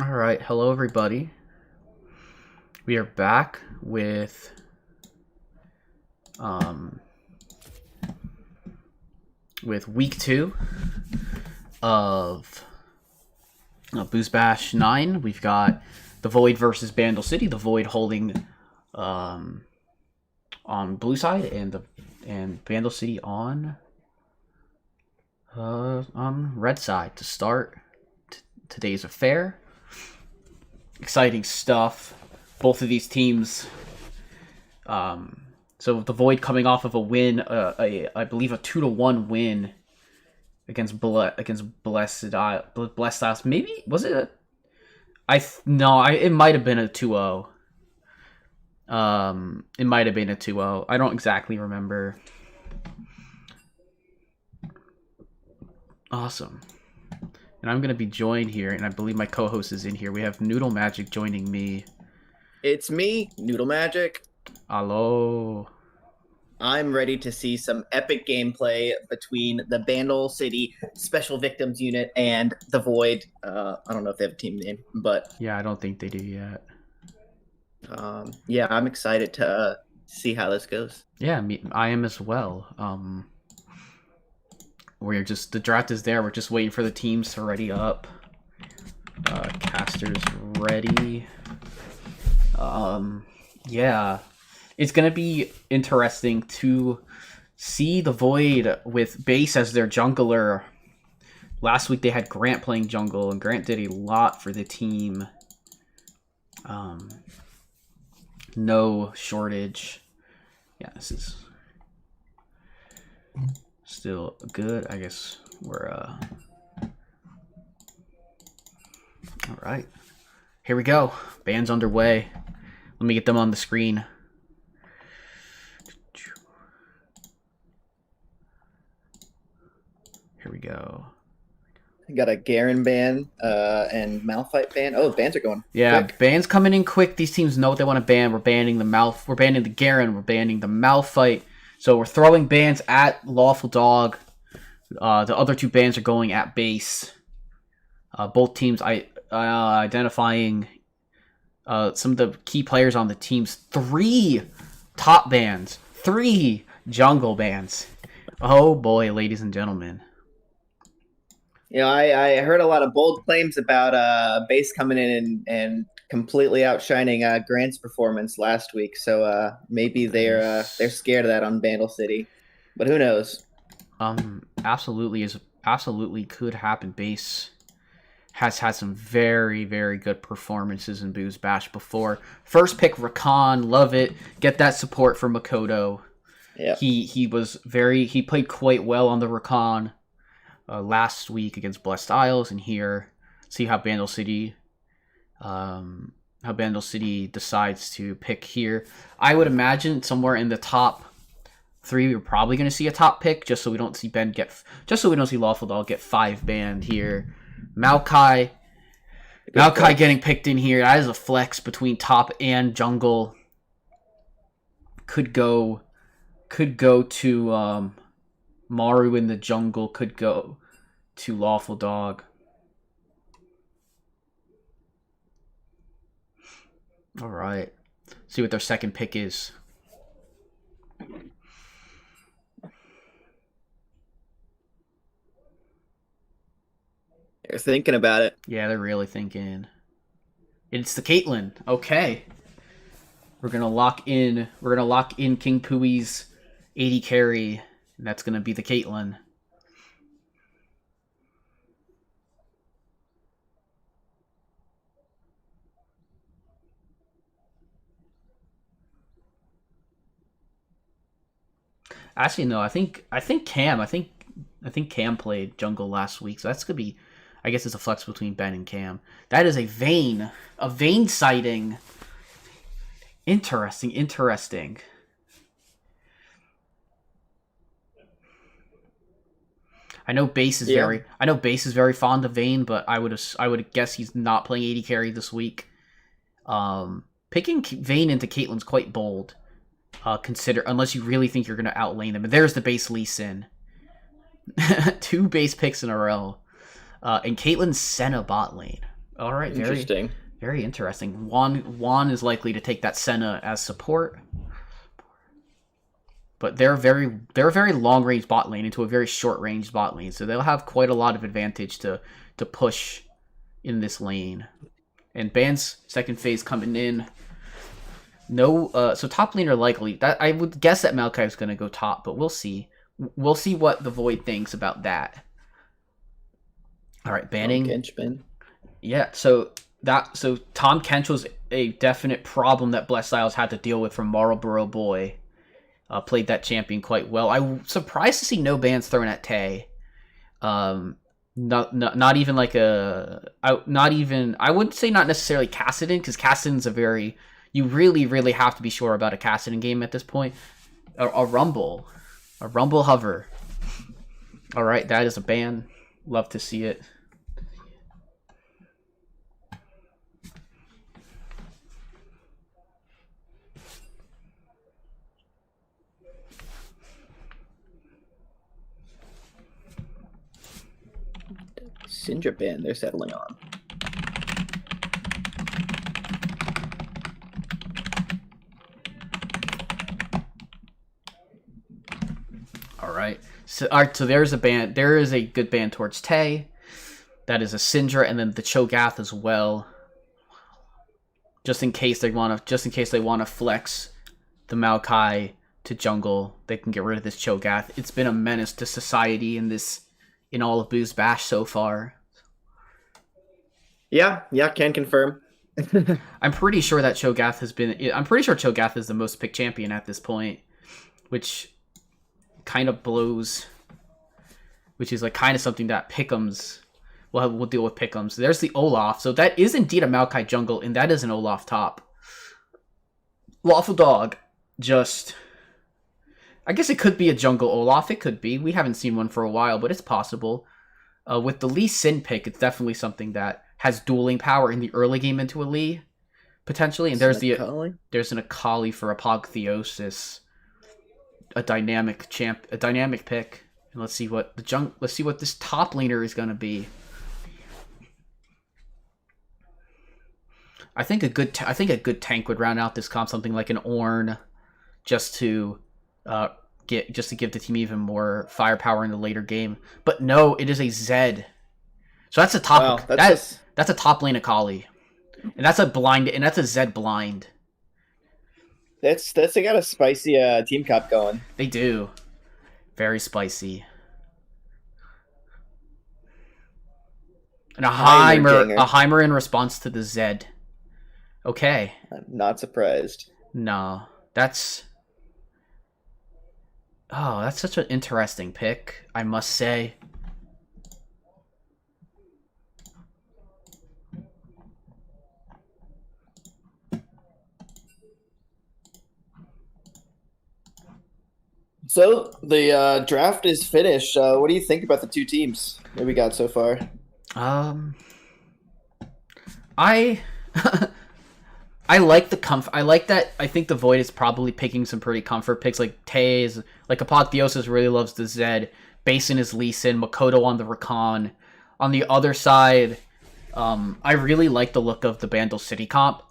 All right, hello everybody. We are back um with week 2 of BoozeBash 9. We've got the Void versus Bandle City. The Void holding on blue side and Bandle City on red side to start today's affair. Exciting stuff. Both of these teams. So the Void coming off of a win, I believe a 2-1 win against Blessed Isles. Maybe was it it might have been a 2-0. It might have been a 2-0. I don't exactly remember. Awesome. And I'm going to be joined here, and I believe my co-host is in here. We have Noodle Magic joining me. It's me, Noodle Magic. Hello. I'm ready to see some epic gameplay between the Bandle City Special Victims Unit and the Void. I don't know if they have a team name, but... Yeah, I don't think they do yet. Yeah, I'm excited to see how this goes. Yeah, I am as well. The draft is there. We're just waiting for the teams to ready up. Casters ready. Yeah, it's gonna be interesting to see the Void with Base as their jungler. Last week they had Grant playing jungle, and Grant did a lot for the team. No shortage. Yeah, this is still good. I guess we're all right. Here we go. Band's underway. Let me get them on the screen. Here we go. I got a Garen ban and Malphite ban. Oh, bans are going quick. Bans coming in quick. These teams know what they want to ban. We're banning the We're banning the Garen. We're banning the Malphite. So we're throwing bans at Lawful Dog. The other two bans are going at Base. Both teams identifying some of the key players on the teams. 3 top bans. 3 jungle bans. Oh boy, ladies and gentlemen. You know, I heard a lot of bold claims about Base coming in and completely outshining Grant's performance last week. So maybe they're scared of that on Bandle City, but who knows? Absolutely could happen. Base has had some very, very good performances in BoozeBash before. First pick Rakan, love it. Get that support from Makoto. Yeah, he played quite well on the Rakan last week against Blessed Isles, and here see how Bandle City decides to pick here. I would imagine somewhere in the top 3 we're probably going to see a top pick, just so we don't see Lawful Dog get 5 banned here. Maokai getting picked in here. That is a flex between top and jungle. Could go to Maru in the jungle. Could go to Lawful Dog. All right. See what their second pick is. they're thinking about it. Yeah, they're really thinking. It's the Caitlyn. Okay. We're gonna lock in King Pooey's 80 carry, and that's gonna be the Caitlyn. Actually, no. I think Cam played jungle last week, so that's gonna be. I guess it's a flex between Ben and Cam. That is a Vayne sighting. Interesting. I know Base is very fond of Vayne, but I would guess he's not playing 80 carry this week. Picking Vayne into Caitlyn's quite bold. Unless you really think you're going to outlane them. And there's the base Lee Sin. 2 base picks in a row. And Caitlyn's Senna bot lane. All right, Interesting. Very interesting. Juan is likely to take that Senna as support. But they're a very long range bot lane into a very short range bot lane, so they'll have quite a lot of advantage to push in this lane. And Ban's second phase coming in. No, so top laner likely. That I would guess that Maokai is going to go top, but we'll see. We'll see what the Void thinks about that. All right, banning. Kenchman. Yeah, so Tom Kench was a definite problem that Blessed Isles had to deal with from Marlboro Boy. Played that champion quite well. I'm surprised to see no bans thrown at Tay. Not even like I wouldn't say not necessarily Kassadin, because Kassadin's you really have to be sure about a Kassadin game at this point. A Rumble Hover. All right, that is a ban. Love to see it. Syndra ban they're settling on. All right, so there's a ban. There is a good ban towards Tay. That is a Syndra, and then the Cho'Gath as well. Just in case they want to flex the Maokai to jungle, they can get rid of this Cho'Gath. It's been a menace to society in all of BoozeBash so far. Yeah, can confirm. I'm pretty sure that Cho'Gath Cho'Gath is the most picked champion at this point, which kind of blows. Which is like kind of something that Pick'ems we'll deal with Pick'ems. There's the Olaf, so that is indeed a Maokai jungle, and that is an Olaf top. Lawful Dog, I guess it could be a jungle Olaf. It could be. We haven't seen one for a while, but it's possible. With the Lee Sin pick, it's definitely something that has dueling power in the early game into a Lee, potentially. And there's an Akali for Apotheosis, a dynamic pick. And let's see what this top laner is gonna be. I think a good tank would round out this comp, something like an Ornn, just to give the team even more firepower in the later game. But no, it is a Zed. So that's a top. Wow, that's a top lane Akali, and that's a blind, and that's a Zed blind. They got a spicy team cup going. They do, very spicy. And a Heimer in response to the Zed. Okay. I'm not surprised. No, that's such an interesting pick, I must say. So the draft is finished. What do you think about the two teams that we got so far? I like the comfort. I like that. I think the Void is probably picking some pretty comfort picks, like Taze, like Apotheosis really loves the Zed. Basin is Lee Sin, Makoto on the Rakan. On the other side, I really like the look of the Bandle City comp.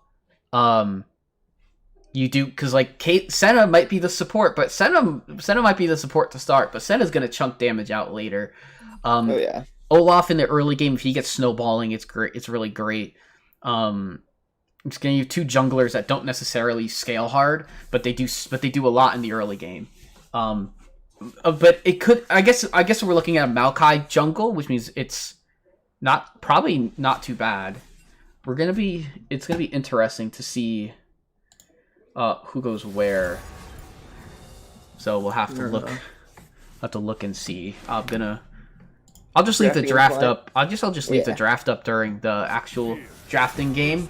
You do, because like Senna might be the support, but Senna might be the support to start, but Senna's gonna chunk damage out later. Oh yeah. Olaf in the early game, if he gets snowballing, it's great. It's really great. I'm just gonna use two junglers that don't necessarily scale hard, but they do a lot in the early game. But it could, I guess we're looking at a Maokai jungle, which means it's probably not too bad. It's gonna be interesting to see who goes where. So we'll have to look and see. I'll just leave the draft up. I'll just leave the draft up during the actual drafting game.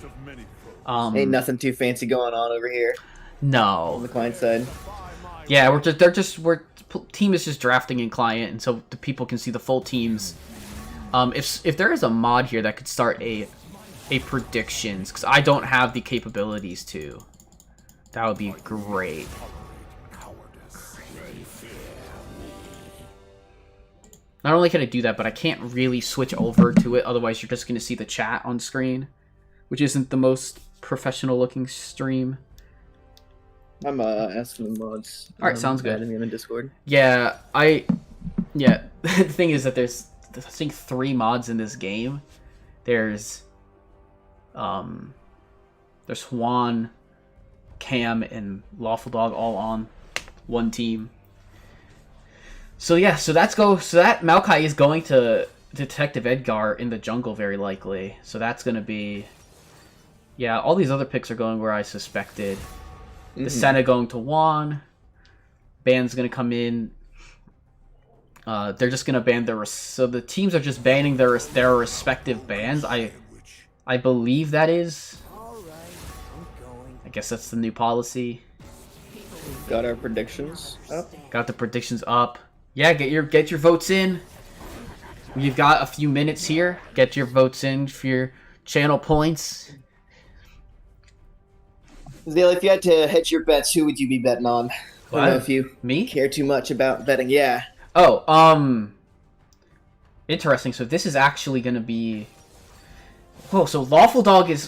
Ain't nothing too fancy going on over here. No. On the client side. Yeah, team is just drafting in client, and so the people can see the full teams. If there is a mod here that could start a predictions, because I don't have the capabilities to, that would be great. Not only can I do that, but I can't really switch over to it. Otherwise, you're just going to see the chat on screen, which isn't the most professional-looking stream. I'm asking the mods. All right, sounds good. Adding me in the Discord. Yeah, the thing is that there's I think 3 mods in this game. There's Juan, Cam, and Lawful Dog all on one team. So yeah, so that Maokai is going to Detective Edgar in the jungle very likely. So that's gonna be, yeah. All these other picks are going where I suspected. The Senna going to Juan. Ban's gonna come in. They're just gonna ban so the teams are just banning their respective bans. I believe that is. I guess that's the new policy. Got our predictions up. Got the predictions up. Yeah, get your votes in. You've got a few minutes here. Get your votes in for your channel points. Zale, if you had to hedge your bets, who would you be betting on? I don't know if you me care too much about betting. Yeah. Oh, interesting. So this is actually going to be. Oh, so Lawful Dog's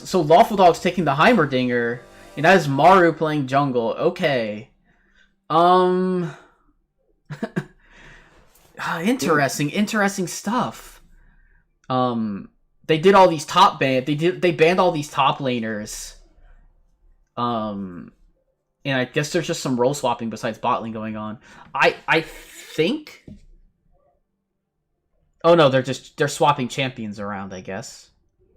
taking the Heimerdinger, and that is Maru playing jungle. Okay. Interesting stuff. They did all these top they banned all these top laners. And I guess there's just some role swapping besides bot lane going on. I think. Oh no, they're swapping champions around, I guess.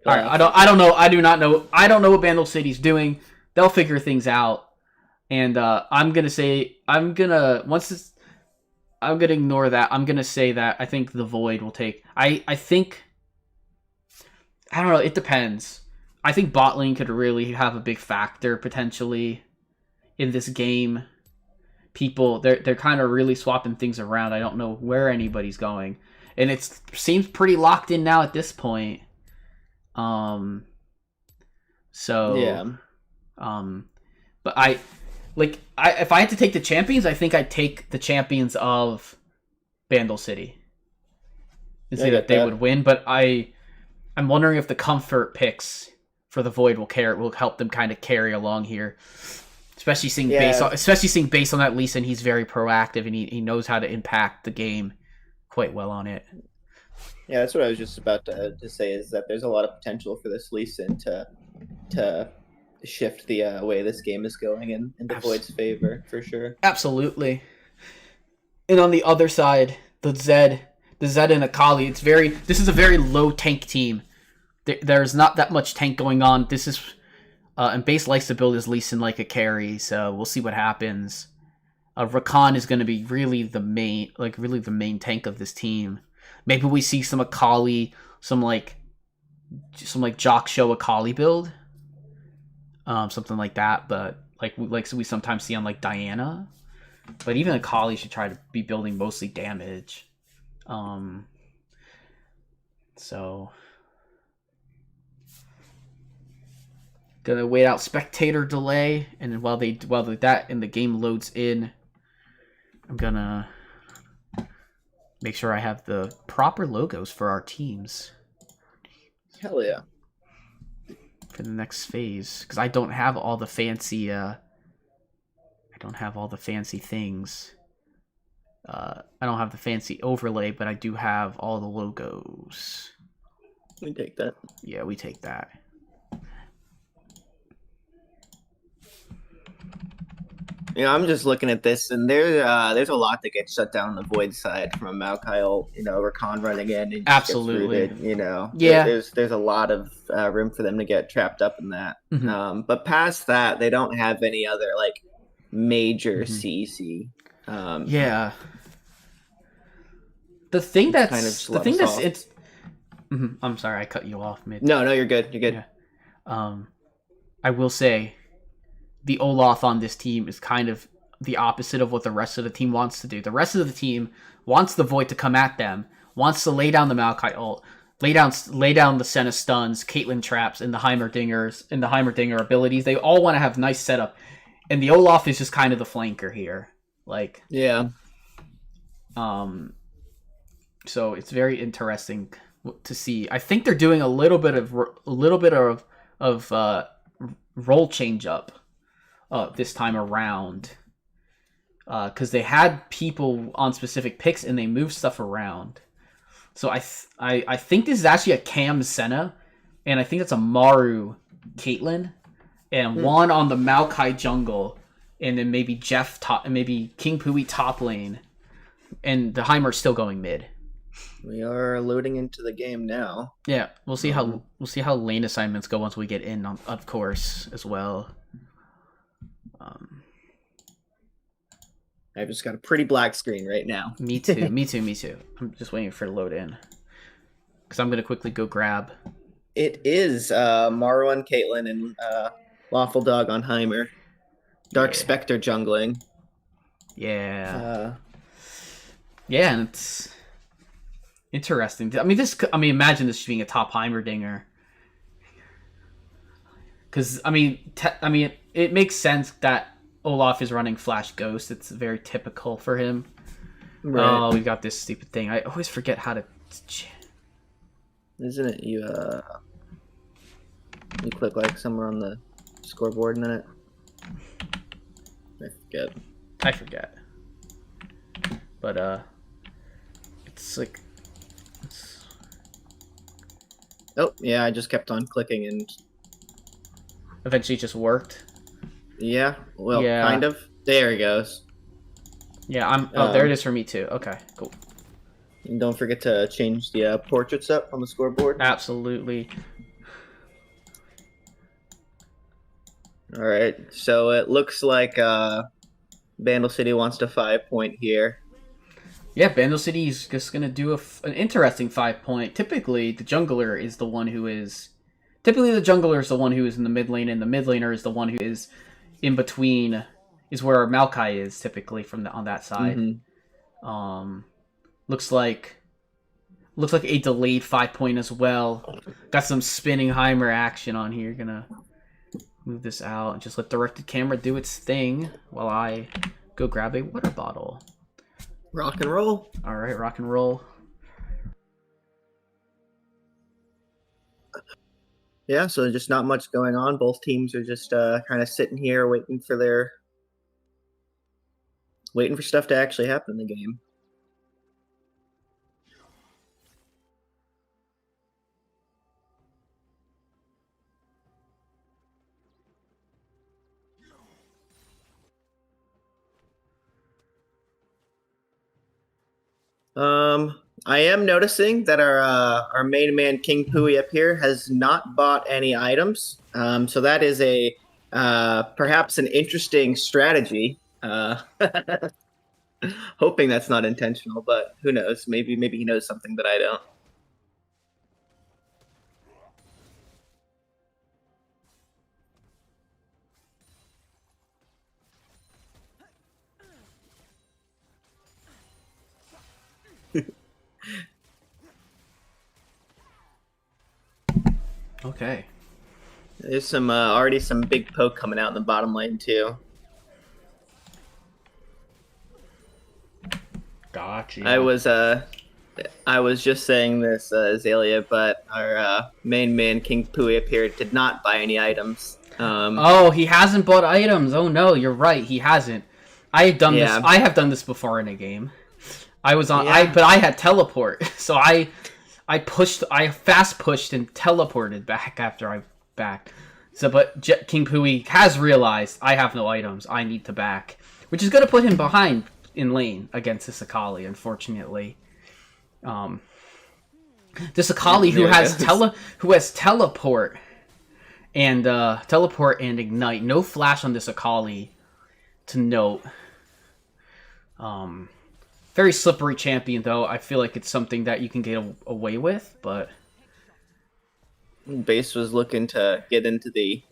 All right, I don't know. I do not know. I don't know what Bandle City's doing. They'll figure things out. And I'm gonna ignore that. I'm gonna say that I think the Void will take. I think. I don't know. It depends. I think bot lane could really have a big factor potentially in this game. People, they're kind of really swapping things around. I don't know where anybody's going, and it seems pretty locked in now at this point. So yeah. But if I had to take the champions, I think I'd take the champions of Bandle City and say that they would win. But I'm wondering if the comfort picks for the Void will help them kind of carry along here, especially seeing based on that Lee Sin, he's very proactive and he knows how to impact the game quite well on it. Yeah, that's what I was just about to say. Is that there's a lot of potential for this Lee Sin to shift the way this game is going in the Void's favor for sure. Absolutely. And on the other side, the Zed and Akali, this is a very low tank team. There's not that much tank going on. This is and Base likes to build his Lee Sin like a carry, so we'll see what happens. Rakan is going to be really the main tank of this team. Maybe we see some Akali, some Jock Show Akali build. Something like that, but like we sometimes see on like Diana. But even Akali should try to be building mostly damage. So gonna wait out spectator delay, and then while that and the game loads in, I'm gonna make sure I have the proper logos for our teams. Hell yeah. For the next phase, because I don't have all the fancy things. I don't have the fancy overlay, but I do have all the logos. We take that. Yeah, we take that. You know, I'm just looking at this, and there's a lot that gets shut down on the Void side from a Maokai ult. You know, Rakan running in, and absolutely. You know, yeah. There's a lot of room for them to get trapped up in that. Mm-hmm. But past that, they don't have any other like major CC. Yeah. The thing that's it's. Mm-hmm. I'm sorry, I cut you off mid. No, you're good. You're good. Yeah. I will say, the Olaf on this team is kind of the opposite of what the rest of the team wants to do. The rest of the team wants the Void to come at them, wants to lay down the Maokai ult, lay down the Senna stuns, Caitlyn traps, and the Heimerdinger abilities. They all want to have nice setup, and the Olaf is just kind of the flanker here. Like, yeah. So it's very interesting to see. I think they're doing a little bit of role change up this time around, because they had people on specific picks and they moved stuff around. So I think this is actually a Cam Senna, and I think it's a Maru Caitlyn, and one on the Maokai jungle, and then maybe maybe King Pui top lane, and the Heimer's still going mid. We are loading into the game now. Yeah, we'll see how lane assignments go once we get in, of course, as well. I've just got a pretty black screen right now. Me too. Me too. I'm just waiting for it to load in, because I'm gonna quickly go grab. It is Maru on Caitlyn and Lawful Dog on Heimer. Dark Spectre jungling. Yeah. Yeah, and it's interesting. I mean, imagine this being a top Heimerdinger. Because it makes sense that Olaf is running Flash Ghost. It's very typical for him. Right. Oh, we got this stupid thing. I always forget how to. Isn't it you click like somewhere on the scoreboard and then I forget. But it's like. Oh yeah, I just kept on clicking and Eventually, it just worked. Yeah, well, kind of. There he goes. Yeah, there it is for me too. Okay, cool. And don't forget to change the portraits up on the scoreboard. Absolutely. All right, so it looks like Bandle City wants to 5-point here. Yeah, Bandle City is just going to do an interesting 5-point. Typically, the jungler is the one who is... Typically, the jungler is the one who is in the mid lane, and the mid laner is the one who is in between, is where Maokai is, typically, on that side. Mm-hmm. Looks like a delayed 5-point as well. Got some spinning Heimer action on here. Gonna move this out and just let directed camera do its thing while I go grab a water bottle. Rock and roll. All right, rock and roll. Yeah, so just not much going on. Both teams are just kind of sitting here waiting for stuff to actually happen in the game. I am noticing that our main man King Pui up here has not bought any items. So that is a perhaps an interesting strategy. Hoping that's not intentional, but who knows? Maybe he knows something that I don't. Okay. There's some already some big poke coming out in the bottom lane too. Gotcha. I was just saying this, Azalea, but our main man King Pui up here did not buy any items. Oh, he hasn't bought items. Oh no, you're right. He hasn't. I have done this. I have done this before in a game. I was on. But I had teleport, so I fast pushed and teleported back after I backed. So, but King Pui has realized I have no items. I need to back, which is going to put him behind in lane against this Akali, unfortunately. This Akali who has teleport and ignite. No flash on this Akali to note. Very slippery champion, though. I feel like it's something that you can get away with, but... Base was looking to get into the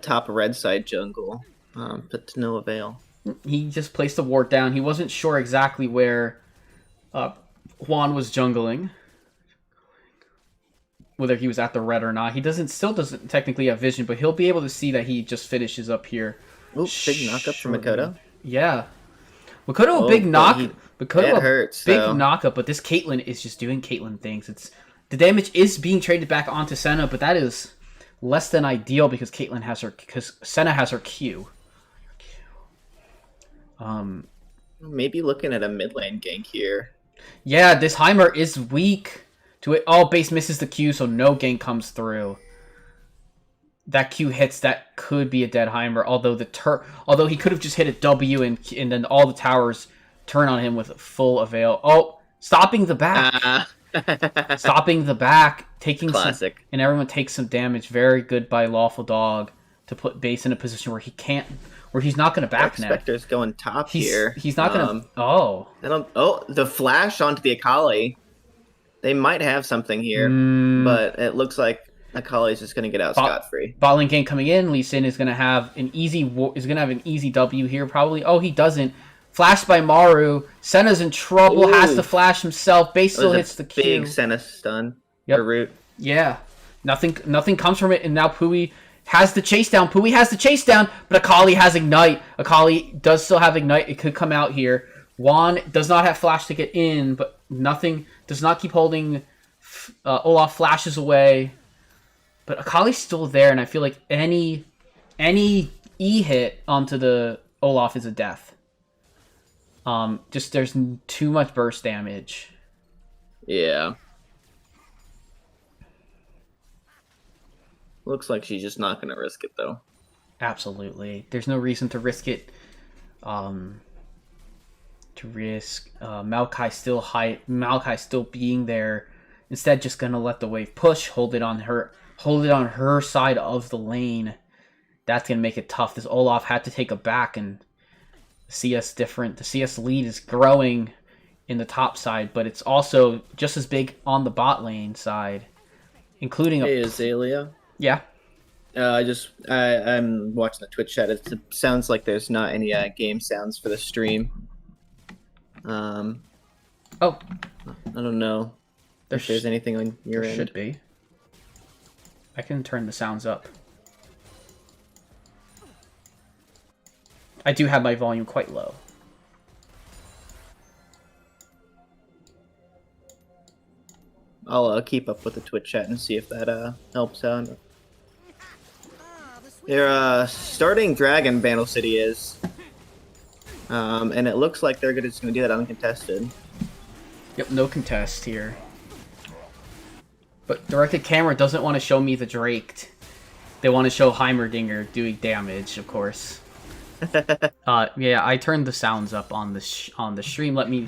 top red side jungle, but to no avail. He just placed a ward down. He wasn't sure exactly where Juan was jungling. Whether he was at the red or not. He still doesn't technically have vision, but he'll be able to see that he just finishes up here. Ooh, big knockup from Makoto. Yeah. Makoto a big knock. Makoto that a hurts, big though. knockup, but this Caitlyn is just doing Caitlyn things. The damage is being traded back onto Senna, but that is less than ideal because Senna has her Q. Maybe looking at a mid lane gank here. Yeah, this Heimer is weak to it. Oh, base misses the Q, so no gank comes through. That Q hits, that could be a dead Heimer, although he could have just hit a W and then all the towers turn on him with full avail. Oh, stopping the back. Stopping the back, taking classic. and everyone takes some damage. Very good by Lawful Dog to put base in a position where he's not going to back now. Spectre's going top here. He's not going to... the flash onto the Akali. They might have something here, but it looks like Akali's just going to get out scot-free. Bot lane game coming in. Lee Sin is going to have an easy W here probably. Oh, he doesn't. Flashed by Maru. Senna's in trouble. Ooh. Has to flash himself. Base still hits the Q. Big Senna stun. Yep. Root. Yeah. Nothing comes from it, and now Pui has the chase down. Pui has the chase down, but Akali has Ignite. Akali does still have Ignite. It could come out here. Juan does not have flash to get in, but nothing does not keep holding. Olaf flashes away. But Akali's still there, and I feel like any E hit onto the Olaf is a death. Just there's too much burst damage. Yeah. Looks like she's just not going to risk it, though. Absolutely. There's no reason to risk it. Maokai still being there. Instead, just going to let the wave push, hold it on her side of the lane. That's going to make it tough. This Olaf had to take a back, and CS different. The CS lead is growing in the top side, but it's also just as big on the bot lane side, including Azalea. Yeah. I'm watching the Twitch chat. It sounds like there's not any game sounds for the stream. I don't know if there's anything on your end. Should be. I can turn the sounds up. I do have my volume quite low. I'll keep up with the Twitch chat and see if that helps out. They're starting Dragon Bandle City is. And it looks like they're just going to do that uncontested. Yep, no contest here. But directed camera doesn't want to show me the Drake. They want to show Heimerdinger doing damage, of course. Yeah, I turned the sounds up on the stream. Let me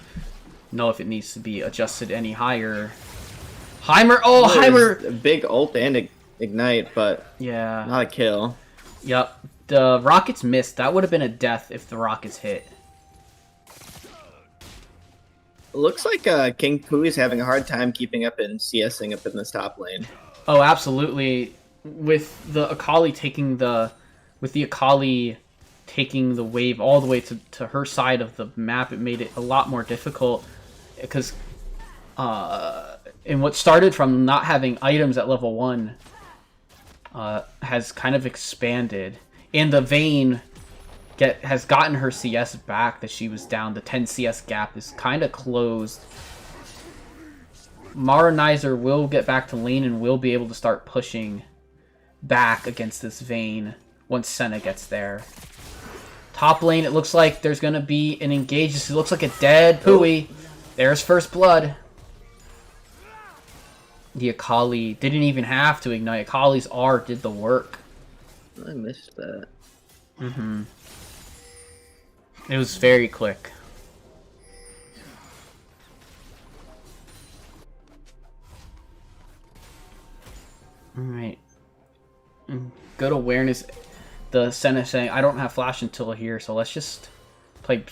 know if it needs to be adjusted any higher. Heimer! A big ult and ignite, but yeah, not a kill. Yep, the rockets missed. That would have been a death if the rockets hit. Looks like King Pui is having a hard time keeping up and CSing up in this top lane. Oh, absolutely. With the Akali taking the wave all the way to her side of the map, it made it a lot more difficult because and what started from not having items at level 1 has kind of expanded, and the Vayne has gotten her CS back that she was down. The 10 CS gap is kind of closed. Maronizer will get back to lane and will be able to start pushing back against this Vayne once Senna gets there. Top lane, it looks like there's going to be an engage. This looks like a dead Pui. There's first blood. The Akali didn't even have to ignite. Akali's R did the work. I missed that. Mm-hmm. It was very quick. Alright. Good awareness. The Senna saying, I don't have flash until here, so let's just play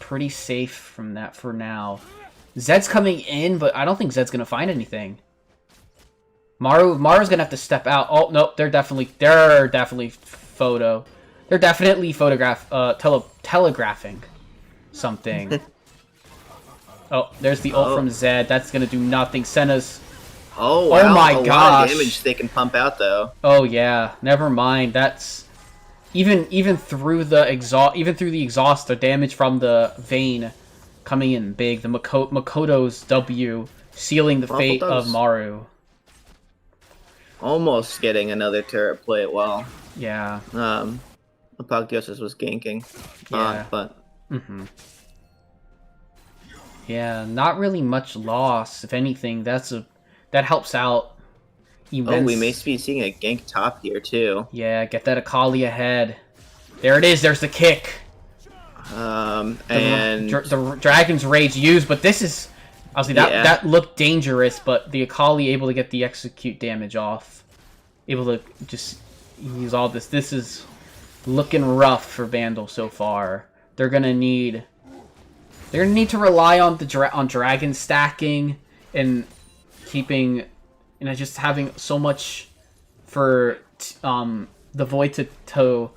pretty safe from that for now. Zed's coming in, but I don't think Zed's going to find anything. Maru's going to have to step out. Oh, nope, they're definitely telegraphing something. Oh, there's the ult from Zed. That's going to do nothing. Senna's... Oh, wow. Oh my gosh. A lot of damage they can pump out, though. Oh, yeah. Never mind. That's even through the exhaust, the damage from the Vayne coming in big. The Makoto's W sealing the fate of Maru. Almost getting another turret play well. Yeah. Apotheosis was ganking. Yeah. But. Yeah, not really much loss. If anything, that helps out. Oh, we may be seeing a gank top here too. Yeah, get that Akali ahead. There it is. There's the kick. And the Dragon's Rage used, but this is obviously that looked dangerous. But the Akali able to get the execute damage off, able to just use all this. This is looking rough for Bandle so far. They're gonna need to rely on the dragon stacking and keeping. And just having so much for the Void to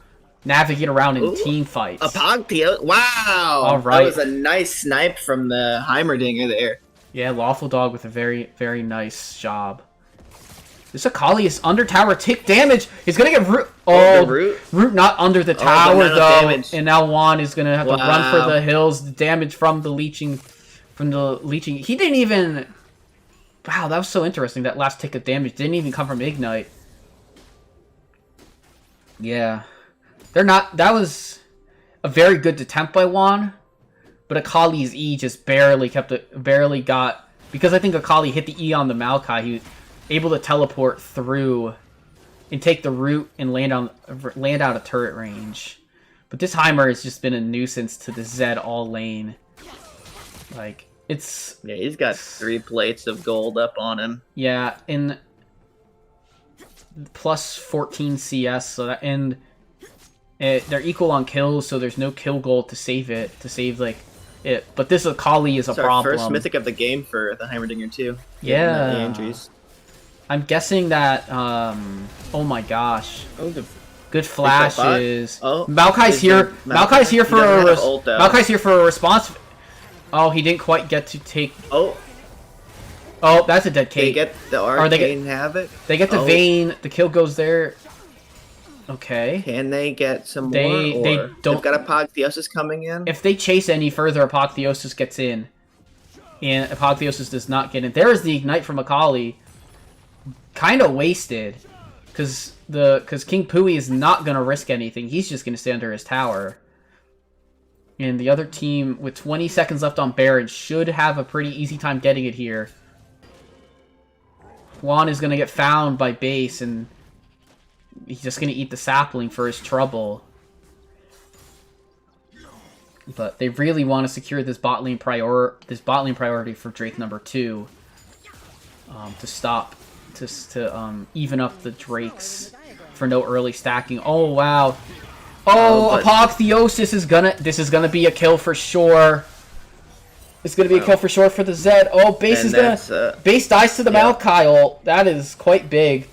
navigate around in team fights. Apotheosis! Wow! All right. That was a nice snipe from the Heimerdinger there. Yeah, Lawful Dog with a very, very nice job. This Akali is under tower. Take damage. He's going to get root. Oh, root not under the tower, though. Damage. And now Juan is going to have to run for the hills. The damage from the leeching. He didn't even... Wow, that was so interesting. That last tick of damage didn't even come from Ignite. Yeah. They're not... That was a very good attempt by Juan. But Akali's E just barely got... Because I think Akali hit the E on the Maokai, he was able to teleport through and take the root and land out of turret range. But this Heimer has just been a nuisance to the Zed all lane. Like... Yeah, he's got 3 plates of gold up on him. Yeah, in plus 14 CS, so that, and they're equal on kills, so there's no kill goal to save it, it. But this Akali is a problem. First mythic of the game for the Heimerdinger too. Yeah. The injuries. I'm guessing that. Oh my gosh. Oh, good flashes. Maokai's here. Maokai's here for Maokai's here for a response. Oh, he didn't quite get to take... Oh, that's a dead Kate. They get the Arcane Havoc? They get the Vayne. The kill goes there. Okay. Can they get some more? They've got Apotheosis coming in? If they chase any further, Apotheosis gets in. And Apotheosis does not get in. There is the Ignite from Akali. Kind of wasted. Because King Pui is not going to risk anything. He's just going to stay under his tower. And the other team, with 20 seconds left on Baron, should have a pretty easy time getting it here. Juan is going to get found by base, and he's just going to eat the sapling for his trouble. But they really want to secure this bot lane priority for Drake number 2 to even up the Drakes for no early stacking. Oh wow. Oh, Apotheosis is gonna be a kill for sure. It's gonna be a kill for sure for the Zed. Oh, base base dies to the Maokai ult. That is quite big.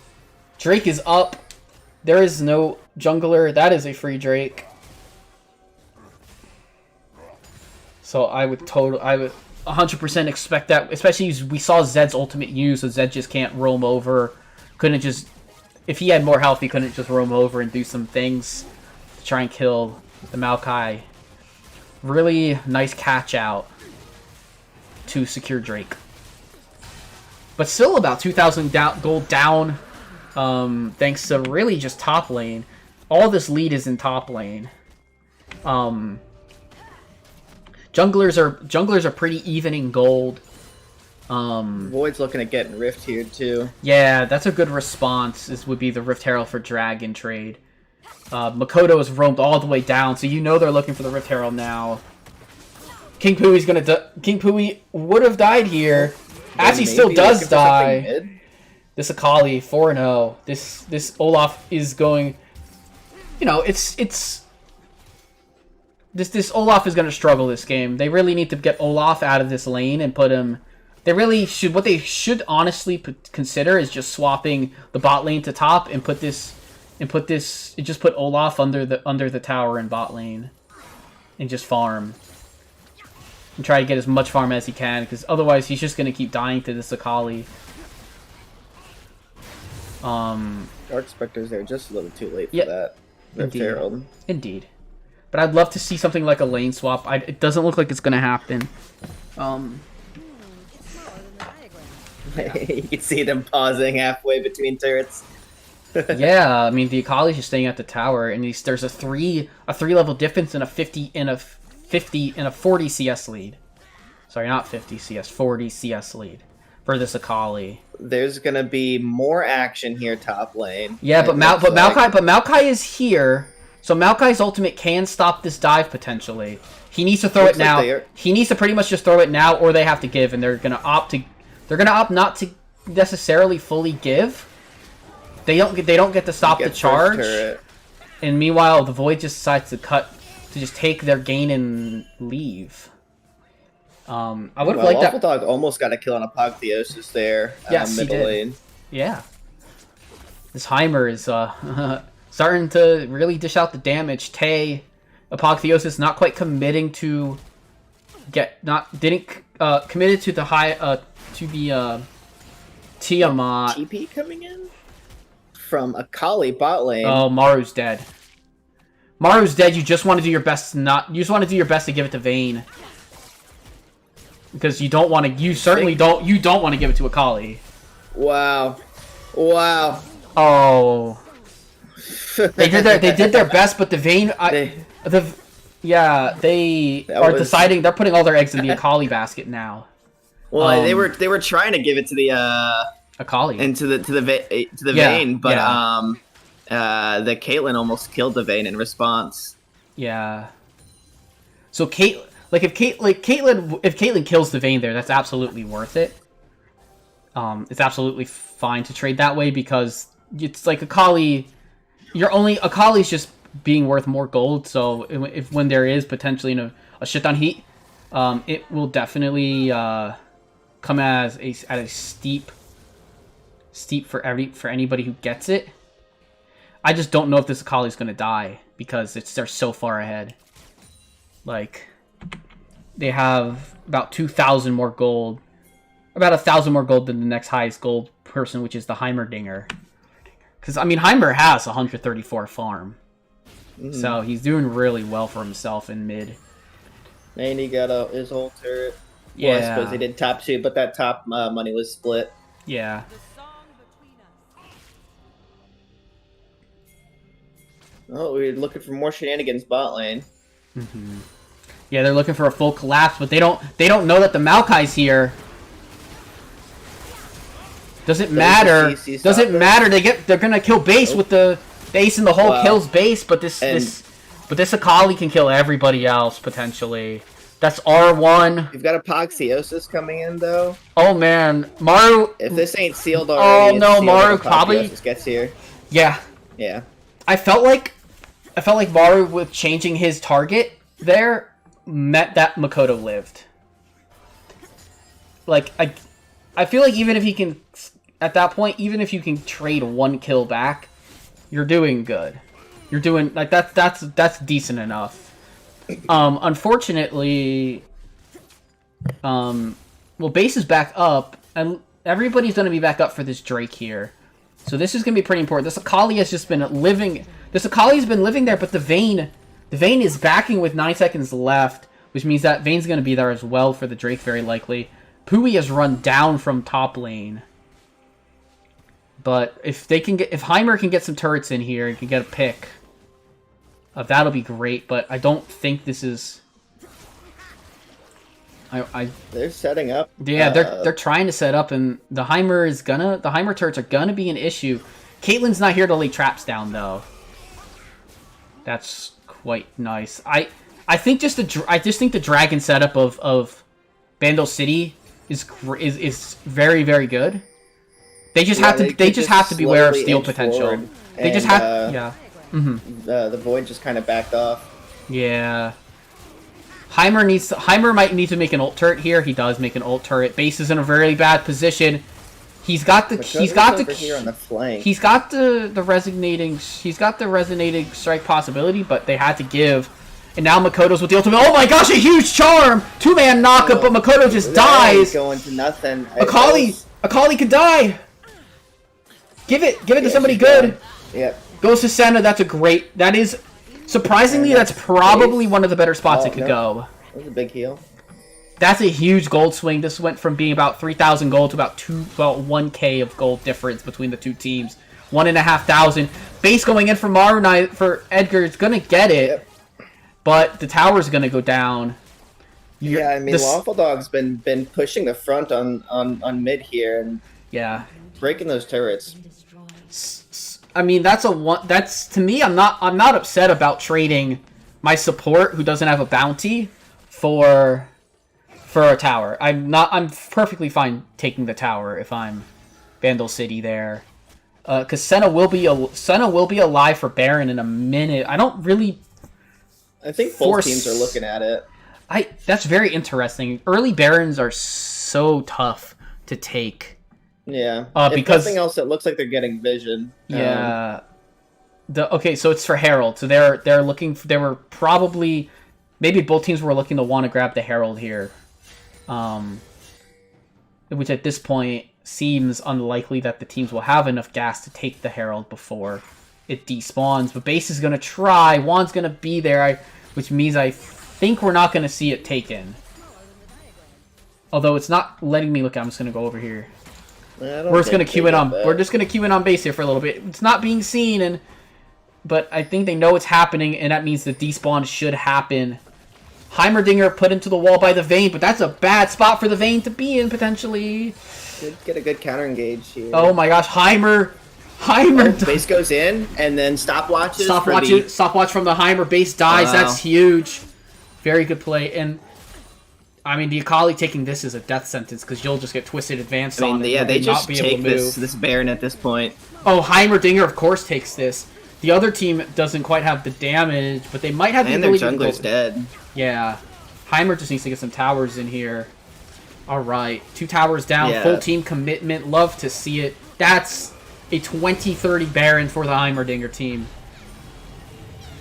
Drake is up. There is no jungler. That is a free Drake. So I would 100% expect that, especially as we saw Zed's ultimate use, so Zed just can't roam over. If he had more health, he couldn't just roam over and do some things. Try and kill the Maokai. Really nice catch out to secure Drake. But still about 2,000 gold down, thanks to really just top lane. All this lead is in top lane. Junglers are pretty even in gold. Void's looking at getting Rift here too. Yeah, that's a good response. This would be the Rift Herald for Dragon trade. Makoto has roamed all the way down, so you know they're looking for the Rift Herald now. King Pui would have died here. As he still does die. This Akali 4-0. This Olaf is going. You know, this Olaf is going to struggle this game. They really need to get Olaf out of this lane and put him. They really should. What they should honestly consider is just swapping the bot lane to top and just put Olaf under the tower in bot lane, and just farm, and try to get as much farm as he can, because otherwise he's just gonna keep dying to this Akali. Dark Spectre's there just a little too late for that. Rift Herald. Indeed. But I'd love to see something like a lane swap. It doesn't look like it's gonna happen. You can see them pausing halfway between turrets. Yeah, I mean the Akali's just staying at the tower, and there's a three level difference in a 50 and a 40 CS lead. Sorry, not 50 CS, 40 CS lead for this Akali. There's gonna be more action here top lane. Yeah, but Maokai is here, so Maokai's ultimate can stop this dive potentially. He needs to throw it now. He needs to pretty much just throw it now, or they have to give, and they're gonna opt not to necessarily fully give. They don't get to stop the charge. And meanwhile, the Void just decides to just take their gain and leave. I would have liked that. Lawful Dog almost got a kill on Apotheosis there. Yes, middle lane. Yeah. This Heimer is starting to really dish out the damage. Apotheosis not quite committing to committed to the high Tiamat. TP coming in from Akali bot lane. Oh, Maru's dead. Maru's dead. You just want to do your best to give it to Vayne. Because you don't want to. You certainly don't. You don't want to give it to Akali. Wow. Oh. They did their best, but the Vayne. They are deciding. They're putting all their eggs in the Akali basket now. Well, they were trying to give it to the Akali and to the Vayne, but the Caitlyn almost killed the Vayne in response. Yeah. So if Caitlyn kills the Vayne there, that's absolutely worth it. It's absolutely fine to trade that way because it's like Akali's just being worth more gold. So when there is potentially a shit on heat, it will definitely come at a steep for anybody who gets it. I just don't know if this Akali's gonna die because they're so far ahead. Like they have about 2,000 more gold, about 1,000 more gold than the next highest gold person, which is the Heimerdinger. Because I mean Heimer has 134 farm, so he's doing really well for himself in mid. And he got his whole turret. Yeah, well, I suppose he did top 2, but that top money was split. Yeah. Oh, we're looking for more shenanigans bot lane. Mm-hmm. Yeah, they're looking for a full collapse, but they don't know that the Maokai's here. Doesn't matter. Doesn't matter. They're gonna kill base with the base in the hole kills base, but this Akali can kill everybody else potentially. That's R1. You've got Apotheosis coming in though. Oh man, Maru. If this ain't sealed already, oh no, Maru probably gets here. Yeah. Yeah. I felt like Maru with changing his target there meant that Makoto lived. Like I feel like even if he can at that point, even if you can trade one kill back, you're doing good. You're doing like that's decent enough. Unfortunately, well, base is back up, and everybody's gonna be back up for this Drake here. So this is gonna be pretty important. This Akali has just been living. This Akali's been living there, but the Vayne is backing with 9 seconds left, which means that Vayne's gonna be there as well for the Drake, very likely. Pui has run down from top lane, but if Heimer can get some turrets in here and can get a pick. That'll be great, but I don't think this is. They're setting up. Yeah, they're trying to set up, and the Heimer turrets are gonna be an issue. Caitlyn's not here to lay traps down though. That's quite nice. I think just the dragon setup of Bandle City is very very good. They just have to beware of steal potential. They just have yeah. Mm-hmm. The Void just kind of backed off. Yeah. Heimer might need to make an ult turret here. He does make an ult turret. Base is in a very bad position. He's got the resonating strike possibility, but they had to give. And now Makoto's with the ultimate. Oh my gosh, a huge charm! 2-man knockup, but Makoto just dies. Going to nothing. Akali can die. Give it to somebody good. Yep. Goes to Senna. That's a great. That is surprisingly. That's probably one of the better spots it could go. That was a big heal. That's a huge gold swing. This went from being about 3,000 gold to about 1K of gold difference between the two teams. 1,500. Base going in for Maru for Edgar. It's gonna get it, but the tower's gonna go down. Yeah, I mean, Lawful Dog's been pushing the front on mid here and breaking those turrets. I mean, that's to me. I'm not upset about trading my support who doesn't have a bounty for a tower. I'm perfectly fine taking the tower if I'm Bandle City there. Because Senna will be alive for Baron in a minute. I don't really. I think both teams are looking at it. That's very interesting. Early Barons are so tough to take. Yeah. Because nothing else, it looks like they're getting vision. Yeah. Okay, so it's for Herald. So they're looking. They were probably maybe both teams were looking to want to grab the Herald here, which at this point seems unlikely that the teams will have enough gas to take the Herald before it despawns. But base is gonna try. Juan's gonna be there, which means I think we're not gonna see it taken. Although it's not letting me look. I'm just gonna go over here. We're just gonna queue in on. We're just gonna queue in on base here for a little bit. It's not being seen, but I think they know it's happening, and that means the despawn should happen. Heimerdinger put into the wall by the Vayne, but that's a bad spot for the Vayne to be in potentially. Could get a good counter engage here. Oh my gosh, Heimer. Base goes in, and then stopwatches. Stopwatch from the Heimer. Base dies. Wow. That's huge. Very good play. And I mean, the Akali taking this is a death sentence because you'll just get twisted advanced on it. Yeah, they just take this Baron at this point. Oh, Heimerdinger, of course, takes this. The other team doesn't quite have the damage, but they might have the ability to go. And their jungler's dead. Yeah. Heimer just needs to get some towers in here. All right. 2 towers down. Full team commitment. Love to see it. That's a 20-30 Baron for the Heimerdinger team.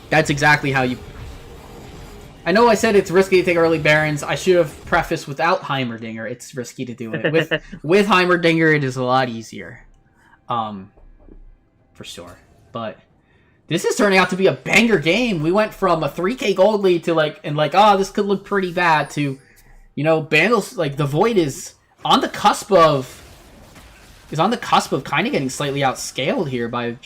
That's exactly how you... I know I said it's risky to take early Barons. I should have prefaced without Heimerdinger. It's risky to do it. With Heimerdinger, it is a lot easier. For sure. But this is turning out to be a banger game. We went from a 3k gold lead to this could look pretty bad to, Bandle's, the Void is on the cusp of kind of getting slightly outscaled here by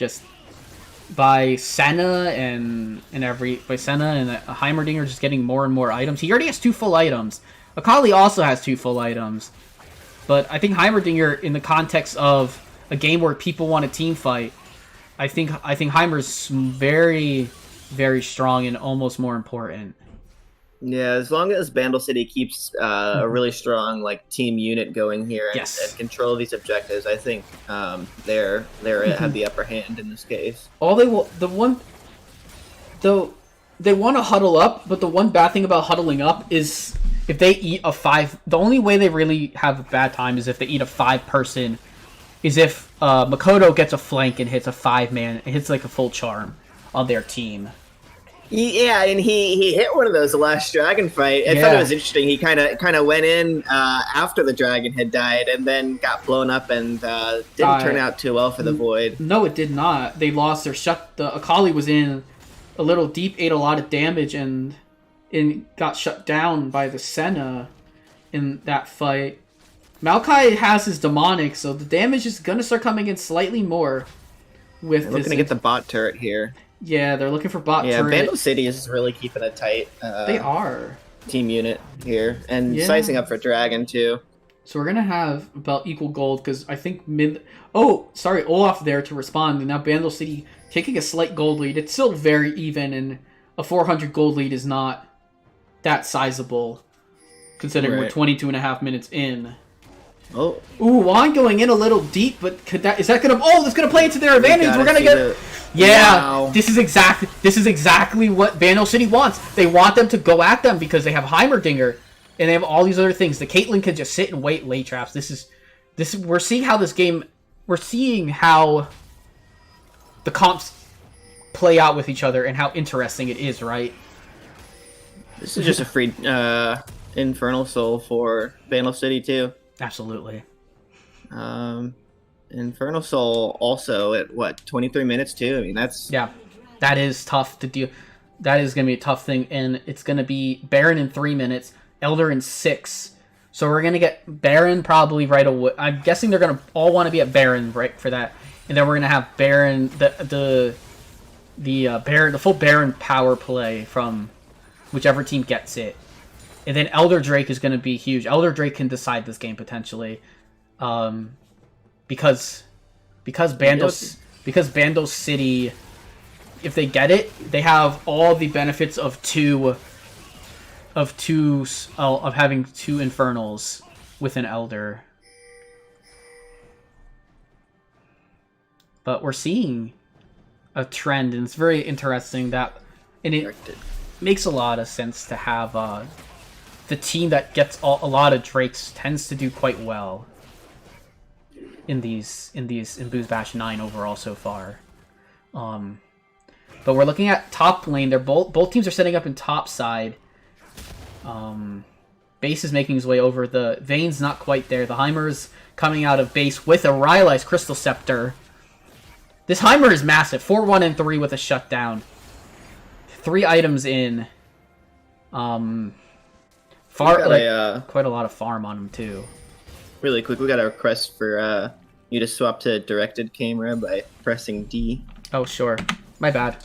Senna and Heimerdinger just getting more and more items. He already has 2 full items. Akali also has 2 full items. But I think Heimerdinger, in the context of a game where people want a team fight, I think Heimer's very, very strong and almost more important. Yeah, as long as Bandle City keeps a really strong team unit going here and control these objectives, I think they're have the upper hand in this case. They want to huddle up, but the one bad thing about huddling up is if they eat a 5. The only way they really have a bad time is if they eat a 5-person. Is if Makoto gets a flank and hits a 5-man, it hits a full charm on their team. Yeah, and he hit one of those the last dragon fight. I thought it was interesting. He kind of went in after the dragon had died, and then got blown up, and didn't turn out too well for the Void. No, it did not. They lost their The Akali was in a little deep, ate a lot of damage, and got shut down by the Senna in that fight. Maokai has his demonic, so the damage is gonna start coming in slightly more. They're looking to get the bot turret here. Yeah, they're looking for bot turret. Yeah, Bandle City is really keeping a tight they are. Team unit here. And sizing up for Dragon, too. So we're going to have about equal gold, because I think mid... Oh, sorry, Olaf there to respond, and now Bandle City taking a slight gold lead. It's still very even, and a 400 gold lead is not that sizable, considering we're 22.5 minutes in. Oh. Ooh, Juan going in a little deep, but is that gonna... Oh, that's gonna play into their advantage. We're gonna get... Wow. This is exactly what Bandle City wants. They want them to go at them because they have Heimerdinger, and they have all these other things. The Caitlyn can just sit and wait late traps. We're seeing how this game... We're seeing how the comps play out with each other and how interesting it is, right? This is just a free Infernal Soul for Bandle City, too. Absolutely. Infernal Soul also at what 23 minutes too. I mean that's Yeah, that is tough to do. That is going to be a tough thing, and it's going to be Baron in 3 minutes, Elder in 6. So we're going to get Baron probably right away. I'm guessing they're going to all want to be at Baron right for that, and then we're going to have Baron the Baron, the full Baron power play from whichever team gets it, and then Elder Drake is going to be huge. Elder Drake can decide this game potentially, because Bandle City, if they get it, they have all the benefits of having two Infernals with an Elder. But we're seeing a trend, and it's very interesting that, and it makes a lot of sense to have the team that gets a lot of Drakes tends to do quite well in BoozeBash 9 overall so far. But we're looking at top lane. They're both teams are setting up in top side. Base is making his way over. The Vayne's not quite there. The Heimer's coming out of base with a Rylai's Crystal Scepter. This Heimer is massive. 4-1 and 3 with a shutdown. 3 items in. Quite a lot of farm on him too. Really quick, we got a request for you to swap to directed camera by pressing D. Oh, sure. My bad.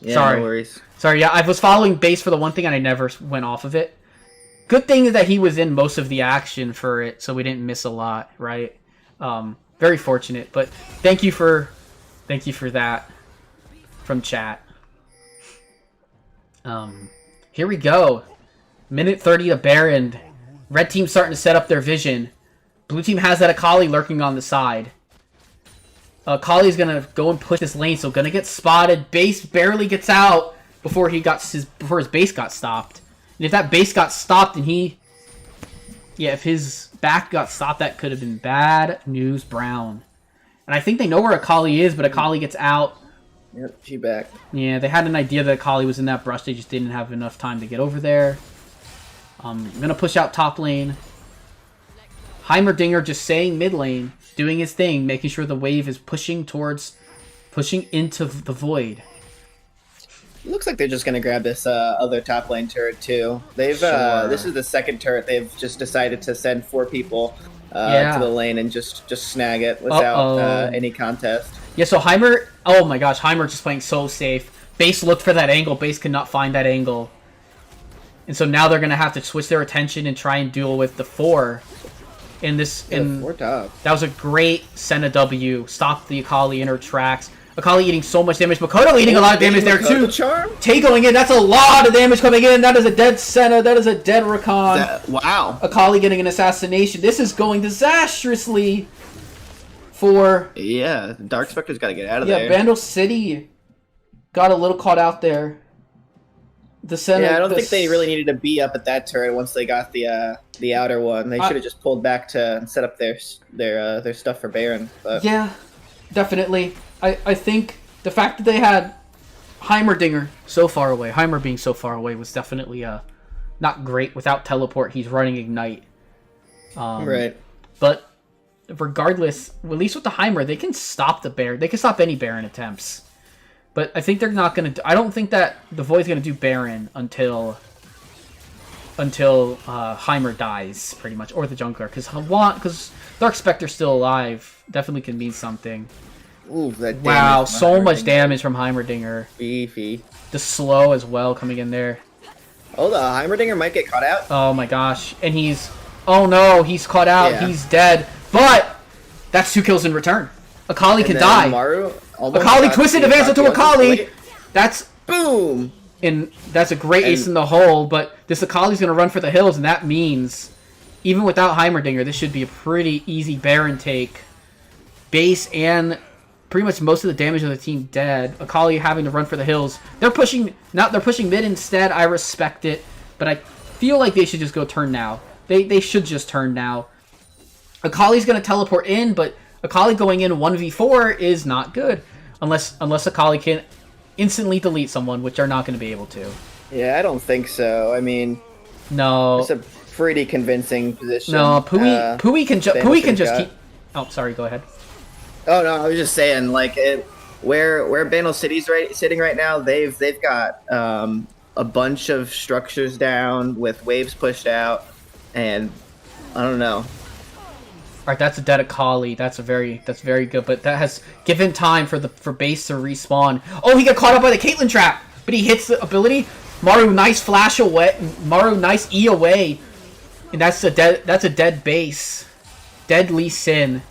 Yeah, Sorry. no worries. Sorry, yeah, I was following base for the one thing and I never went off of it. Good thing is that he was in most of the action for it, so we didn't miss a lot, right? Very fortunate, but thank you for that from chat. Here we go. Minute 30 to Baron. Red team's starting to set up their vision. Blue team has that Akali lurking on the side. Akali's gonna go and push this lane, so gonna get spotted. Base barely gets out before his base got stopped. And if that base got stopped and if his back got stopped, that could have been bad news brown. And I think they know where Akali is, but Akali gets out. Yep, she back. Yeah, they had an idea that Akali was in that brush. They just didn't have enough time to get over there. I'm gonna push out top lane. Heimerdinger just saying mid lane, doing his thing, making sure the wave is pushing into the void. Looks like they're just gonna grab this other top lane turret too. They've Sure. This is the second turret. They've just decided to send 4 people to the lane and just snag it without any contest. Yeah, so Heimer, oh my gosh, Heimer just playing so safe. Base looked for that angle. Base could not find that angle. And so now they're going to have to switch their attention and try and duel with the 4. That was a great Senna W. Stop the Akali in her tracks. Akali eating so much damage. Makoto eating a lot of damage there too. Tay going in. That's a lot of damage coming in. That is a dead Senna. That is a dead Rakan. Wow. Akali getting an assassination. This is going disastrously for... Yeah, Dark Spectre's got to get out of there. Yeah, Bandle City got a little caught out there. The Senna, I don't think they really needed to be up at that turret once they got the outer one. They should have just pulled back to set up their stuff for Baron. But. Yeah, definitely. I think the fact that they had Heimerdinger so far away, Heimer being so far away, was definitely not great. Without teleport, he's running Ignite. Right. But regardless, at least with the Heimer, they can stop the Baron. They can stop any Baron attempts. But I think they're not going to... I don't think that the Void's going to do Baron until Heimer dies, pretty much. Or the Jungler. Because Dark Spectre's still alive. Definitely can mean something. Ooh, that wow, so much damage from Heimerdinger. Beefy. The slow as well coming in there. Oh, the Heimerdinger might get caught out. Oh my gosh. And he's... Oh no, he's caught out. Yeah. He's dead. But that's 2 kills in return. Akali can die. Akali twisted advance into Akali. That's boom. And that's a great ace in the hole. But this Akali's going to run for the hills, and that means even without Heimerdinger, this should be a pretty easy Baron take. Base and pretty much most of the damage of the team dead. Akali having to run for the hills. They're pushing mid instead. I respect it, but I feel like they should just go turn now. They should just turn now. Akali's going to teleport in, but Akali going in 1v4 is not good. Unless Akali can instantly delete someone, which they're not going to be able to. Yeah, I don't think so. I mean... No. It's a pretty convincing position. No, Pui can just keep... Oh, sorry, go ahead. Oh no, I was just saying, like where Bandle City's sitting right now, they've got a bunch of structures down with waves pushed out, and I don't know. Alright, that's a dead Akali. That's very good, but that has given time for base to respawn. Oh, he got caught up by the Caitlyn trap, but he hits the ability. Maru, nice flash away. Maru, nice E away, and that's a dead base. Dead Lee Sin.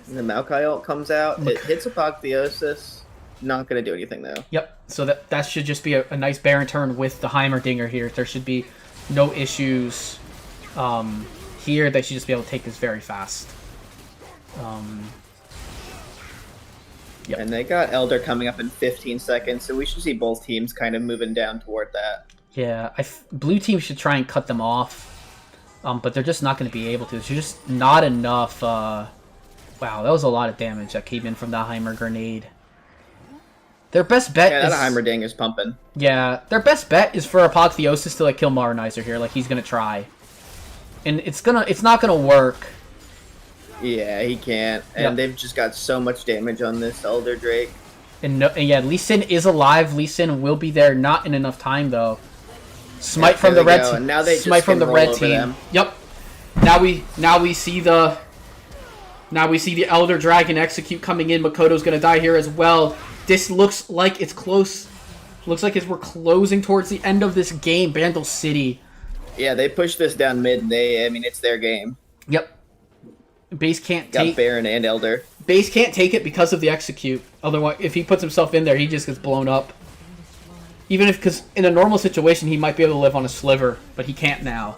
And the Maokai ult comes out. It hits Apotheosis. Not gonna do anything though. Yep. So that should just be a nice Baron turn with the Heimerdinger here. There should be no issues. Here, they should just be able to take this very fast. Yep. And they got Elder coming up in 15 seconds, so we should see both teams kind of moving down toward that. Yeah, blue team should try and cut them off, but they're just not going to be able to. It's just not enough. Wow, that was a lot of damage that came in from that Heimer grenade. Their best bet is... Yeah, that Heimerdinger's pumping. Yeah, their best bet is for Apotheosis to like kill Marinizer here, like he's going to try. And it's not gonna work. Yeah, he can't. And they've just got so much damage on this Elder Drake. And yeah, Lee Sin is alive. Lee Sin will be there, not in enough time though. Smite from the red team. Now they Smite from the red team. Them. Yep. Now we see the Elder Dragon execute coming in. Makoto's gonna die here as well. This looks like it's close. Looks like we're closing towards the end of this game. Bandle City. Yeah, they pushed this down mid. I mean, it's their game. Yep. Base can't take Baron and Elder. Base can't take it because of the execute. Otherwise, if he puts himself in there, he just gets blown up. Even if, because in a normal situation, he might be able to live on a sliver, but he can't now.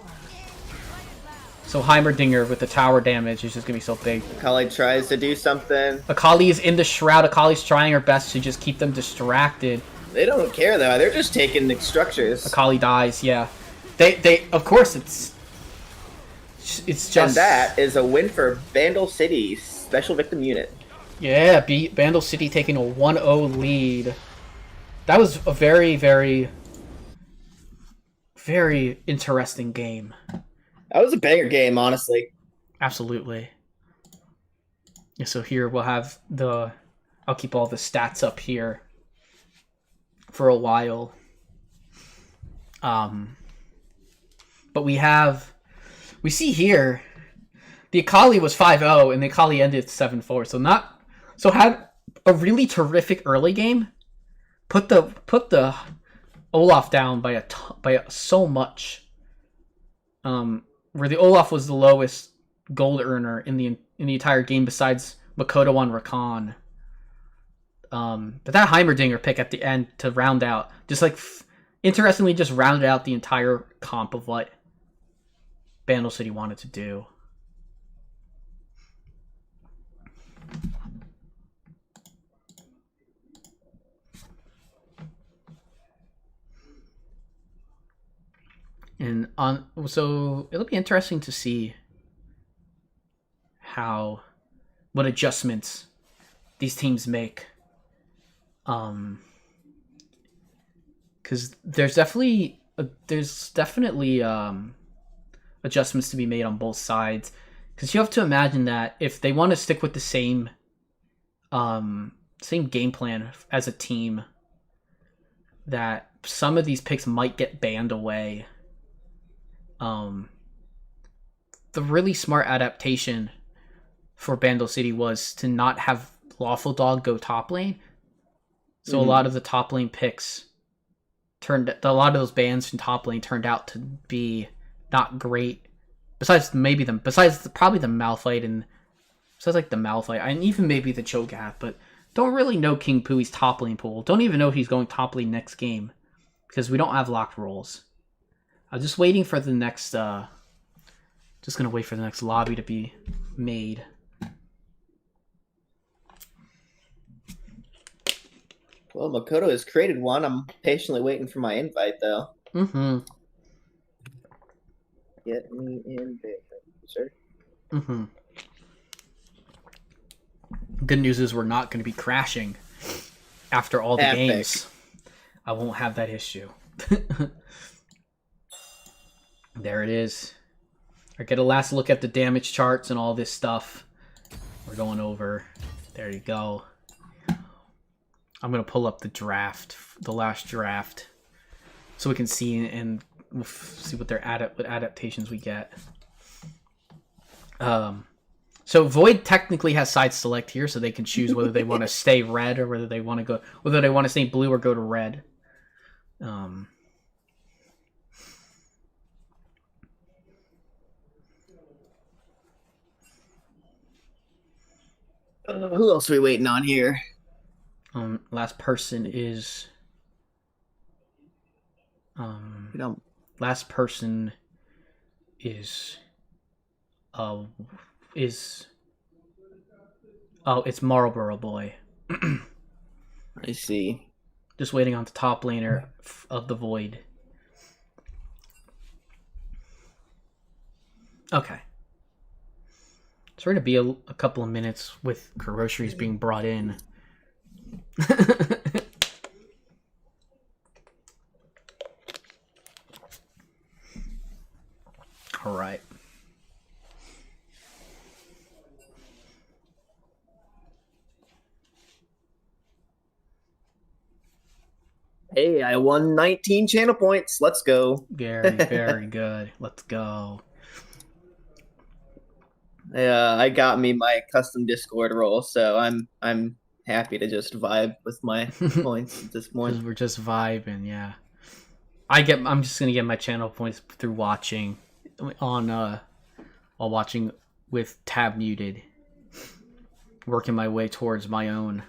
So Heimerdinger with the tower damage is just gonna be so big. Akali tries to do something. Akali is in the shroud. Akali's trying her best to just keep them distracted. They don't care though. They're just taking the structures. Akali dies. Yeah. They of course it's just... And that is a win for Bandle City, Special Victim Unit. Yeah, Bandle City taking a 1-0 lead. That was a very, very, very interesting game. That was a banger game, honestly. Absolutely. Yeah, so here we'll have I'll keep all the stats up here for a while. But we see here, the Akali was 5-0 and the Akali ended 7-4. So had a really terrific early game. Put the Olaf down by so much. Where the Olaf was the lowest gold earner in the entire game besides Makoto on Rakan. But that Heimerdinger pick at the end to round out, just like interestingly, just rounded out the entire comp of what Bandle City wanted to do. And so it'll be interesting to see what adjustments these teams make. Because there's definitely adjustments to be made on both sides. Because you have to imagine that if they want to stick with the same game plan as a team, that some of these picks might get banned away. The really smart adaptation for Bandle City was to not have Lawful Dog go top lane. So a lot of the top lane picks a lot of those bans from top lane turned out to be not great. Besides probably the Malphite and even maybe the Cho'Gath, but don't really know King Pui's top lane pool. Don't even know if he's going top lane next game because we don't have locked roles. I'm just waiting for the next just gonna wait for the next lobby to be made. Well, Makoto has created one. I'm patiently waiting for my invite, though. Mm-hmm. Get me in there, sir. Mm-hmm. Good news is we're not going to be crashing after all the games. I won't have that issue. There it is. I get a last look at the damage charts and all this stuff. We're going over. There you go. I'm gonna pull up the draft, the last draft, so we can see and we'll see what what adaptations we get. So Void technically has side select here, so they can choose whether they want to stay red or whether they want to stay blue or go to red. Who else are we waiting on here? Last person is last person is it's Marlboro Boy. I see. Just waiting on the top laner of the Void. Okay. So we're going to be a couple of minutes with groceries being brought in. All right. Hey, I won 19 channel points. Let's go. Very, very good. Let's go. I got me my custom Discord role, so I'm happy to just vibe with my points at this point. We're just vibing, yeah. I'm just gonna get my channel points through watching while watching with tab muted. Working my way towards my own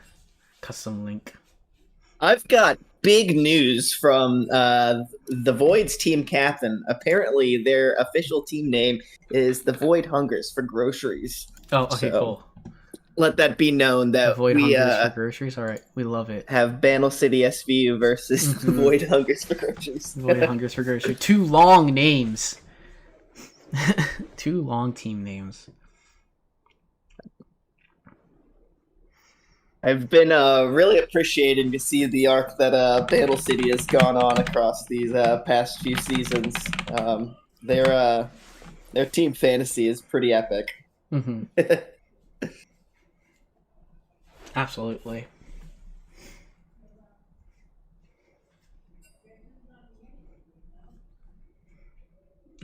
custom link. I've got big news from the Void's team captain. Apparently, their official team name is the Void Hungers for groceries. Oh, okay, so, cool. Let that be known that Void Hungers for groceries. All right, we love it. Have Bandle City SVU versus Void Hungers for groceries. Void Hungers for groceries. 2 long names. 2 long team names. I've been really appreciating to see the arc that Bandle City has gone on across these past few seasons. Their team fantasy is pretty epic. Mm-hmm. Absolutely.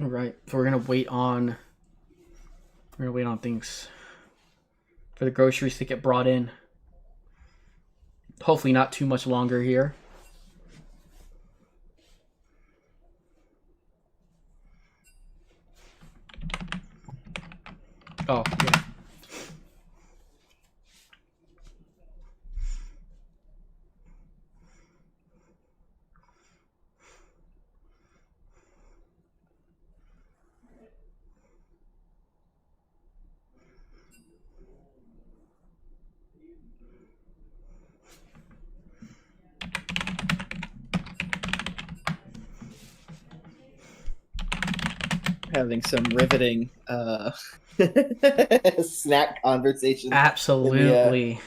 All right, so we're gonna wait on things for the groceries to get brought in. Hopefully not too much longer here. Oh, yeah. Having some riveting snack conversations. Absolutely.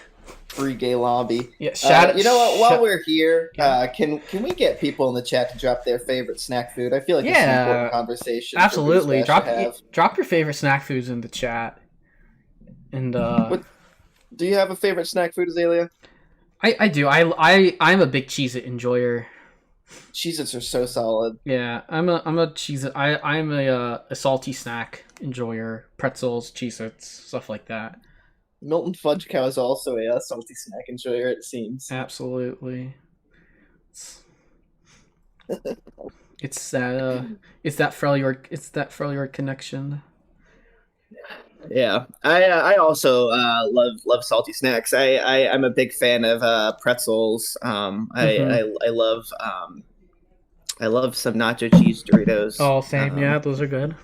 Free gay lobby. Yeah, you know what? While we're here, can we get people in the chat to drop their favorite snack food? I feel like it's an important conversation. Absolutely. Drop your favorite snack foods in the chat. And do you have a favorite snack food, Azalea? I do. I'm a big Cheez-It enjoyer. Cheez-Its are so solid. Yeah, I'm a Cheez-It. I'm a salty snack enjoyer. Pretzels, Cheez-Its, stuff like that. Milton Fudge Cow is also a salty snack enjoyer, it seems. Absolutely. It's that Freljord connection. Yeah, I also love salty snacks. I'm a big fan of pretzels. I love some nacho cheese Doritos. Oh, same. Yeah, those are good.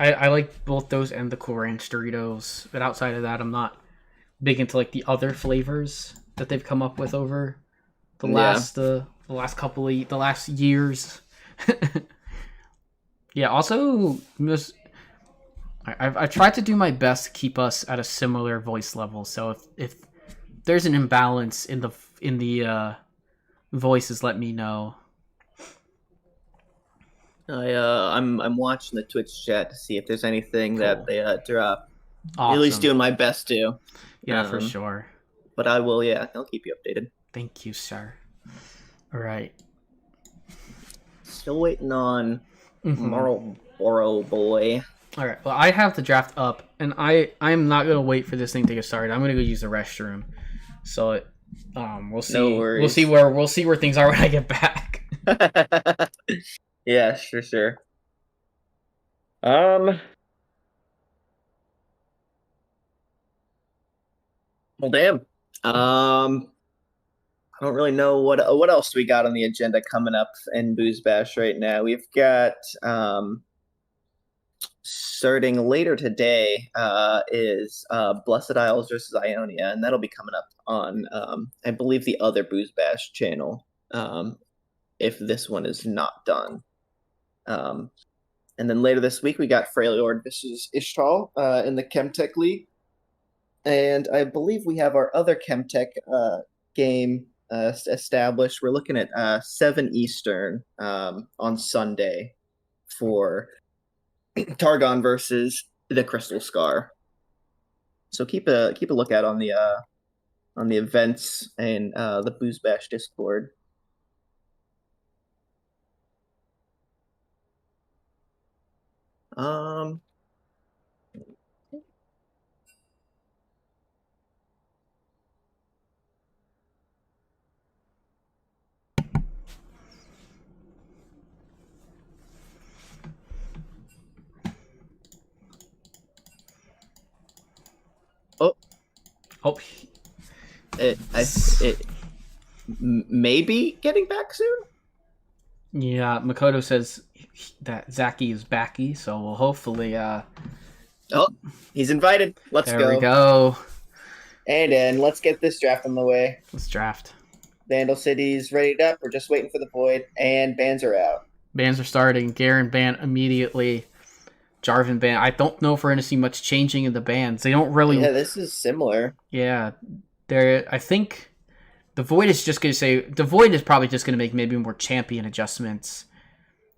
I like both those and the Cool Ranch Doritos. But outside of that, I'm not big into like the other flavors that they've come up with over the last years. Yeah. Also, I've tried to do my best to keep us at a similar voice level. So if there's an imbalance in the voices, let me know. I'm watching the Twitch chat to see if there's anything that they drop. At least Awesome. doing my best to. Yeah, for sure. But I will, yeah, I'll keep you updated. Thank you, sir. All right. Still waiting on Marlboro Boy. All right. Well, I have the draft up, and I'm not gonna wait for this thing to get started. I'm gonna go use the restroom. So, we'll see. No worries. We'll see where things are when I get back. Yeah, sure. Well, damn. I don't really know what else we got on the agenda coming up in BoozeBash right now. We've got starting later today is Blessed Isles versus Ionia, and that'll be coming up on I believe the other BoozeBash channel if this one is not done. And then later this week we got Freljord versus Ishtal in the Chemtech League. And I believe we have our other Chemtech game established. We're looking at 7 Eastern on Sunday for Targon versus the Crystal Scar. So keep a lookout on the events and the BoozeBash Discord. It may be getting back soon. Yeah, Makoto says that Zaki is backy, so we'll hopefully. Oh, he's invited. Let's go. There we go. And then let's get this draft on the way. Let's draft. Bandle City's ready up. We're just waiting for the void, and bans are out. Bans are starting. Garen ban immediately. Jarvan ban. I don't know if we're going to see much changing in the bans. They don't really. Yeah, this is similar. Yeah, I think the void is just going to say the void is probably just going to make maybe more champion adjustments.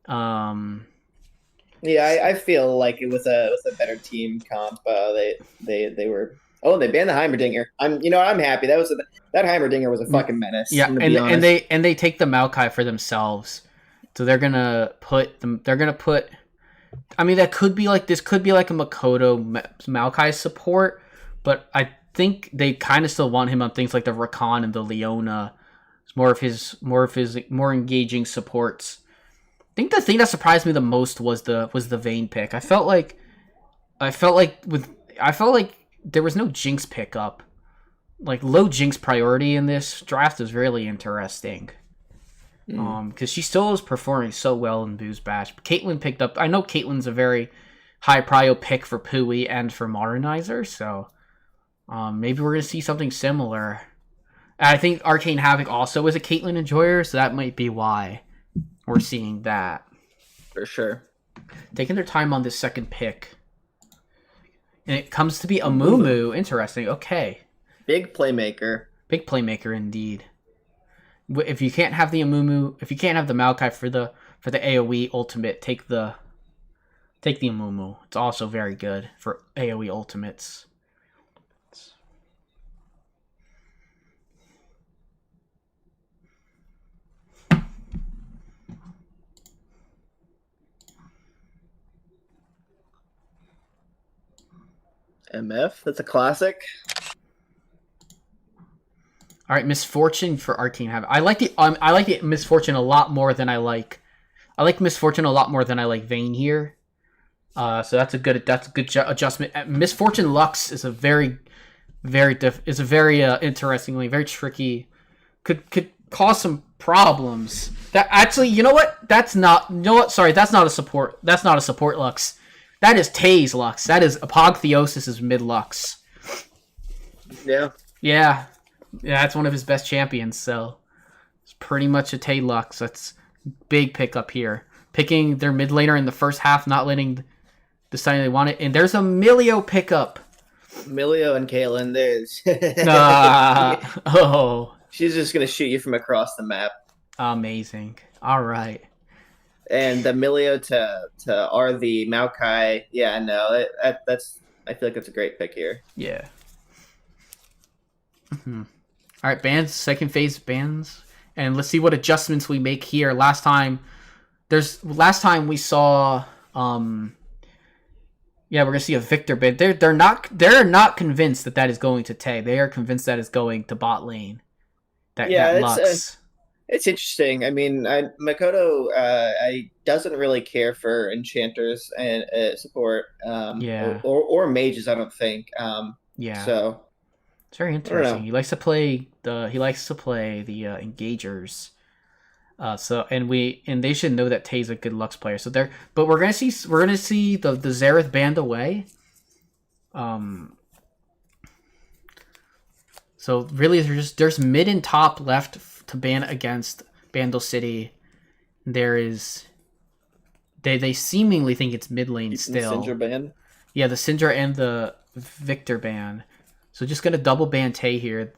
Yeah, I feel like with a better team comp, they were. Oh, they banned the Heimerdinger. I'm happy. That Heimerdinger was a fucking menace. Yeah, and they take the Maokai for themselves. So they're gonna put them. They're gonna put. I mean, this could be like a Makoto Maokai support, but I think they kind of still want him on things like the Rakan and the Leona. It's more of his more engaging supports. I think the thing that surprised me the most was the Vayne pick. I felt like there was no Jinx pickup. Like, low Jinx priority in this draft is really interesting. Because she still is performing so well in BoozeBash. Caitlyn picked up. I know Caitlyn's a very high prio pick for Pui and for Modernizer, so maybe we're gonna see something similar. And I think Arcane Havoc also is a Caitlyn enjoyer, so that might be why we're seeing that. For sure. Taking their time on this second pick. And it comes to be Amumu. Interesting. Okay. Big playmaker. Big playmaker indeed. If you can't have the Amumu, if you can't have the Maokai for the AoE ultimate, take the Amumu. It's also very good for AoE ultimates. MF, that's a classic. All right, Misfortune for Arcane Havoc. I like the Misfortune a lot more than I like. I like Misfortune a lot more than I like Vayne here. So that's a good adjustment. Misfortune Lux is a very interestingly very tricky. Could cause some problems. That actually, you know what? Sorry, that's not a support. That's not a support Lux. That is Tay's Lux. That is Apotheosis' mid Lux. Yeah. Yeah, that's one of his best champions, so it's pretty much a Tay Lux. That's big pickup here. Picking their mid laner in the first half, not deciding they want it. And there's a Milio pickup. Milio and Caitlyn, there's... She's just going to shoot you from across the map. Amazing. All right. And the Milio to RV Maokai, yeah, no, I feel like it's a great pick here. Yeah. All right, bans. Second phase bans, and let's see what adjustments we make here. Last time we saw. Yeah, we're gonna see a Victor ban. They're not convinced that is going to Tay. They are convinced that is going to bot lane. That Lux. It's interesting. I mean, Makoto doesn't really care for enchanters and support. Or mages. I don't think. Yeah. So it's very interesting. He likes to play the engagers. And they should know that Tay's a good Lux player. But we're gonna see the Xerath banned away. So really, there's mid and top left to ban against Bandle City. There is they seemingly think it's mid lane still. The Syndra ban. Yeah, the Syndra and the Victor ban. So just gonna double ban Tay here.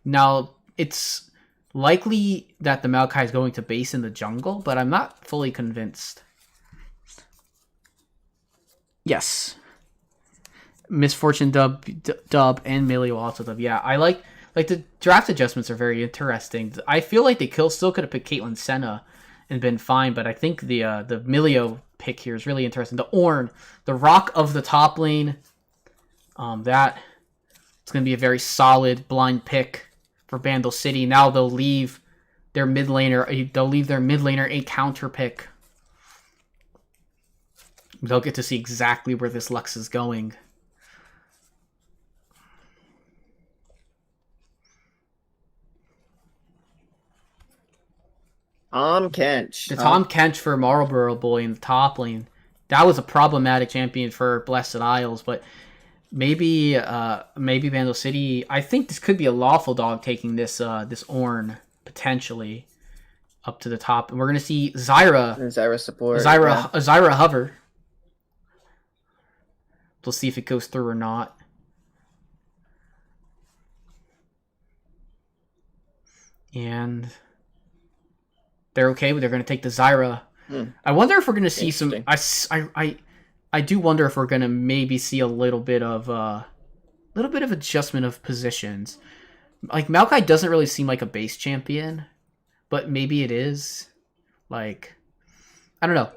Now it's likely that the Maokai is going to base in the jungle, but I'm not fully convinced. Yes. Misfortune dub and Melee will also dub. Yeah, I like the draft adjustments are very interesting. I feel like they still could have picked Caitlyn Senna and been fine, but I think the Milio pick here is really interesting. The Ornn, the Rock of the top lane. That it's gonna be a very solid blind pick for Bandle City. Now they'll leave their mid laner a counter pick. They'll get to see exactly where this Lux is going. Tom Kench. The Tom Kench for Marlborough Boy in the top lane. That was a problematic champion for Blessed Isles, but maybe Bandle City. I think this could be a lawful dog taking this Ornn potentially up to the top, and we're gonna see Zyra support. Zyra hover. We'll see if it goes through or not. And they're okay, but they're going to take the Zyra. I wonder if we're going to see some. I do wonder if we're going to maybe see a little bit of adjustment of positions. Like Maokai doesn't really seem like a base champion, but maybe it is. Like, I don't know.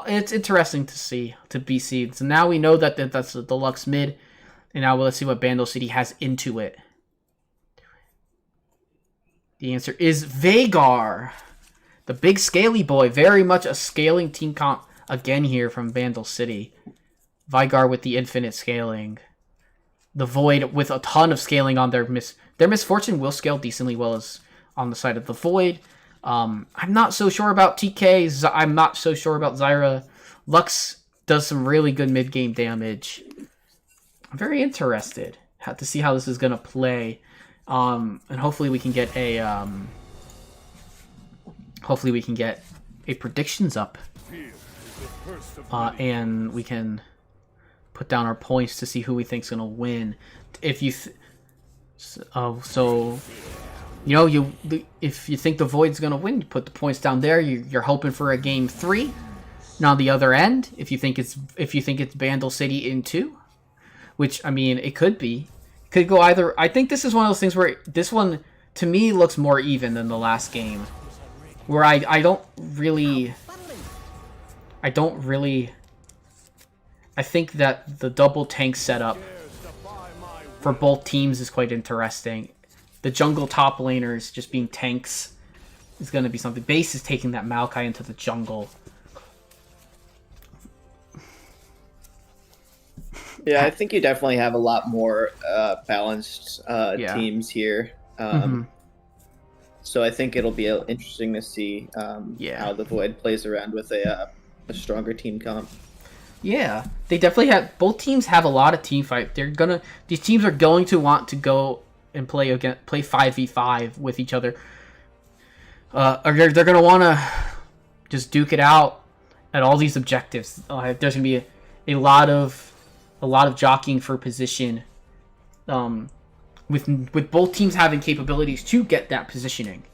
It's interesting to see be seen. So now we know that that's the Lux mid, and now let's see what Bandle City has into it. The answer is Veigar. The big scaly boy. Very much a scaling team comp again here from Bandle City. Veigar with the infinite scaling. The Void with a ton of scaling on their Misfortune will scale decently well as on the side of the Void. I'm not so sure about TK. I'm not so sure about Zyra. Lux does some really good mid-game damage. I'm very interested to see how this is going to play. And hopefully we can get a predictions up, and we can put down our points to see who we think's gonna win. If you, if you think the Void's gonna win, you put the points down there. You're hoping for a game 3. Now the other end, if you think it's Bandle City in 2, which I mean it could be. Could go either. I think this is one of those things where this one, to me, looks more even than the last game. Where I don't really... I think that the double tank setup for both teams is quite interesting. The jungle top laners just being tanks is going to be something. Base is taking that Maokai into the jungle. Yeah, I think you definitely have a lot more balanced teams here. So I think it'll be interesting to see how the Void plays around with a stronger team comp. Yeah, they definitely have. Both teams have a lot of team fight. These teams are going to want to go and play 5v5 with each other. Or they're going to want to just duke it out at all these objectives. There's going to be a lot of jockeying for position, with both teams having capabilities to get that positioning.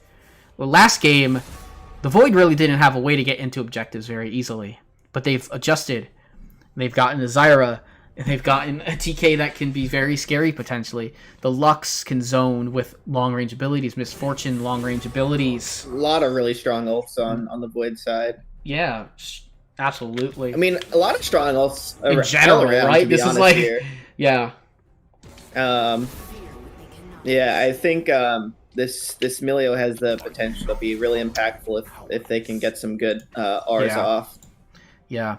Well, last game, the Void really didn't have a way to get into objectives very easily, but they've adjusted. They've gotten a Zyra And they've gotten a TK that can be very scary potentially. The Lux can zone with long-range abilities. Misfortune, long-range abilities. A lot of really strong ults on the Void side. Yeah, absolutely. I mean, a lot of strong ults in general, around, right? This is like, here. Yeah. Yeah, I think this Milio has the potential to be really impactful if they can get some good R's off. Yeah.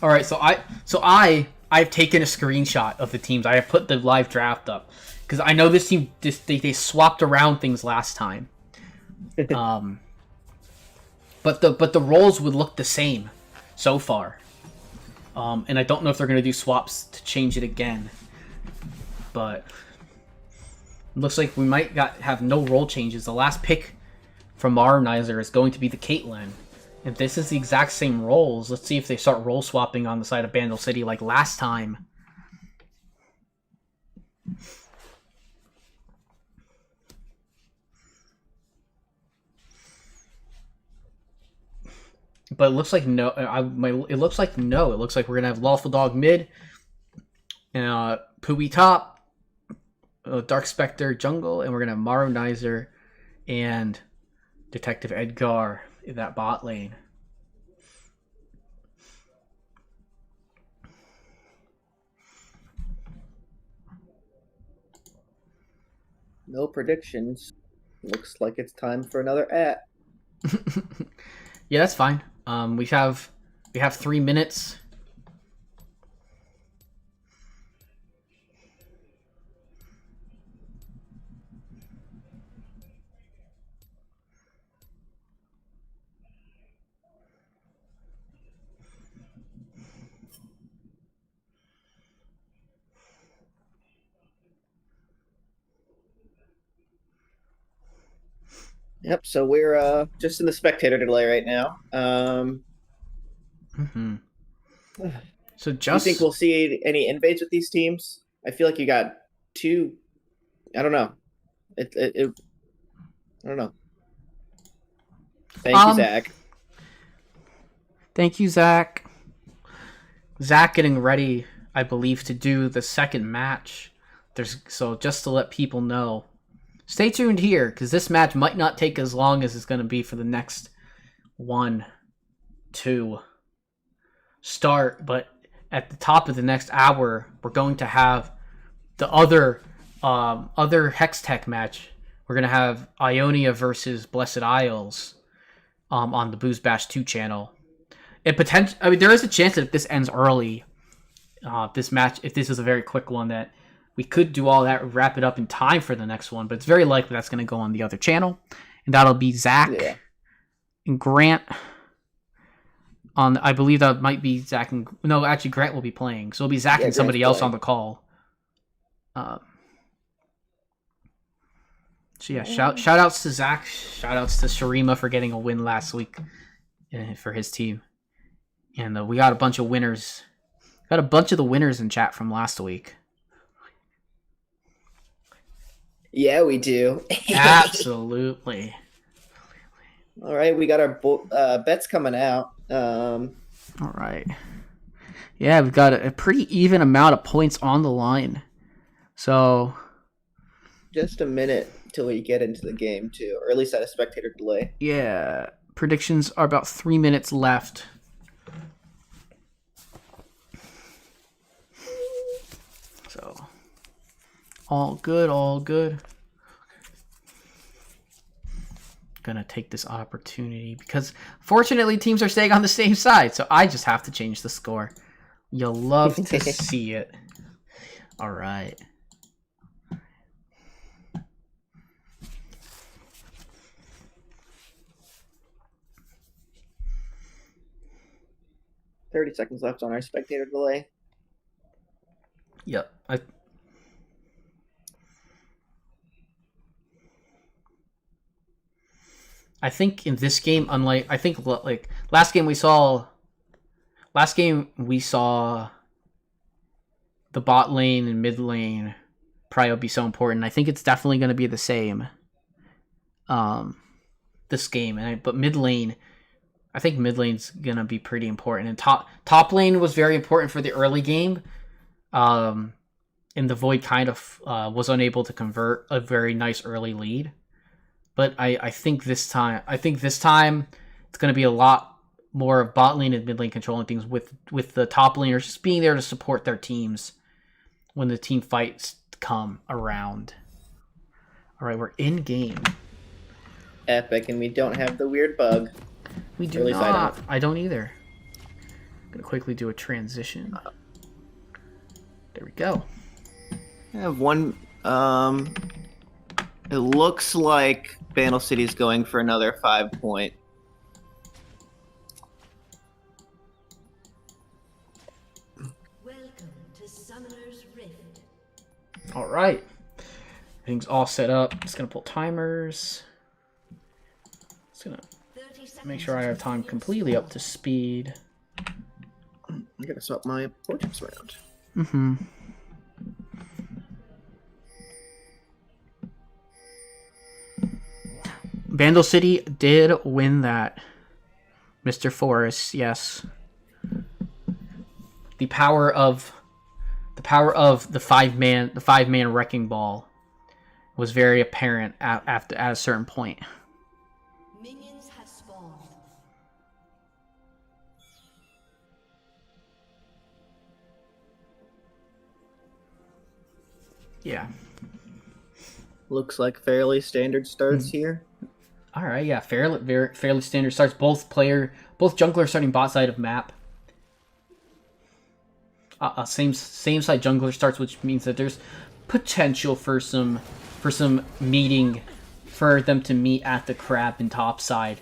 All right, so I've taken a screenshot of the teams. I have put the live draft up because I know this team they swapped around things last time. But the roles would look the same so far. And I don't know if they're going to do swaps to change it again. But it looks like we might have no role changes. The last pick from Marnizer is going to be the Caitlyn. If this is the exact same roles, let's see if they start role swapping on the side of Bandle City like last time. But it looks like no. It looks like no. It looks like we're gonna have Lawful Dog mid, and Pooey top, Dark Spectre jungle, and we're gonna have Maronizer and Detective Edgar in that bot lane. No predictions. Looks like it's time for another at. Yeah, that's fine. We have 3 minutes. Yep, so we're just in the spectator delay right now. So do you think we'll see any invades with these teams? I feel like you got two. I don't know. I don't know. Thank you, Zach. Thank you, Zach. Zach getting ready, I believe, to do the second match. So just to let people know, stay tuned here because this match might not take as long as it's going to be for the next 1, 2 start. But at the top of the next hour, we're going to have the other Hextech match. We're going to have Ionia versus Blessed Isles on the BoozeBash 2 channel. I mean, there is a chance that if this ends early, this match, if this is a very quick one, that we could do all that, wrap it up in time for the next one. But it's very likely that's going to go on the other channel, and that'll be Zach and Grant. I believe that might be Zach and no, actually Grant will be playing, so it'll be Zach and somebody else on the call. So yeah, shout outs to Zach, shout outs to Sharima for getting a win last week for his team, and we got a bunch of winners. Got a bunch of the winners in chat from last week. Yeah, we do. Absolutely. All right, we got our bets coming out. All right. Yeah, we've got a pretty even amount of points on the line. So, just a minute till we get into the game, too, or at least at a spectator delay. Yeah, predictions are about 3 minutes left. So, all good, all good. Gonna take this opportunity because fortunately teams are staying on the same side, so I just have to change the score. You'll love to see it. All right. $30 seconds left on our spectator delay. Yep. I think in this game, unlike like last game we saw the bot lane and mid lane probably be so important. I think it's definitely going to be the same this game, but mid lane, I think mid lane's going to be pretty important. And top lane was very important for the early game, And the Void kind of was unable to convert a very nice early lead. But I think this time it's going to be a lot more of bot lane and mid lane controlling things with the top laners just being there to support their teams when the team fights come around. All right, we're in game. Epic, and we don't have the weird bug. We do not. I don't either. I'm going to quickly do a transition. There we go. I have one. It looks like Bandle City's going for another 5-point. Welcome to Summoner's Rift. All right. Everything's all set up. Just going to pull timers. Just going to make sure I have time completely up to speed. I'm going to swap my portraits around. Mm-hmm. Bandle City did win that. Mr. Forrest, yes. The power of the five-man wrecking ball was very apparent at a certain point. Minions have spawned. Yeah. Looks like fairly standard starts here. All right, yeah, fairly standard starts. Both junglers starting bot side of map. Same side jungler starts, which means that there's potential for some meeting, for them to meet at the crab and top side.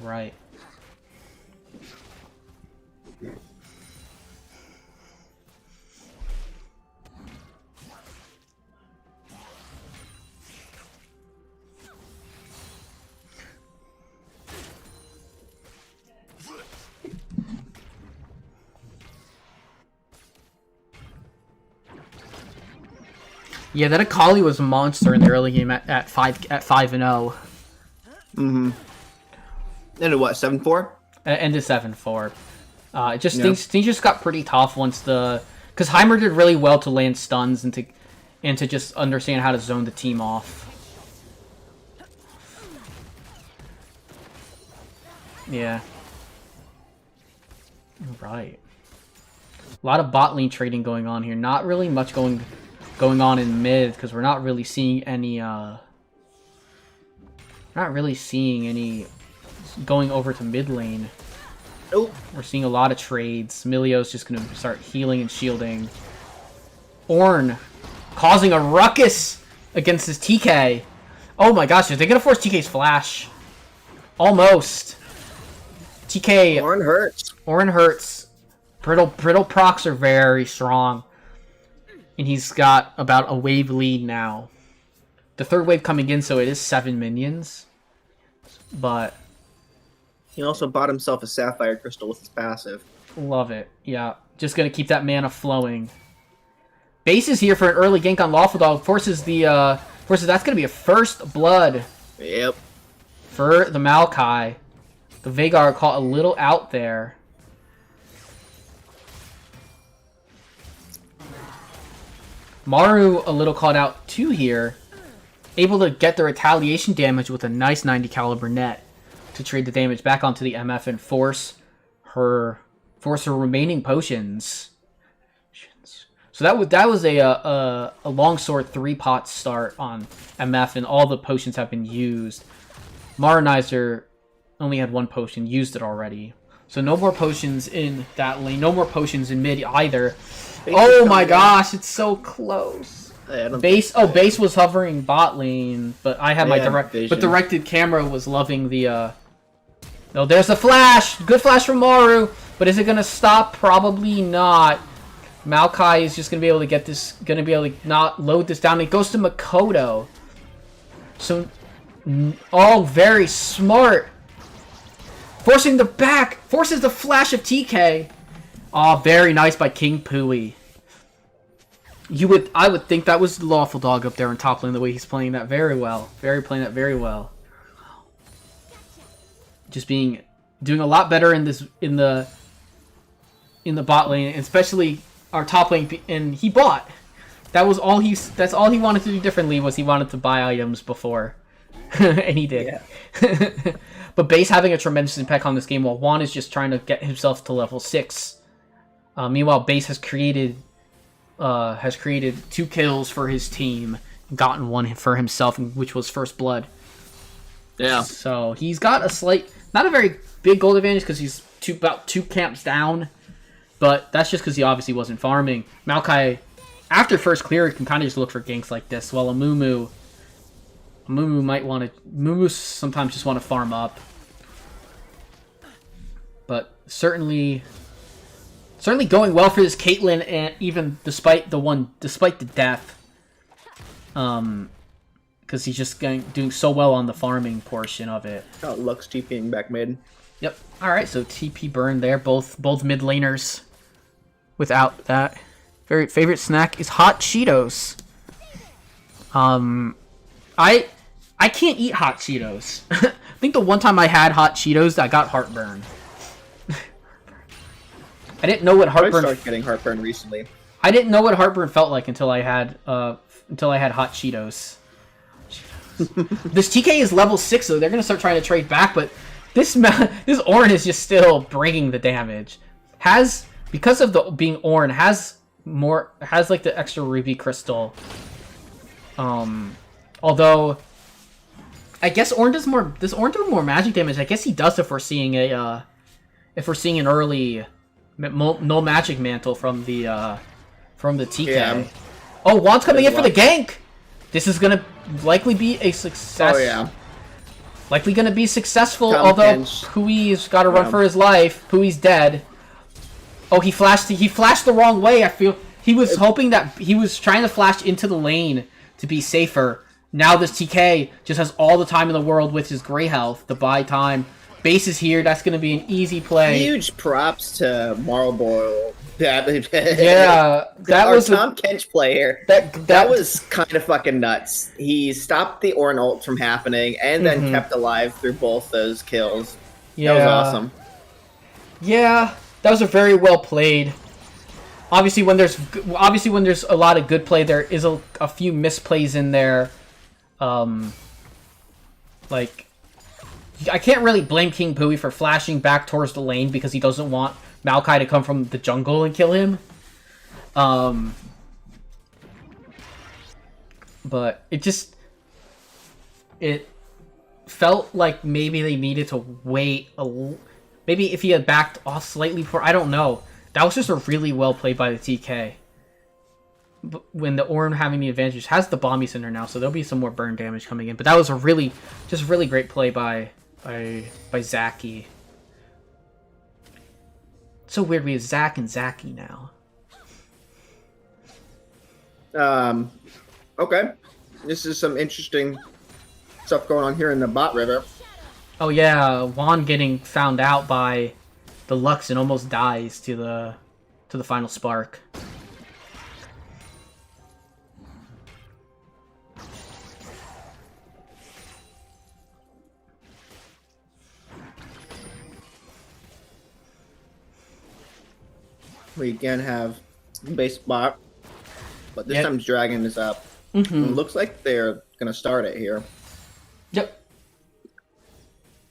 Right. Yeah, that Akali was a monster in the early game at 5-0. Mm-hmm. Ended what, 7-4? Ended 7-4. Things just got pretty tough once because Heimer did really well to land stuns and to just understand how to zone the team off. Yeah. Right. A lot of bot lane trading going on here. Not really much going on in mid because we're not really seeing any going over to mid lane. Nope. We're seeing a lot of trades. Milio's just gonna start healing and shielding. Ornn causing a ruckus against his TK. Oh my gosh, are they gonna force TK's flash? Almost. TK Ornn hurts. Ornn hurts. Brittle procs are very strong. And he's got about a wave lead now. The third wave coming in, so it is 7 minions. But He also bought himself a Sapphire Crystal with his passive. love it. Yeah. Just gonna keep that mana flowing. Base is here for an early gank on Lawful Dog. Forces that's gonna be a first blood. Yep. For the Maokai. The Veigar caught a little out there. Maru a little caught out too here. Able to get the retaliation damage with a nice 90 caliber net to trade the damage back onto the MF and force her remaining potions. So that was a longsword 3-pot start on MF, and all the potions have been used. Marinizer only had 1 potion, used it already. So no more potions in that lane, no more potions in mid either. Oh my gosh, it's so close. Base was hovering bot lane, but I had my directed camera was loving the No, there's a flash! Good flash from Maru, but is it gonna stop? Probably not. Maokai is just gonna be able to not load this down. It goes to Makoto. So all very smart. Forces the flash of TK. Aw, very nice by King Pui. I would think that was Lawful Dog up there on top lane, the way he's playing that very well. Playing that very well. Just being doing a lot better in the bot lane, especially our top lane. And he bought. That's all he wanted to do differently, was he wanted to buy items before, and he did. Yeah. But base having a tremendous impact on this game, while Juan is just trying to get himself to level 6. Meanwhile, base has created 2 kills for his team, and gotten one for himself, which was first blood. Yeah. So he's got a slight, not a very big gold advantage because he's about 2 camps down, but that's just because he obviously wasn't farming. Maokai, after first clear, can kind of just look for ganks like this, while a Mumu might want to. Mumu sometimes just want to farm up, but certainly going well for this Caitlyn, and even despite the death, because he's just doing so well on the farming portion of it. Oh, Lux TPing back mid. Yep. All right, so TP burn there. Both mid laners. Without that, favorite snack is hot Cheetos. I can't eat hot Cheetos. I think the one time I had hot Cheetos, I got heartburn. I didn't know what heartburn. I started getting heartburn recently. I didn't know what heartburn felt like until I had hot Cheetos. This TK is level 6, so they're gonna start trying to trade back. But this Ornn is just still bringing the damage. Because of being Ornn, has like the extra ruby crystal. Although I guess Ornn does more. Does Ornn do more magic damage? I guess he does if we're seeing an early no magic mantle from the TK. Yeah. Oh, Juan's coming in for the gank. This is gonna likely be a success. Oh yeah. Likely gonna be successful. Although Pui's got to run for his life. Pui's dead. Oh, he flashed the wrong way. I feel he was hoping that he was trying to flash into the lane to be safer. Now this TK just has all the time in the world with his gray health to buy time. Base is here. That's going to be an easy play. Huge props to Marlboro. Yeah, that was Tom Kench player. That was kind of fucking nuts. He stopped the Ornn ult from happening and then kept alive through both those kills. Yeah. That was awesome. Yeah, that was a very well played. Obviously, when there's a lot of good play, there is a few misplays in there. Like, I can't really blame King Pui for flashing back towards the lane because he doesn't want Maokai to come from the jungle and kill him. But it felt like maybe they needed to wait maybe if he had backed off slightly before, I don't know. That was just a really well played by the TK. But when the Ornn having the advantage has the Bomby Center now, so there'll be some more burn damage coming in. But that was a really great play by Zaki. It's so weird we have Zac and Zaki now. Okay. This is some interesting stuff going on here in the bot river. Oh yeah, Juan getting found out by the Lux and almost dies to the final spark. We again have base bot, but this time Dragon is up. It looks like they're gonna start it here. Yep.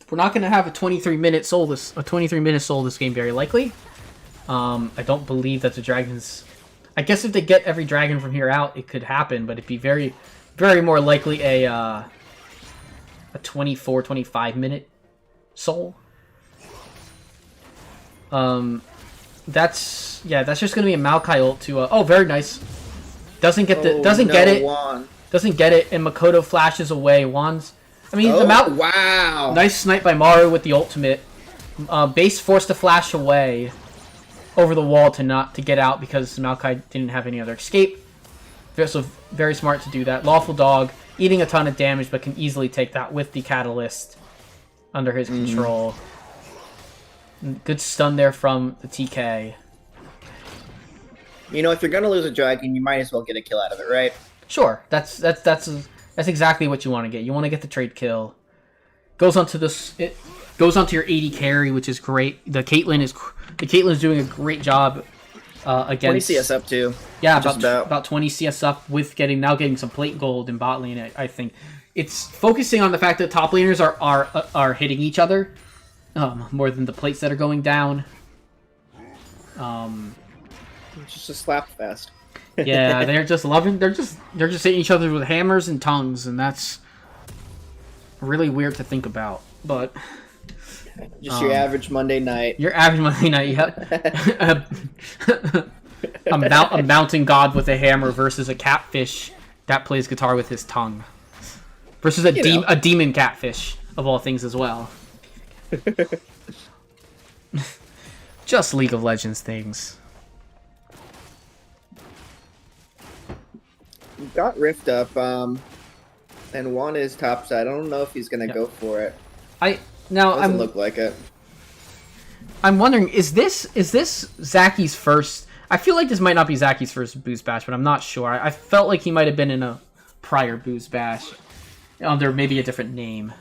We're not gonna have a 23-minute soul this game, very likely. I don't believe that the dragons. I guess if they get every dragon from here out, it could happen, but it'd be very, very more likely a 24-25-minute soul. That's just gonna be a Maokai ult to oh, very nice. Doesn't get it, Juan. Doesn't get it, and Makoto flashes away. Juan's, wow, nice snipe by Maru with the ultimate. Base forced to flash away over the wall to get out because Maokai didn't have any other escape. So very smart to do that. Lawful Dog eating a ton of damage, but can easily take that with the catalyst under his control. Good stun there from the TK. You know, if you're gonna lose a dragon, you might as well get a kill out of it, right? Sure, that's exactly what you want to get. You want to get the trade kill. Goes onto this. It goes onto your 80 carry, which is great. The Caitlyn is doing a great job against 20 CS up too. Yeah, about 20 CS up with getting some plate gold in bot lane. I think it's focusing on the fact that top laners are hitting each other more than the plates that are going down. It's just a slap fest. Yeah, they're just hitting each other with hammers and tongues, and that's really weird to think about. But just your average Monday night. Your average Monday night, yeah. A mountain god with a hammer versus a catfish that plays guitar with his tongue. Versus a demon catfish, of all things as well. Just League of Legends things. Got Rift up, and Juan is topside. I don't know if he's gonna go for it. Doesn't look like it. I'm wondering, is this Zacky's first? I feel like this might not be Zacky's first BoozeBash, but I'm not sure. I felt like he might have been in a prior BoozeBash under maybe a different name.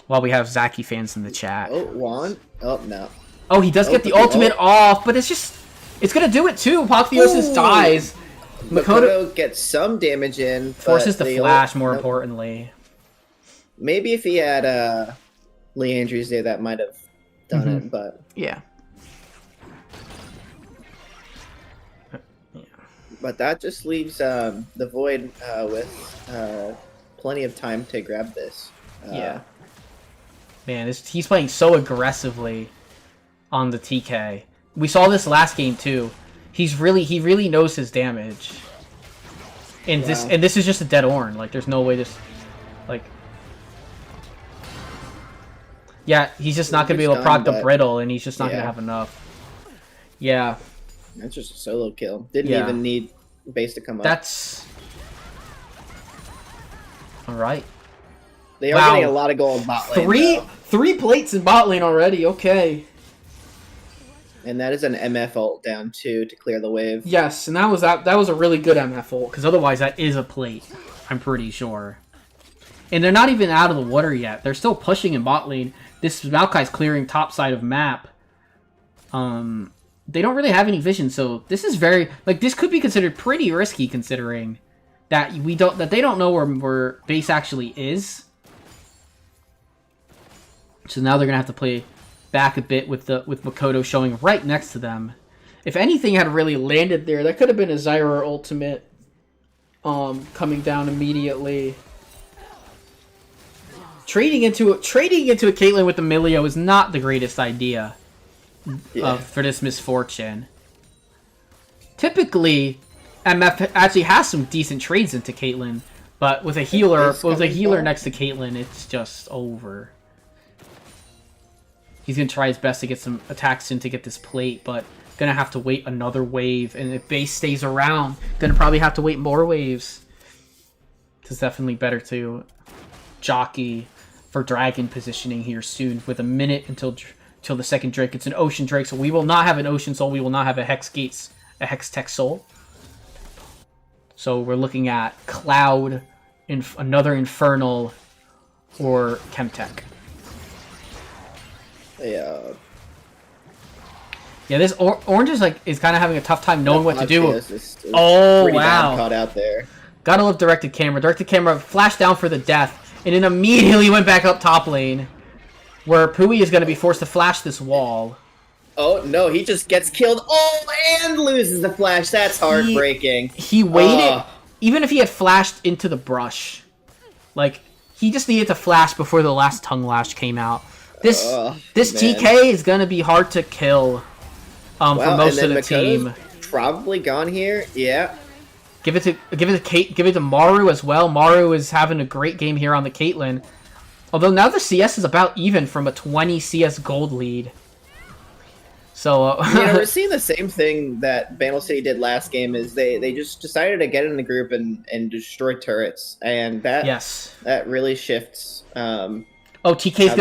While we have Zacky fans in the chat. Oh, Juan? Oh, no. Oh, he does get the ultimate off, but it's gonna do it too. Apotheosis dies. Makoto gets some damage in. Forces the flash, more importantly. Maybe if he had Leandri's there, that might have done it, but... Yeah. But that just leaves the Void with plenty of time to grab this. Yeah. Man, he's playing so aggressively on the TK. We saw this last game too. He really knows his damage. And this is just a dead Ornn. Like there's no way this like yeah, he's just not gonna be able to proc the brittle, and he's just not gonna have enough. Yeah. That's just a solo kill. Didn't even need base to come up. That's alright. They are getting a lot of gold in bot lane. Three plates in bot lane already, okay. And that is an MF ult down too to clear the wave. Yes, and that was a really good MF ult, because otherwise that is a plate, I'm pretty sure. And they're not even out of the water yet. They're still pushing in bot lane. This Maokai's clearing top side of map. They don't really have any vision, so this is very this could be considered pretty risky considering that they don't know where base actually is. So now they're gonna have to play back a bit with Makoto showing right next to them. If anything had really landed there, that could have been a Zyra ultimate coming down immediately. Trading into a Caitlyn with the Milio is not the greatest idea for this misfortune. Typically, MF actually has some decent trades into Caitlyn, but with a healer next to Caitlyn, it's just over. He's gonna try his best to get some attacks in to get this plate, but gonna have to wait another wave, and if base stays around, gonna probably have to wait more waves. It's definitely better to jockey for dragon positioning here soon, with a minute until the second Drake. It's an Ocean Drake, so we will not have an Ocean Soul. We will not have a Hextech Soul. So we're looking at Cloud, another Infernal, or Chemtech. Yeah. Yeah, this Orange is kind of having a tough time knowing what to do. Oh wow! Caught out there. Gotta love directed camera. Directed camera flashed down for the death, and then immediately went back up top lane, where Pui is going to be forced to flash this wall. Oh no, he just gets killed. Oh, and loses the flash. That's heartbreaking. He waited, even if he had flashed into the brush, he just needed to flash before the last tongue lash came out. This TK is going to be hard to kill for most of the team. Probably gone here. Yeah. Give it to Maru as well. Maru is having a great game here on the Caitlyn. Although now the CS is about even from a 20 CS gold lead. So we're seeing the same thing that Bandle City did last game. Is they just decided to get in the group and destroy turrets, and that really shifts. TK's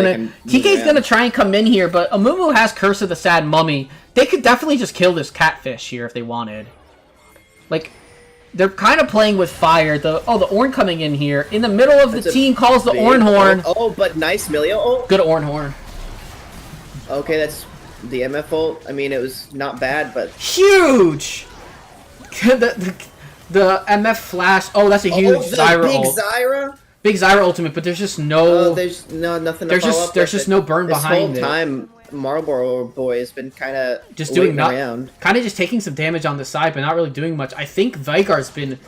gonna try and come in here, but Amumu has Curse of the Sad Mummy. They could definitely just kill this catfish here if they wanted. they're kind of playing with fire. The Ornn coming in here. In the middle of the team calls the Ornn horn. Oh, but nice Milio ult. Good Ornn horn. Okay, that's the MF ult. I mean, it was not bad, but... Huge! the MF flash. Oh, that's a huge Zyra big ult. Zyra? Big Zyra ultimate, but there's just no... there's nothing to there's follow just up There's with just no burn behind it. This whole time, Marlboro Boy has been kind of just doing around. Kind of just taking some damage on the side, but not really doing much. I think Vigar's been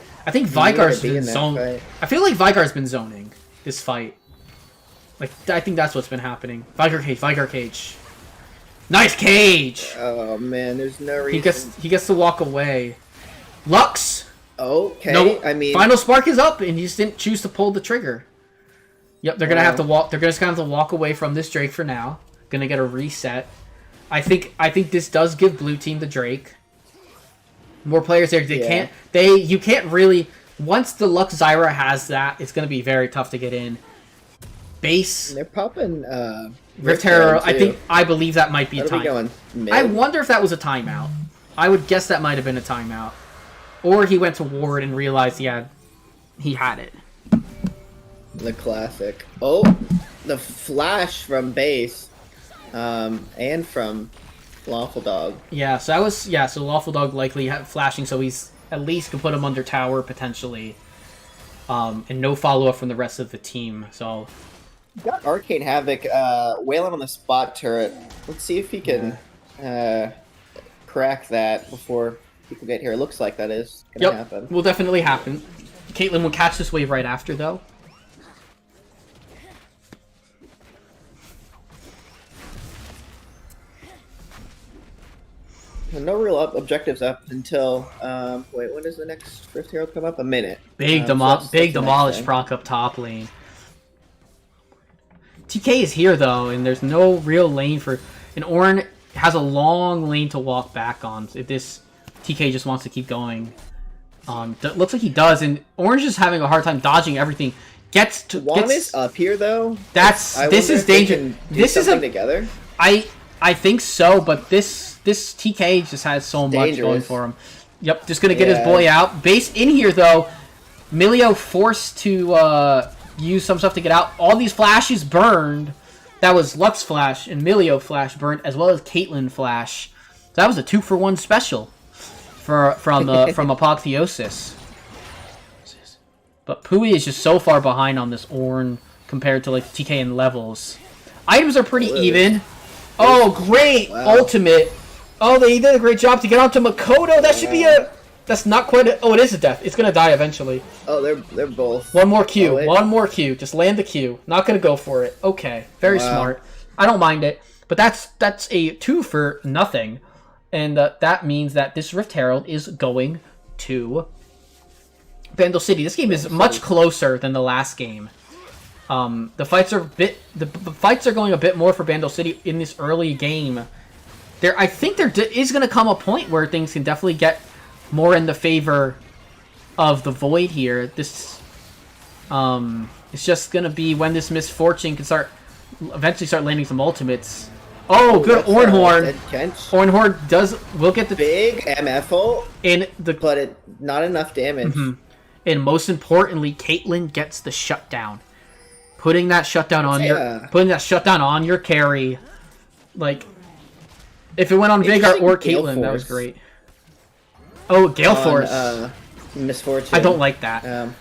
zoning. I feel like Vigar's been zoning this fight. Like, I think that's what's been happening. Vigar cage. Nice cage! Oh man, there's no reason. He gets to walk away. Lux! Okay, no, I mean... Final Spark is up, and you just didn't choose to pull the trigger. Yep, they're gonna have to walk. They're just gonna have to walk away from this Drake for now. Gonna get a reset. I think this does give blue team the Drake. More players there. You can't really. Once the Lux Zyra has that, it's gonna be very tough to get in. Base. They're popping. Rift Herald. I believe that might be a time. I wonder if that was a timeout. I would guess that might have been a timeout, or he went to ward and realized he had it. The classic. Oh, the flash from base, and from Lawful Dog. Yeah, so that was So Lawful Dog likely had flashing, so he's at least can put him under tower potentially, and no follow up from the rest of the team. So got Arcane Havoc wailing on the spot turret. Let's see if he can crack that before people get here. It looks like that is gonna happen. Will definitely happen. Caitlyn will catch this wave right after though. No real objectives up until wait, when does the next Rift Herald come up? A minute. Big demolish proc up top lane. TK is here though, and there's no real lane for. And Ornn has a long lane to walk back on. If this TK just wants to keep going, looks like he does. And Ornn's just having a hard time dodging everything. Gets up here though. This is dangerous. This is together. I think so, but this TK just has so much going for him. Yep, just gonna get his boy out. Base in here though. Milio forced to use some stuff to get out. All these flashes burned. That was Lux flash and Milio flash burned, as well as Caitlyn flash. So that was a 2-for-1 special from Apotheosis. But Pui is just so far behind on this Ornn compared to like TK in levels. Items are pretty even. Oh, great ultimate. Oh, they did a great job to get onto Makoto. That should be a... That's not quite a... Oh, it is a death. It's going to die eventually. Oh, they're both. One more Q. One more Q. Just land the Q. Not going to go for it. Okay. Very smart. I don't mind it. But that's a 2 for nothing. And that means that this Rift Herald is going to Bandle City. This game is much closer than the last game. The fights are going a bit more for Bandle City in this early game. I think there is going to come a point where things can definitely get more in the favor of the Void here. This, it's just going to be when this Misfortune can eventually start landing some ultimates. Oh, good Ornhorn. Ornhorn will get the big MF ult, but not enough damage. And most importantly, Caitlyn gets the shutdown. Putting that shutdown on your carry, like if it went on Veigar or Caitlyn, that was great. Oh, Gale Force, Misfortune. I don't like that.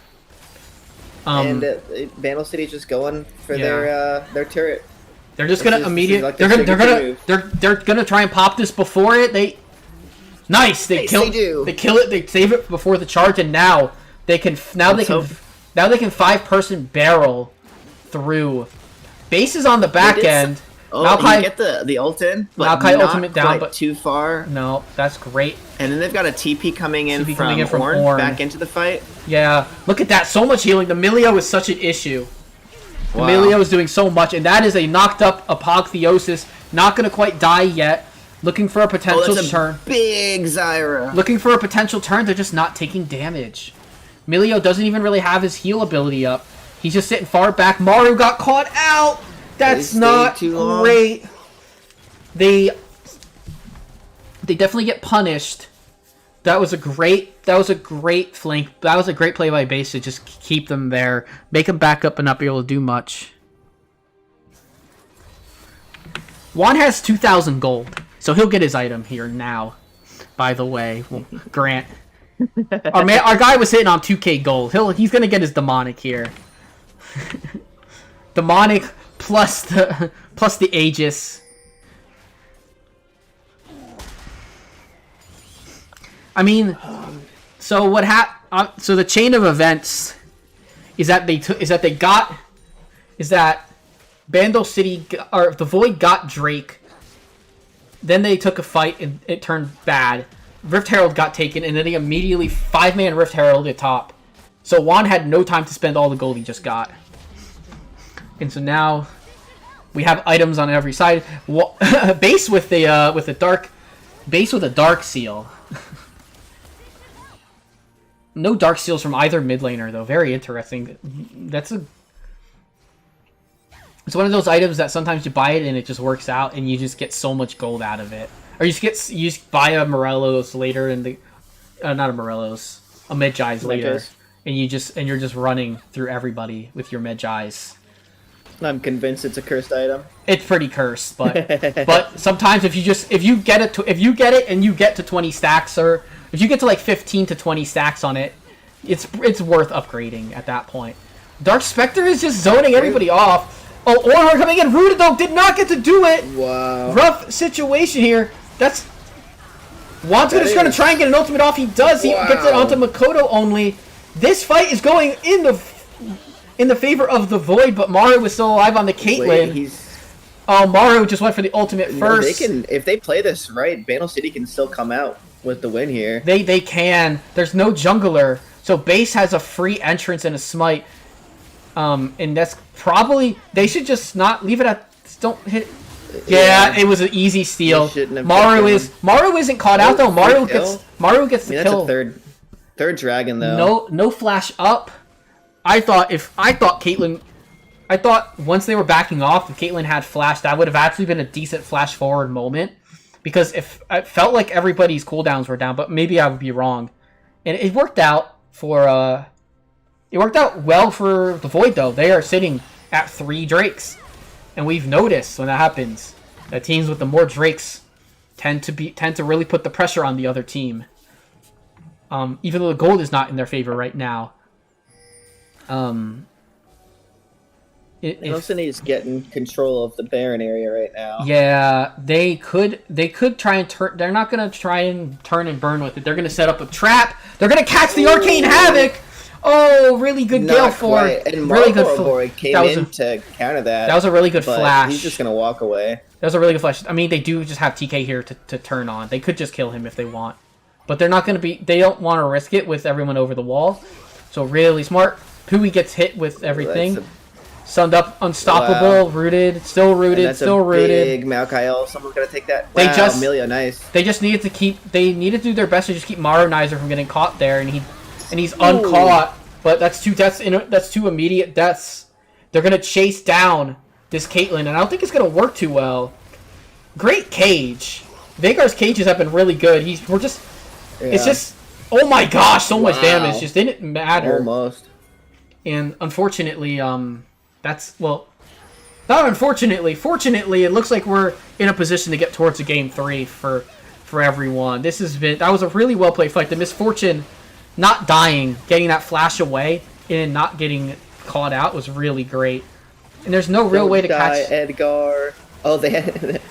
And Bandle City's just going for their turret. They're just gonna they're gonna try and pop this before it. They kill it. They save it before the charge, and now they can 5-person barrel through. Base is on the back end. Maokai, you get the ult in, but Maokai not ultimate down, but too far. No, that's great. And then they've got a TP coming in from Ornn back into the fight. Yeah, look at that. So much healing. The Milio is such an issue. Wow. The Milio is doing so much, and that is a knocked up Apotheosis. Not going to quite die yet. Looking for a potential turn. Big Zyra. Looking for a potential turn. They're just not taking damage. Milio doesn't even really have his heal ability up. He's just sitting far back. Maru got caught out. That's not great. They definitely get punished That was a great flank. That was a great play by base to just keep them there, make them back up and not be able to do much. Juan has 2,000 gold, so he'll get his item here now. By the way, well, Grant, our guy was hitting on 2K gold. He's gonna get his demonic here. Demonic plus the Aegis. I mean, so so the chain of events is that Bandle City or the Void got Drake. Then they took a fight and it turned bad. Rift Herald got taken and then they immediately 5-man Rift Herald at top. So Juan had no time to spend all the gold he just got. And so now we have items on every side. Base with a dark seal. No dark seals from either mid laner though. Very interesting. It's one of those items that sometimes you buy it and it just works out and you just get so much gold out of it. Or you just buy a Morelos later and not a Morelos, a Medjai's later, and you're just running through everybody with your Medjai's. I'm convinced it's a cursed item. It's pretty cursed, but sometimes if you get it and you get to 20 stacks, or if you get to like 15 to 20 stacks on it, it's worth upgrading at that point. Dark Spectre is just zoning everybody off. Oh, Ornor coming in. Rooted though did not get to do it. Wow. Rough situation here. Juan's just gonna try and get an ultimate off. He does. He gets it onto Makoto only. This fight is going in the favor of the Void, but Maru is still alive on the Caitlyn. Maru just went for the ultimate first. If they play this right, Bandle City can still come out with the win here. They can. There's no jungler, so base has a free entrance and a smite. And that's probably they should just not leave it at. Don't hit. Yeah, it was an easy steal. Maru isn't caught out though. Maru gets the kill. That's a third dragon though. No flash up. I thought once they were backing off, if Caitlyn had flashed, that would have actually been a decent flash forward moment. Because if it felt like everybody's cooldowns were down, but maybe I would be wrong. And it worked out for it worked out well for the Void though. They are sitting at 3 Drakes. And we've noticed when that happens that teams with the more Drakes tend to really put the pressure on the other team. Even though the gold is not in their favor right now. Nelson is getting control of the Baron area right now. Yeah, they could try and turn. They're not gonna try and turn and burn with it. They're gonna set up a trap. They're gonna catch the Arcane Havoc. Oh, really good Gale for and really good Boy came in to counter that. That was a really good flash. He's just gonna walk away. That was a really good flash. I mean, they do just have TK here to turn on. They could just kill him if they want, but they're not gonna be. They don't want to risk it with everyone over the wall. So really smart. Pui gets hit with everything. Sunned up, unstoppable, wow. Rooted, still rooted, still rooted. Big Malkael. Someone's gonna take that. They wow, Amelia, nice. They just needed to keep. They needed to do their best to just keep Maronizer from getting caught there, and he's uncaught. But that's two deaths. That's 2 immediate deaths. They're gonna chase down this Caitlyn, and I don't think it's gonna work too well. Great cage. Veigar's cages have been really good. It's just. Oh my gosh, so much damage. Just didn't matter. Almost. And unfortunately, not unfortunately. Fortunately, it looks like we're in a position to get towards a game 3 for everyone. That was a really well played fight. The misfortune, not dying, getting that flash away, and not getting caught out was really great. And there's no real way to catch Edgar. Oh, they had.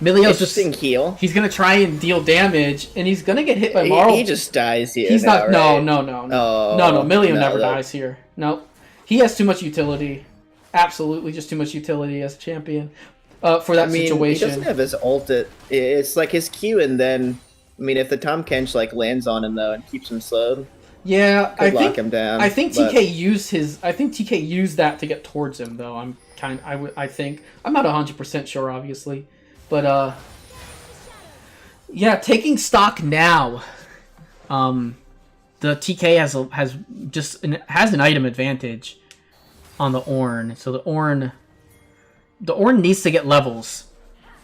Milio's just heal. He's gonna try and deal damage, and he's gonna get hit by Marl. He just dies here. He's now, not. Right? No. Milio never dies here. No, he has too much utility. Absolutely, just too much utility as a champion for that situation. He doesn't have his ult. It's like his Q, and then if the Tom Kench lands on him though and keeps him slowed. Yeah, I think lock him down. I think TK used his. I think TK used that to get towards him though. I think I'm not 100% sure, obviously. But, yeah, taking stock now, the TK has an item advantage on the Ornn. So the Ornn needs to get levels.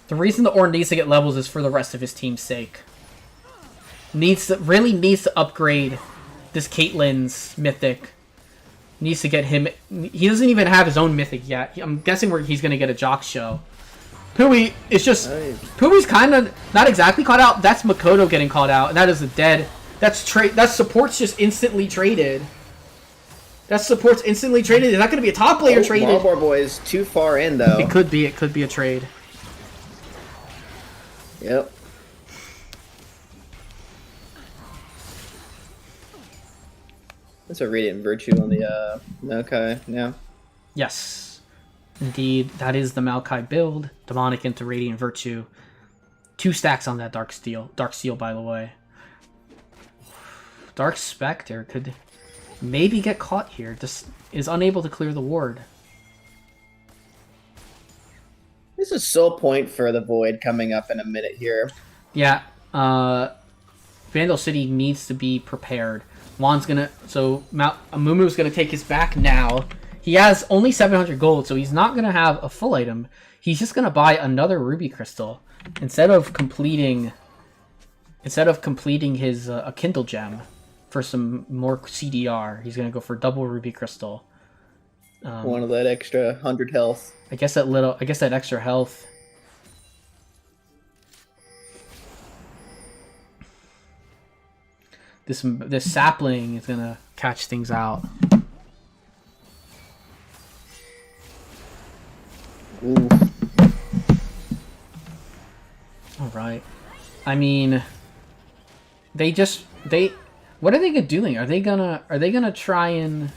The reason the Ornn needs to get levels is for the rest of his team's sake. really needs to upgrade this Caitlyn's mythic. Needs to get him. He doesn't even have his own mythic yet. I'm guessing he's gonna get a Jock show. Pui is just Pui's kind of not exactly caught out. That's Makoto getting caught out, and that is a dead. That's support's just instantly traded. That's support's instantly traded. Is that going to be a top player traded? Marlboro Boy is too far in though. It could be. It could be a trade. Yep. That's a Radiant Virtue on the Maokai now. Yes, indeed, that is the Maokai build. Demonic into Radiant Virtue. 2 stacks on that Dark Steel, by the way. Dark Spectre could maybe get caught here. Just is unable to clear the ward. This is Soul Point for the Void coming up in a minute here. Yeah, Bandle City needs to be prepared. Juan's gonna... So, Amumu's gonna take his back now. He has only 700 gold, so he's not gonna have a full item. He's just gonna buy another Ruby Crystal. Instead of completing his a Kindle Gem for some more CDR, he's gonna go for double Ruby Crystal. One of that extra 100 health. I guess that extra health. This sapling is gonna catch things out. Ooh. All right. I mean, what are they doing? They're gonna try and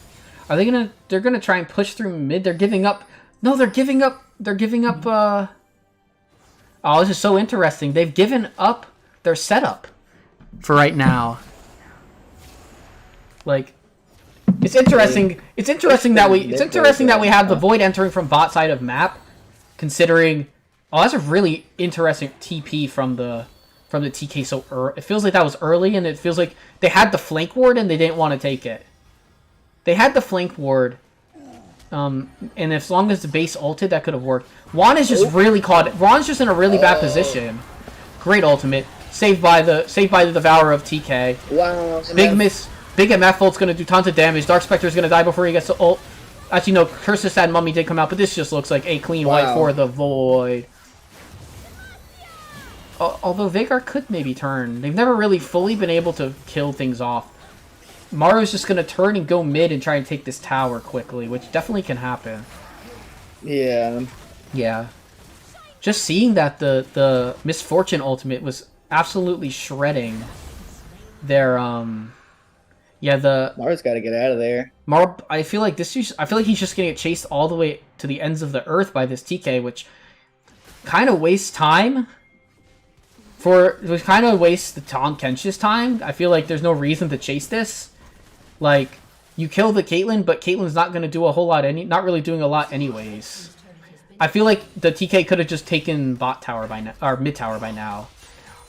push through mid. They're giving up. No, they're giving up. Oh, this is so interesting. They've given up their setup for right now. Like, it's interesting. It's interesting that we have the Void entering from bot side of map, considering. Oh, that's a really interesting TP from the TK. So it feels like that was early, and it feels like they had the flank ward and they didn't want to take it. They had the flank ward, and as long as the base ulted, that could have worked. Juan is just really caught. Juan's just in a really bad position. Great ultimate, saved by the Devourer of TK. Wow. Big miss. Big MF ult's gonna do tons of damage. Dark Spectre's gonna die before he gets to ult. Actually, no, Curse's Sad Mummy did come out, but this just looks like a clean wipe for the Void. Although Veigar could maybe turn. They've never really fully been able to kill things off. Maru's just gonna turn and go mid and try and take this tower quickly, which definitely can happen. Yeah. Yeah. Just seeing that the Misfortune ultimate was absolutely shredding their Maru's got to get out of there. I feel like he's just gonna get chased all the way to the ends of the earth by this TK, which kind of wastes time. Which kind of wastes the Tahm Kench's time. I feel like there's no reason to chase this. Like, you kill the Caitlyn, but Caitlyn's not gonna do a whole lot not really doing a lot anyways. I feel like the TK could have just taken bot tower by now, or mid tower by now.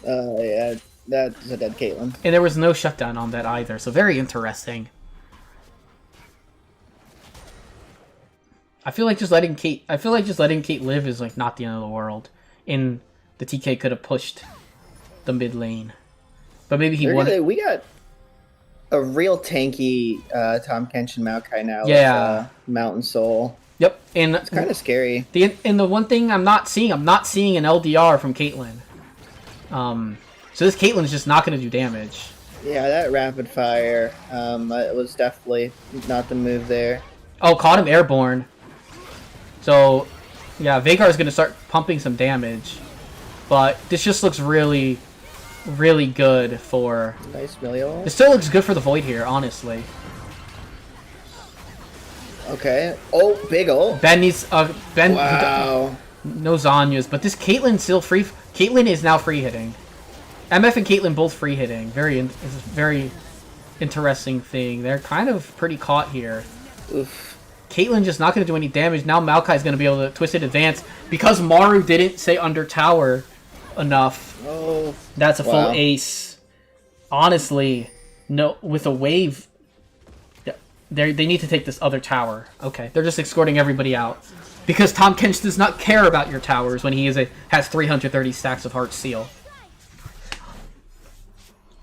Yeah. That's a dead Caitlyn. And there was no shutdown on that either, so very interesting. I feel like just letting Kate live is like not the end of the world. And the TK could have pushed the mid lane. But maybe he won. We got a real tanky Tahm Kench and Maokai now. Yeah. With, Mountain Soul. Yep. And it's kind of scary. The one thing I'm not seeing an LDR from Caitlyn. So this Caitlyn's just not going to do damage. Yeah, that rapid fire it was definitely not the move there. Oh, caught him airborne. So, yeah, Veigar's going to start pumping some damage. But this just looks really, really good for... Nice Milio. It still looks good for the Void here, honestly. Okay. Oh, big ult. Ben needs... Wow. No Zanyas, but this Caitlyn's still free... Caitlyn is now free hitting. MF and Caitlyn both free hitting. It's a very interesting thing. They're kind of pretty caught here. Oof. Caitlyn just not going to do any damage. Now Maokai's going to be able to Twisted Advance. Because Maru didn't say under tower enough. Oh. That's a full ace. Honestly, no, with a wave, they need to take this other tower. Okay, they're just escorting everybody out. Because Tahm Kench does not care about your towers when he has 330 stacks of Heart Seal.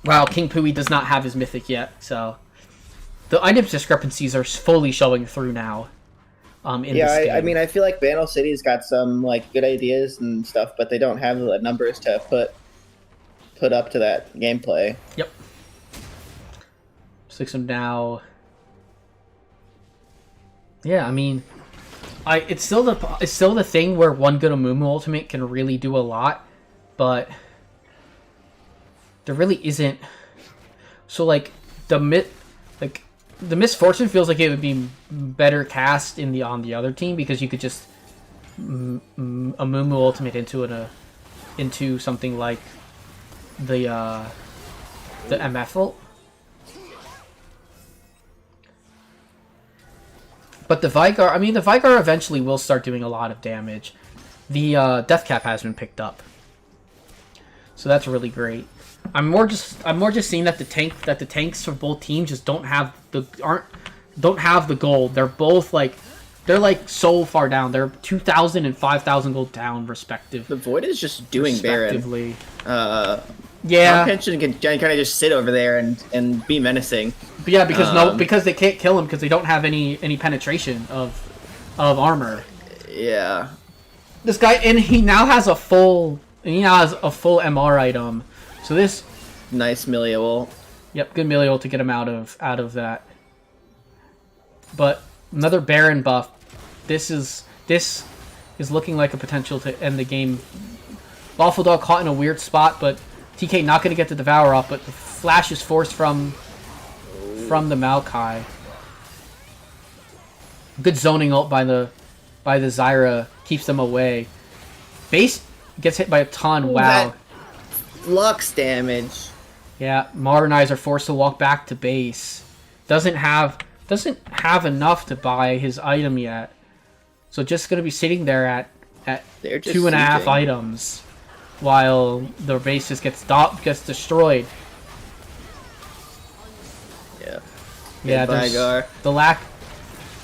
Wow, King Pui does not have his mythic yet, so the items discrepancies are fully showing through now. In this game. I mean, I feel like Bandle City's got some like good ideas and stuff, but they don't have the numbers to put up to that gameplay. Yep. 6 of now. Yeah, I mean, it's still the thing where one good Amumu ultimate can really do a lot, but there really isn't. So like the Misfortune feels like it would be better cast on the other team because you could just Amumu ultimate into something like the MF ult. But the Vigar eventually will start doing a lot of damage. The death cap has been picked up, so that's really great. I'm more just seeing that the tanks for both teams just don't have the gold. They're both they're so far down. They're 2,000 and 5,000 gold down respective. The Void is just doing Baron. Yeah, Pension can kind of just sit over there and be menacing. But yeah, because they can't kill him because they don't have any penetration of armor. Yeah. This guy, and he now has a full MR item. So this nice melee ult. Yep, good melee ult to get him out of that. But another Baron buff. This is looking like a potential to end the game. Lawful Dog caught in a weird spot, but TK not going to get the Devour off, but the flash is forced from the Maokai. Good zoning ult by the Zyra keeps them away. Base gets hit by a ton. Wow. Lux damage. Yeah, Mar and Eyes are forced to walk back to base. Doesn't have enough to buy his item yet. So just gonna be sitting there at 2.5 items while the base just gets destroyed. Yeah. Yeah, there's the lack.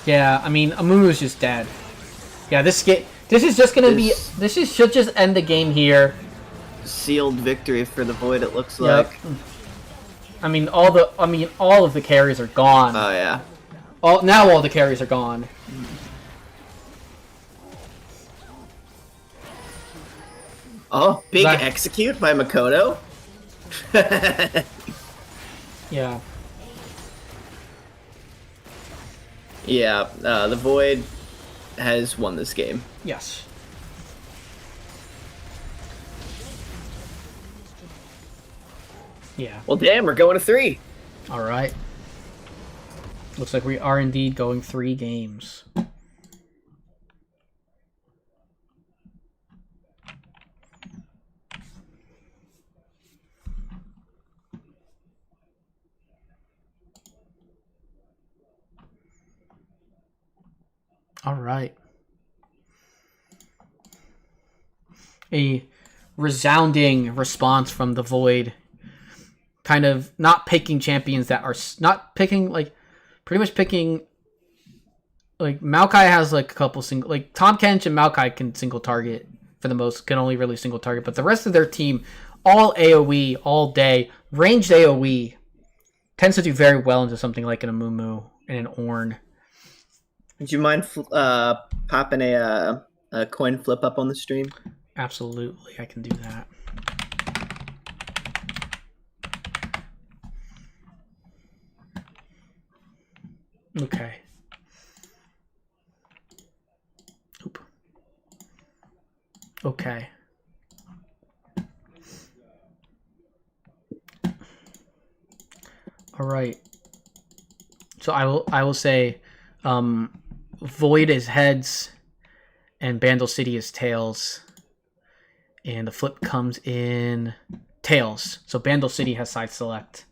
Yeah, I mean Amumu's just dead. Yeah, this should just end the game here. Sealed victory for the Void, it looks like. I mean all of the carries are gone. Oh yeah. Now all the carries are gone. Oh, big execute by Makoto. Yeah. Yeah, the Void has won this game. Yes. Yeah. Well, damn, we're going to 3. All right. Looks like we are indeed going 3 games. All right. A resounding response from the Void. Kind of not picking champions that are not picking pretty much picking Maokai has a couple single Tom Kench and Maokai can single target for the most, can only really single target, but the rest of their team all AoE all day, ranged AoE tends to do very well into something like an Amumu and an Ornn. Would you mind popping a coin flip up on the stream? Absolutely, I can do that. Okay. Oop. Okay. All right. So I will say Void is heads and Bandle City is tails. And the flip comes in tails. So Bandle City has side select.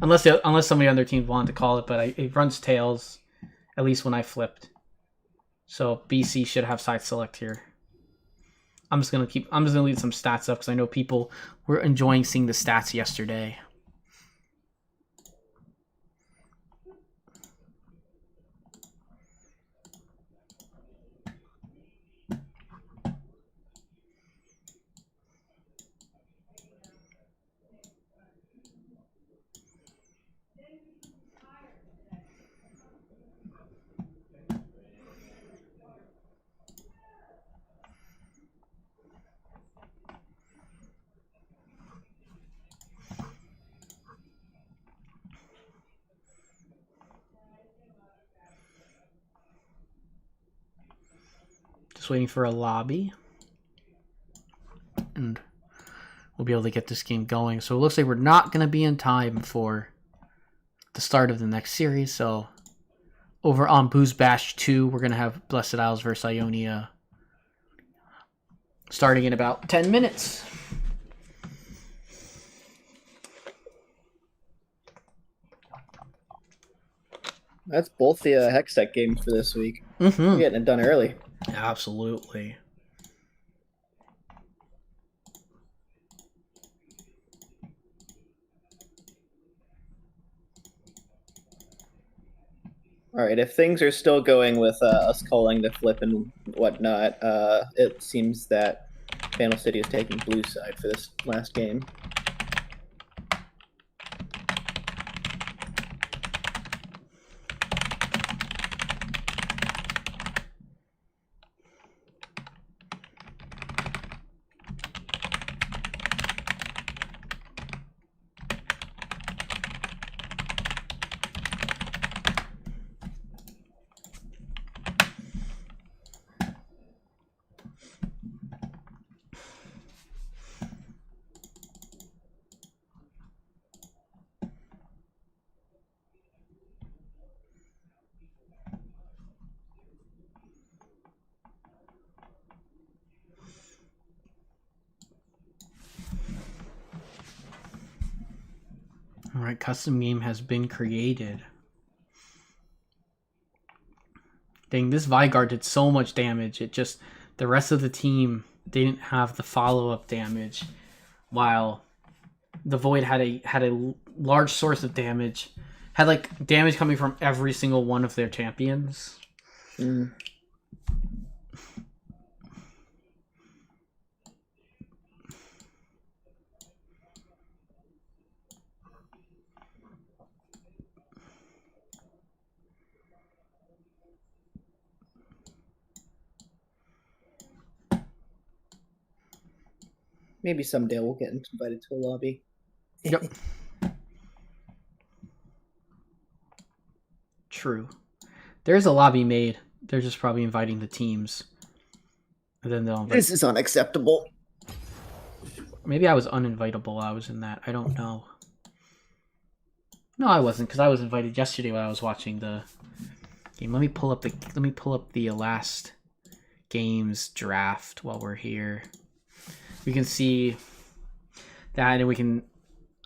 Unless somebody on their team wanted to call it, but it runs tails, at least when I flipped. So BC should have side select here. I'm just gonna leave some stats up because I know people were enjoying seeing the stats yesterday. Just waiting for a lobby. And we'll be able to get this game going. So it looks like we're not going to be in time for the start of the next series. So over on BoozeBash 2, we're going to have Blessed Isles versus Ionia starting in about 10 minutes. That's both the Hextech games for this week. Mm-hmm. We're getting it done early. Absolutely. All right, if things are still going with us calling the flip and whatnot, it seems that Bandle City is taking blue side for this last game. Alright, custom game has been created. Dang, this Vigard did so much damage. It just, the rest of the team didn't have the follow-up damage, while the Void had a large source of damage. Had like damage coming from every single one of their champions. Mm. Maybe someday we'll get invited to a lobby. Yep. True. There's a lobby made. They're just probably inviting the teams. And then they'll invite... This is unacceptable. Maybe I was uninvitable. I was in that. I don't know. No, I wasn't, because I was invited yesterday when I was watching the game. Let me pull up the last games draft while we're here. We can see that, and we can...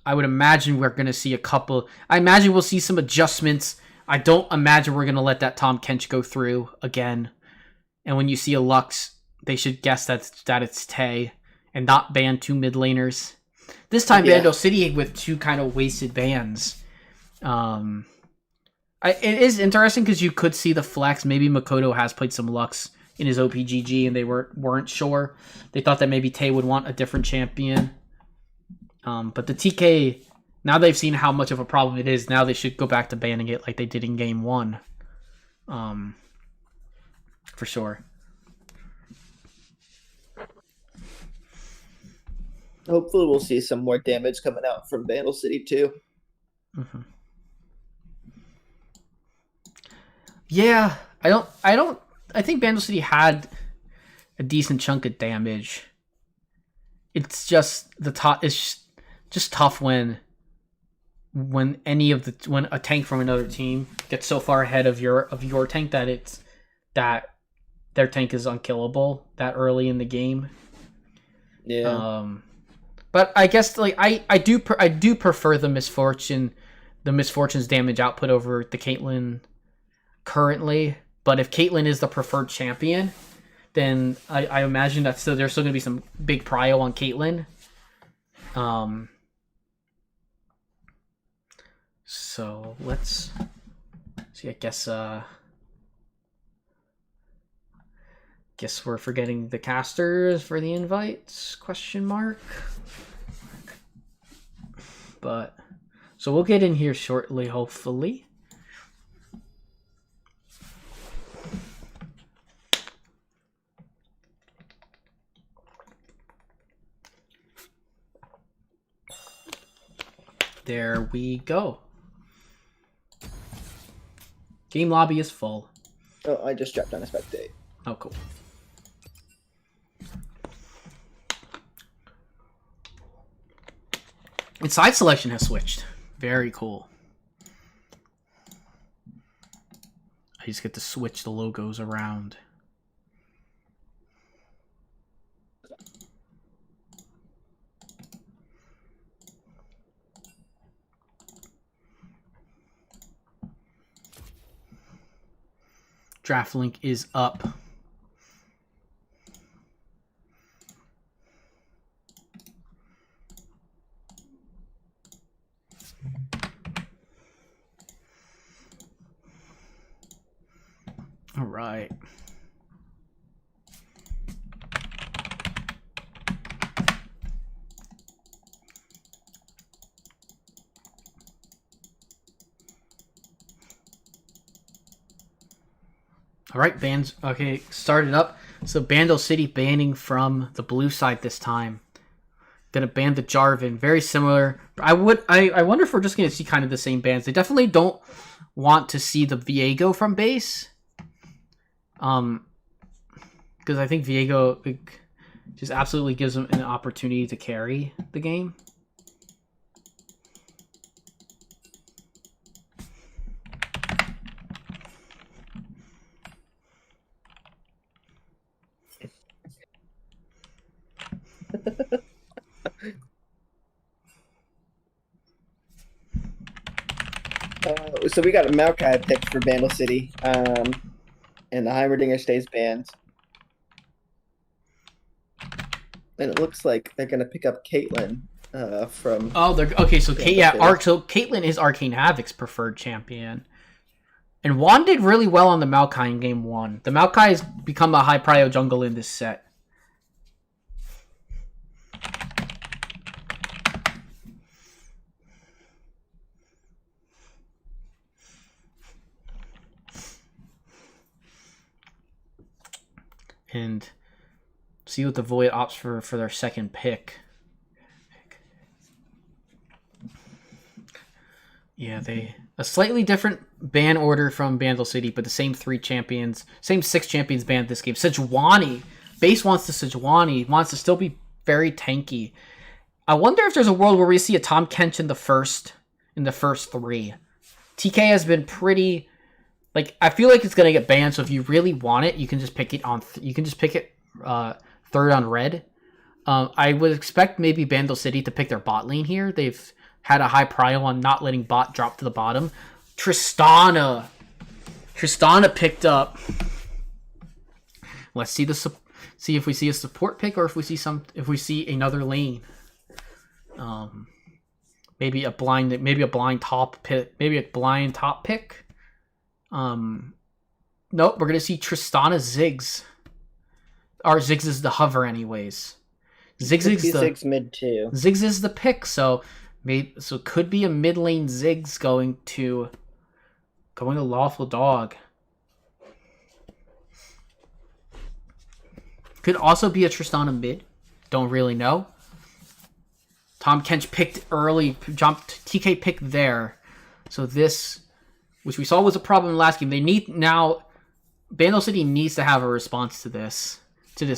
I would imagine we're going to see a couple... I imagine we'll see some adjustments. I don't imagine we're going to let that Tom Kench go through again. And when you see a Lux, they should guess that it's Tay and not ban 2 mid laners. This time, yeah. Bandle City with 2 kind of wasted bans. It is interesting because you could see the flex. Maybe Makoto has played some Lux in his OPGG and they weren't sure. They thought that maybe Tay would want a different champion. But the TK, now they've seen how much of a problem it is, now they should go back to banning it like they did in game 1. For sure. Hopefully we'll see some more damage coming out from Bandle City too. Mm-hmm. Yeah, I think Bandle City had a decent chunk of damage. It's just it's just tough when a tank from another team gets so far ahead of your tank that their tank is unkillable that early in the game. Yeah. But I guess like I do prefer the Misfortune's damage output over the Caitlyn currently. But if Caitlyn is the preferred champion, then I imagine that there's still going to be some big prio on Caitlyn. So let's see. I guess we're forgetting the casters for the invites? Question mark. But so we'll get in here shortly, hopefully. There we go. Game lobby is full. Oh, I just dropped on a spectate. Oh, cool. And side selection has switched. Very cool. I just get to switch the logos around. Draft link is up. All right. All right, bans. Okay, started up. So Bandle City banning from the blue side this time. Gonna ban the Jarvan. Very similar. I wonder if we're just gonna see kind of the same bans. They definitely don't want to see the Viego from base. Because I think Viego just absolutely gives them an opportunity to carry the game. So we got a Maokai pick for Bandle City, and the Heimerdinger stays banned. And it looks like they're gonna pick up Caitlyn from. Oh, they're okay. So Bandle so Caitlyn is Arcane Havoc's preferred champion, and Juan did really well on the Maokai in game 1. The Maokai has become a high prio jungle in this set. And see what the Void opts for their second pick. Yeah, a slightly different ban order from Bandle City, but the same 3 champions, same 6 champions banned this game. Sejuani, base wants to Sejuani, wants to still be very tanky. I wonder if there's a world where we see a Tom Kench in the first 3. TK has been pretty. Like, I feel like it's gonna get banned. So if you really want it, you can just pick it on. You can just pick it third on red. I would expect maybe Bandle City to pick their bot lane here. They've had a high prio on not letting bot drop to the bottom. Tristana picked up. Let's see see if we see a support pick or if we see another lane. Maybe a blind top pick. Nope, we're gonna see Tristana Ziggs. Or Ziggs is the hover anyways. Ziggs mid 2. Ziggs is the pick, so it could be a mid lane Ziggs going to Lawful Dog. Could also be a Tristana mid. Don't really know. Tom Kench picked early, jumped TK picked there. So this, which we saw was a problem last game. They need now. Bandle City needs to have a response to this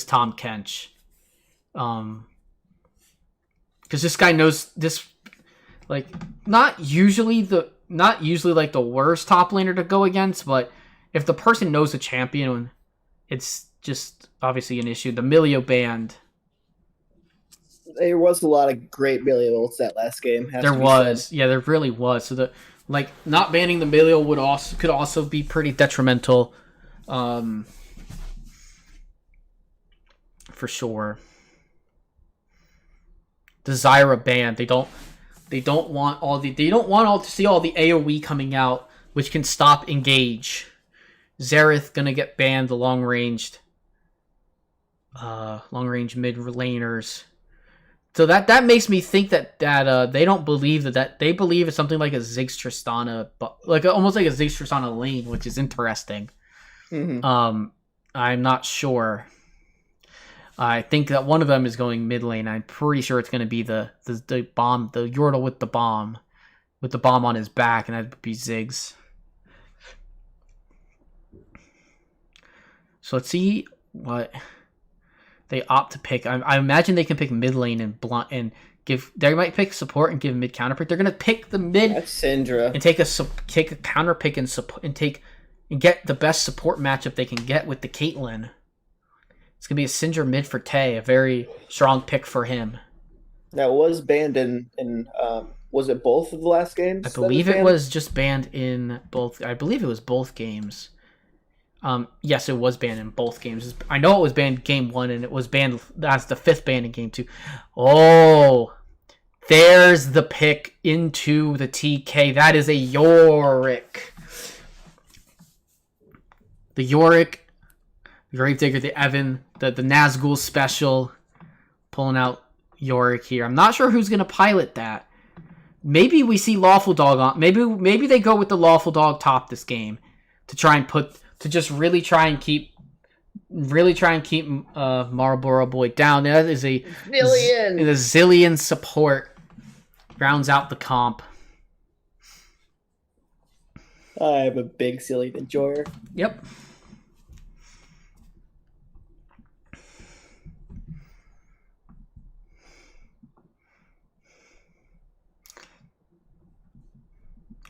Tom Kench, because this guy knows this. Like, not usually like the worst top laner to go against, but if the person knows the champion, it's just obviously an issue. The Milio band. There was a lot of great Milio ults that last game. There really was. So not banning the Milio could also be pretty detrimental, for sure. The Zyra ban, they don't want to see all the AoE coming out, which can stop engage. Xerath gonna get banned, the long range mid laners. So that makes me think that they don't believe that they believe it's something like a Ziggs Tristana, but almost like a Ziggs Tristana lane, which is interesting. Mm-hmm. I'm not sure. I think that one of them is going mid lane. I'm pretty sure it's going to be the bomb, the Yordle with the bomb on his back, and that would be Ziggs. So let's see what they opt to pick. I imagine they can pick mid lane and They might pick support and give mid counter pick. They're gonna pick the mid That's Syndra. and take a counter pick and get the best support matchup they can get with the Caitlyn. It's gonna be a Syndra mid for Tay, a very strong pick for him. That was banned in was it both of the last games? I believe it was just banned in both. I believe it was both games. Yes, it was banned in both games. I know it was banned game 1, and it was banned. That's the 5th ban in game 2. Oh, there's the pick into the TK. That is a Yorick. The Yorick, Gravedigger, the Evan, the Nazgul special, pulling out Yorick here. I'm not sure who's gonna pilot that. Maybe we see Lawful Dog on. Maybe they go with the Lawful Dog top this game to try and keep Marlboro Boy down. That is a zillion support. Rounds out the comp. I'm a big Zillion enjoyer. Yep.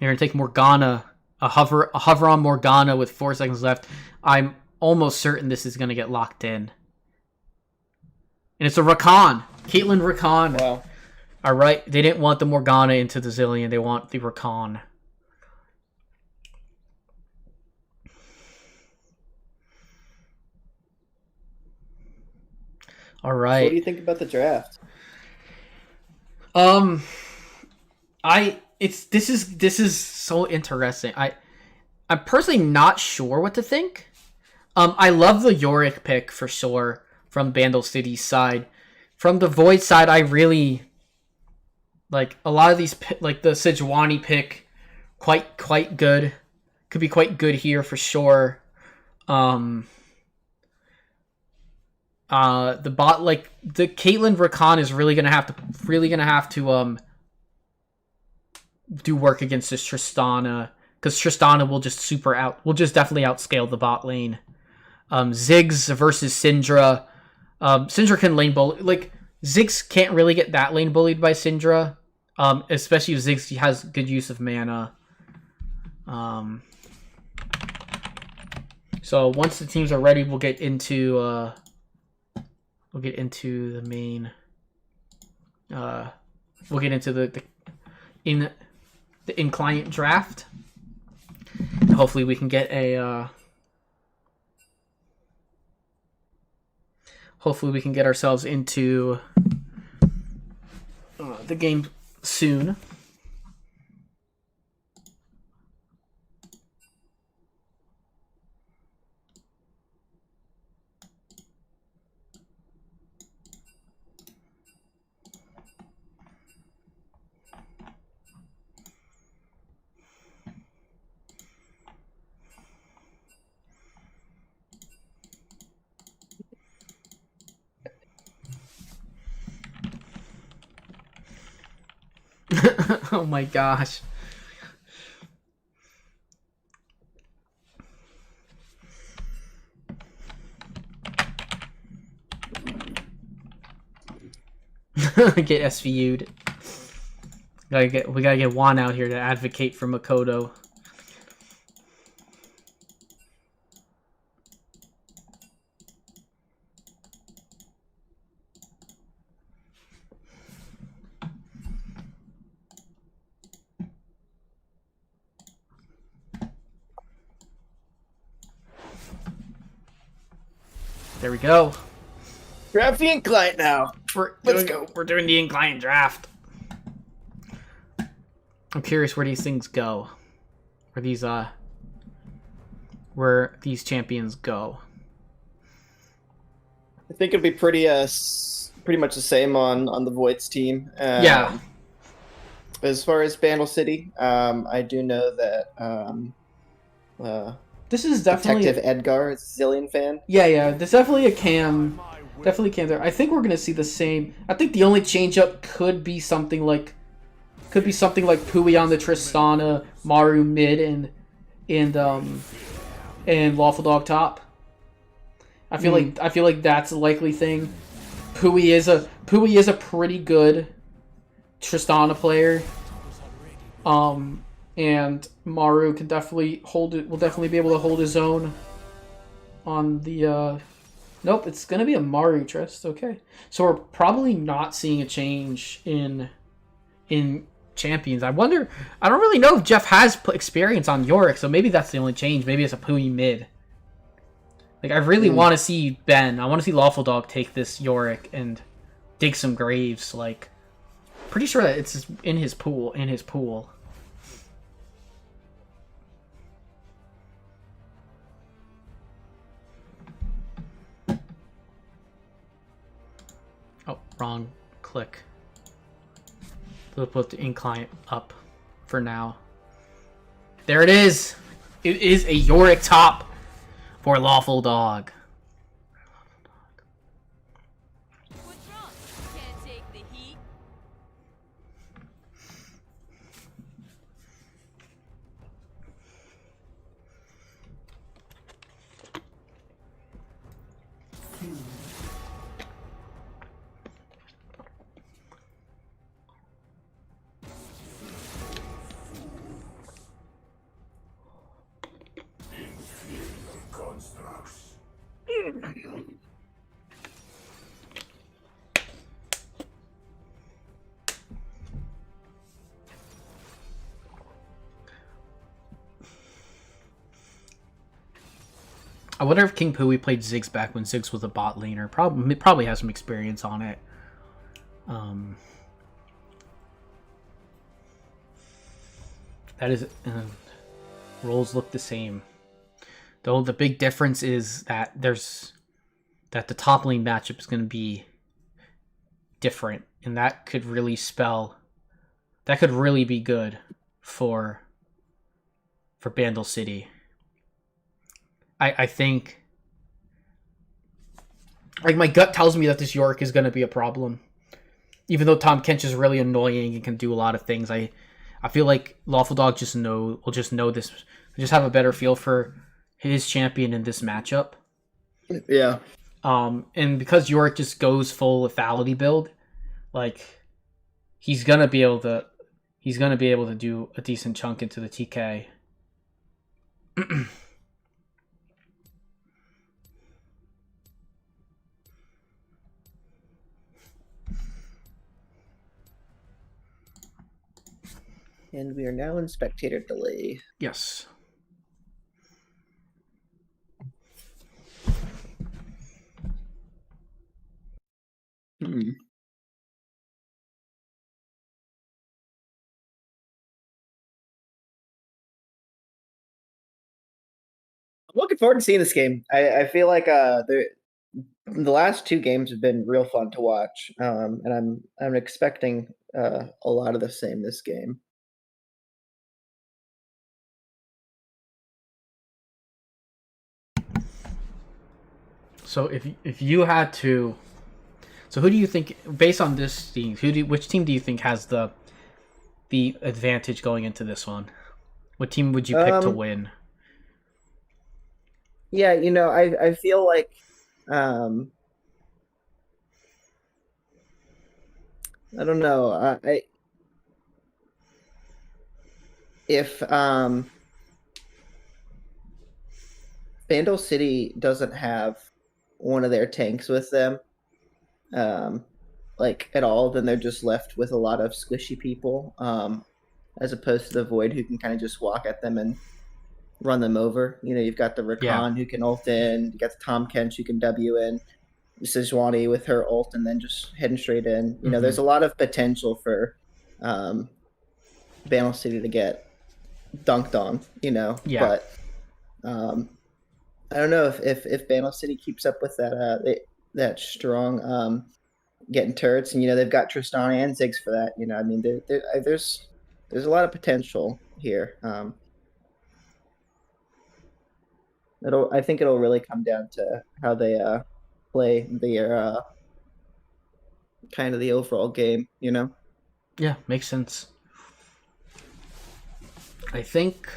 You're going to take Morgana, a hover on Morgana with 4 seconds left. I'm almost certain this is going to get locked in. And it's a Rakan. Caitlyn Rakan. Wow. All right. They didn't want the Morgana into the Zillion. They want the Rakan. All right. So what do you think about the draft? This is so interesting. I'm personally not sure what to think. I love the Yorick pick for sure from Bandle City's side. From the Void side, I really like a lot of these, like the Sejuani pick, quite good. Could be quite good here for sure. The bot, like the Caitlyn Rakan is really gonna have to do work against this Tristana, because Tristana will just definitely outscale the bot lane. Ziggs versus Syndra. Syndra can lane bully. Like Ziggs can't really get that lane bullied by Syndra, especially if Ziggs has good use of mana. So once the teams are ready, we'll get into the main. We'll get into the in-client draft. Hopefully we can get ourselves into the game soon. Oh my gosh. Get SVU'd. We gotta get Juan out here to advocate for Makoto. There we go. Draft the in-client now. Let's go. We're doing the in-client draft. I'm curious where these things go. Where these champions go. I think it'll be pretty much the same on the Void's team. Yeah. As far as Bandle City, I do know that This is definitely Detective Edgar is a Zillion fan. Yeah. There's definitely a cam. Definitely cam there. I think we're gonna see the same. I think the only change up could be something like Pui on the Tristana, Maru mid, and Lawful Dog top. I feel like that's a likely thing. Pui is a pretty good Tristana player. And Maru can definitely hold it. Will definitely be able to hold his own on the. Nope, it's gonna be a Maru Trist. Okay, so we're probably not seeing a change in champions. I wonder. I don't really know if Jeff has experience on Yorick, so maybe that's the only change. Maybe it's a Pui mid. Like I really want to see Ben. I want to see Lawful Dog take this Yorick and dig some graves. Like, pretty sure that it's in his pool. Oh, wrong click. We'll put the incline up for now. There it is. It is a Yorick top for Lawful Dog. What's wrong? Can't take the heat. I wonder if King Pui played Ziggs back when Ziggs was a bot laner. Probably has some experience on it. That is, roles look the same. Though the big difference is that the top lane matchup is going to be different, and that could really be good for Bandle City. I think, like, my gut tells me that this Yorick is going to be a problem. Even though Tom Kench is really annoying and can do a lot of things, I feel like Lawful Dog will just know this, just have a better feel for his champion in this matchup. Yeah. And because Yorick just goes full lethality build, like, he's gonna be able to do a decent chunk into the TK. And we are now in spectator delay. Yes. I'm looking forward to seeing this game. I feel like the last two games have been real fun to watch, and I'm expecting a lot of the same this game. So if you had to, so who do you think, based on this team, which team do you think has the advantage going into this one? What team would you pick to win? Yeah, I feel like I don't know. If Bandle City doesn't have one of their tanks with them, like at all, then they're just left with a lot of squishy people, as opposed to the Void, who can kind of just walk at them and run them over. You've got the Rakan who can ult in, you got the Tom Kench who can W in, Sejuani with her ult and then just heading straight in. There's a lot of potential for Bandle City to get dunked on, but I don't know if Bandle City keeps up with that strong getting turrets, and they've got Tristana and Ziggs for that. I mean, there's a lot of potential here. I think it'll really come down to how they play their kind of the overall game. Yeah, makes sense. I think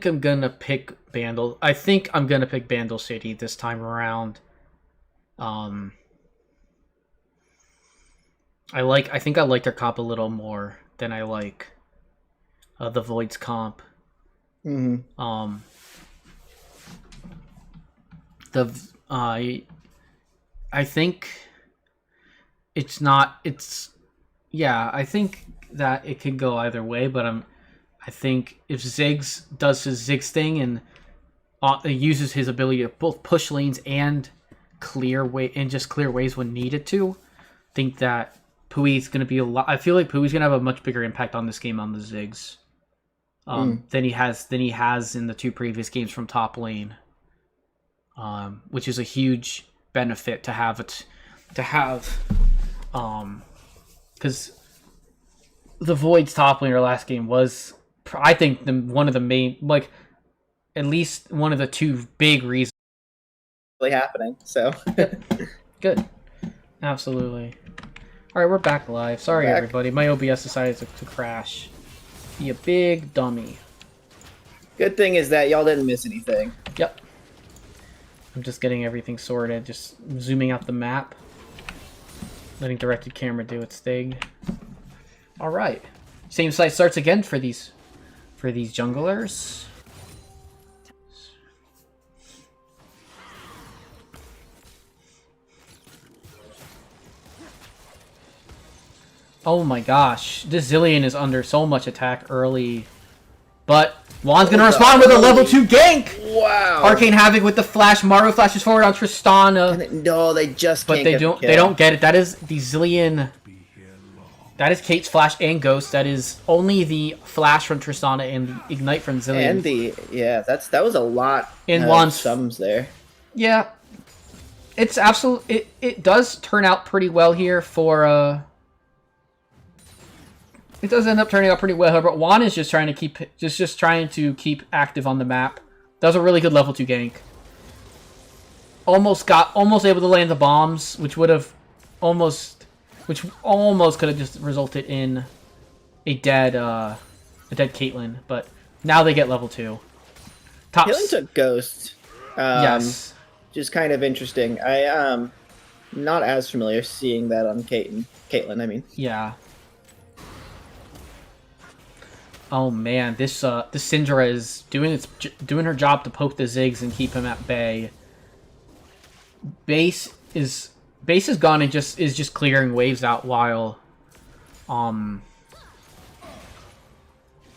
I'm gonna pick Bandle. I think I'm gonna pick Bandle City this time around. I think I like their comp a little more than I like the Void's comp. Mm-hmm. I think it's not. Yeah. I think that it could go either way, but I think if Ziggs does his Ziggs thing and uses his ability to both push lanes and clear ways when needed to, think that Pui's going to be a lot. I feel like Pui's going to have a much bigger impact on this game on the Ziggs than he has in the 2 previous games from top lane, which is a huge benefit to have because the Void's top laner last game was, I think, one of the main, like, at least one of the 2 big reasons Happening. So good, absolutely. All right, we're back live. Sorry, everybody. My OBS decided to crash. Be a big dummy. Good thing is that y'all didn't miss anything. Yep. I'm just getting everything sorted. Just zooming out the map. Letting directed camera do its thing. All right. Same site starts again for these junglers. Oh my gosh, this Zillion is under so much attack early. But Juan's gonna respond with a level 2 gank! Wow! Arcane Havoc with the flash. Mario flashes forward on Tristana. No, they just can't But they don't get it. That is the Zillion. That is Kate's flash and Ghost. That is only the flash from Tristana and the Ignite from Zillion. And that was a lot in of sums there. Yeah. It's absolute. It does turn out pretty well here for It does end up turning out pretty well, but Juan is just trying to keep active on the map. That was a really good level 2 gank. Almost able to land the bombs, which could have just resulted in a dead Caitlyn, but now they get level 2. Caitlyn took Ghost. Yes. Just kind of interesting. I am not as familiar seeing that on Caitlyn, I mean. Yeah. Oh man, this Syndra is doing her job to poke the Ziggs and keep him at bay. Base is gone and is just clearing waves out while and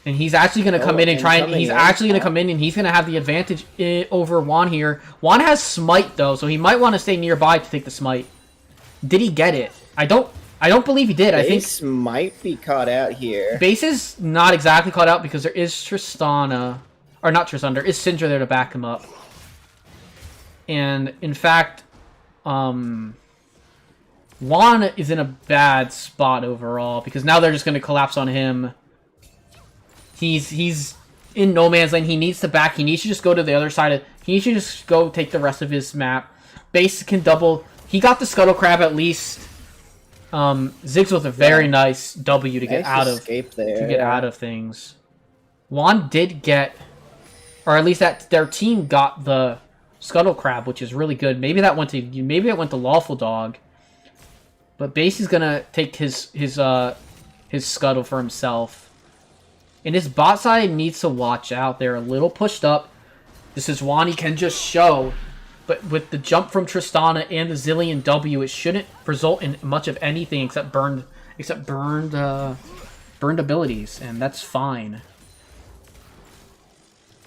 he's actually going to come in and try and he's going to have the advantage over Juan here. Juan has smite though, so he might want to stay nearby to take the smite. Did he get it? I don't believe he did. Base I think might be caught out here. Base is not exactly caught out because there is Tristana, or not Tristana, there is Syndra there to back him up. And in fact, Juan is in a bad spot overall because now they're just going to collapse on him. He's in no man's lane. He needs to back. He needs to just go to the other side. He needs to just go take the rest of his map. Base can double. He got the Scuttle Crab at least. Ziggs with a very nice W to get out of things. Juan did get, or at least that their team got the Scuttle Crab, which is really good. Maybe that went to Lawful Dog, but Base is gonna take his Scuttle for himself. And his bot side needs to watch out. They're a little pushed up. This is Juan. He can just show. But with the jump from Tristana and the Zillion W, it shouldn't result in much of anything except burned abilities, and that's fine.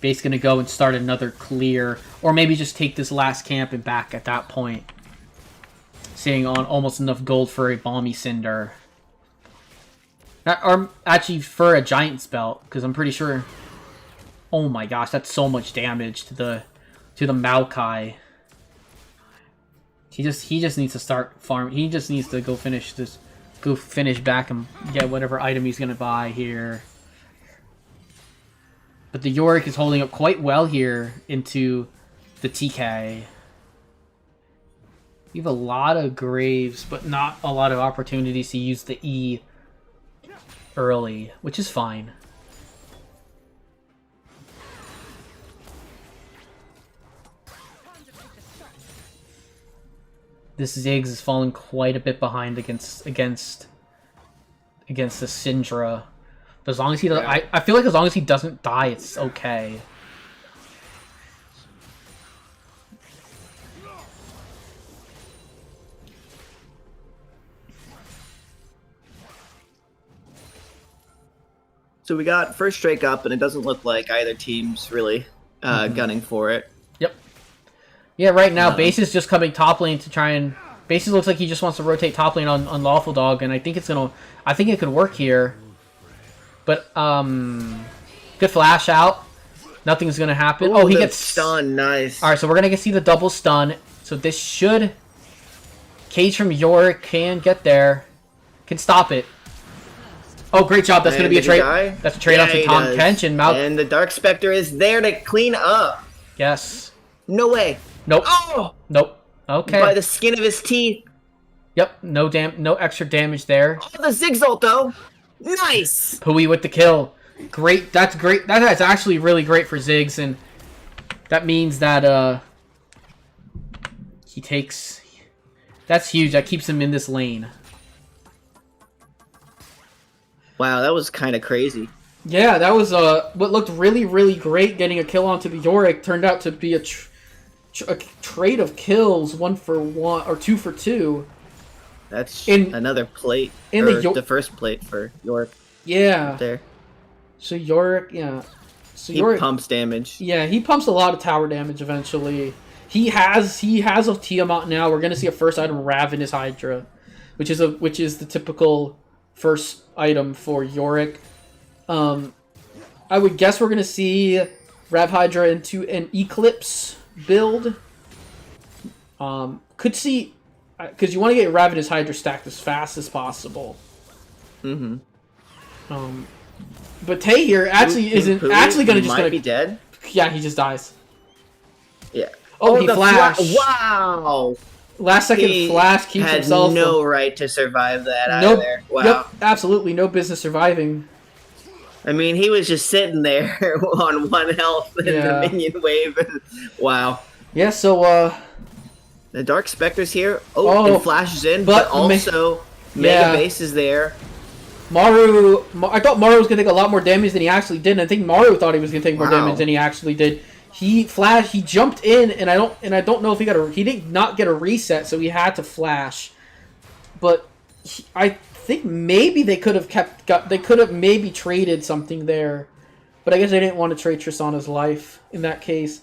Base gonna go and start another clear, or maybe just take this last camp and back at that point. Sitting on almost enough gold for a Balmy Cinder. Or actually for a Giant's Belt, because I'm pretty sure... Oh my gosh, that's so much damage to the Maokai. He just needs to start farming. He just needs to go finish back and get whatever item he's gonna buy here. But the Yorick is holding up quite well here into the TK. You have a lot of Graves, but not a lot of opportunities to use the E early, which is fine. This Ziggs is falling quite a bit behind against against the Syndra. But as long as he doesn't, I feel like as long as he doesn't die, it's okay. So we got first Drake up, and it doesn't look like either team's really gunning for it. Yep. Yeah, right now, Base is just coming top lane to try and... Base looks like he just wants to rotate top lane on Lawful Dog, and I think it's gonna... I think it could work here. But, good flash out. Nothing's gonna happen. Ooh, oh, he the gets... stunned. Nice. Alright, so we're gonna see the double stun. So this should... Cage from Yorick can get there. Can stop it. Oh, great job. That's going to be a trade. That's a trade off to Tom Kench and Mal. And the Dark Spectre is there to clean up. Yes. No way. Nope. Oh! Nope. Okay. By the skin of his teeth. Yep. No extra damage there. Oh, the Ziggs ult, though. Nice. Pui with the kill. Great. That's great. That's actually really great for Ziggs, and that means that he takes... That's huge. That keeps him in this lane. Wow, that was kind of crazy. Yeah, that was what looked really, really great. Getting a kill onto the Yorick turned out to be a trade of kills, 1 for 1 or 2 for 2. That's another plate. In the first plate for Yorick. Yeah. There. So Yorick, yeah. So he Yorick pumps damage. Yeah, he pumps a lot of tower damage eventually. He has a Tiamat now. We're gonna see a first item Ravenous Hydra, which is the typical first item for Yorick. I would guess we're going to see Rav Hydra into an Eclipse build. Could see... Because you want to get Ravenous Hydra stacked as fast as possible. Mm-hmm. But Tay here actually isn't... Actually going to just... Might be dead? Yeah, he just dies. Yeah. Oh, he flashed. Wow! Last second flash keeps himself... Had no right to survive that either. Wow. Yep, absolutely. No business surviving. I mean, he was just sitting there on 1 health in the minion wave. And, wow. Yeah, so, the Dark Spectre's here. Oh, and flashes in, but also Mega Base is there. I thought Maru was going to take a lot more damage than he actually did, and I think Maru thought he was going to take more damage than he actually did. He jumped in, and I don't know if he did not get a reset, so he had to flash. But I think maybe they could have maybe traded something there, but I guess they didn't want to trade Tristana's life in that case.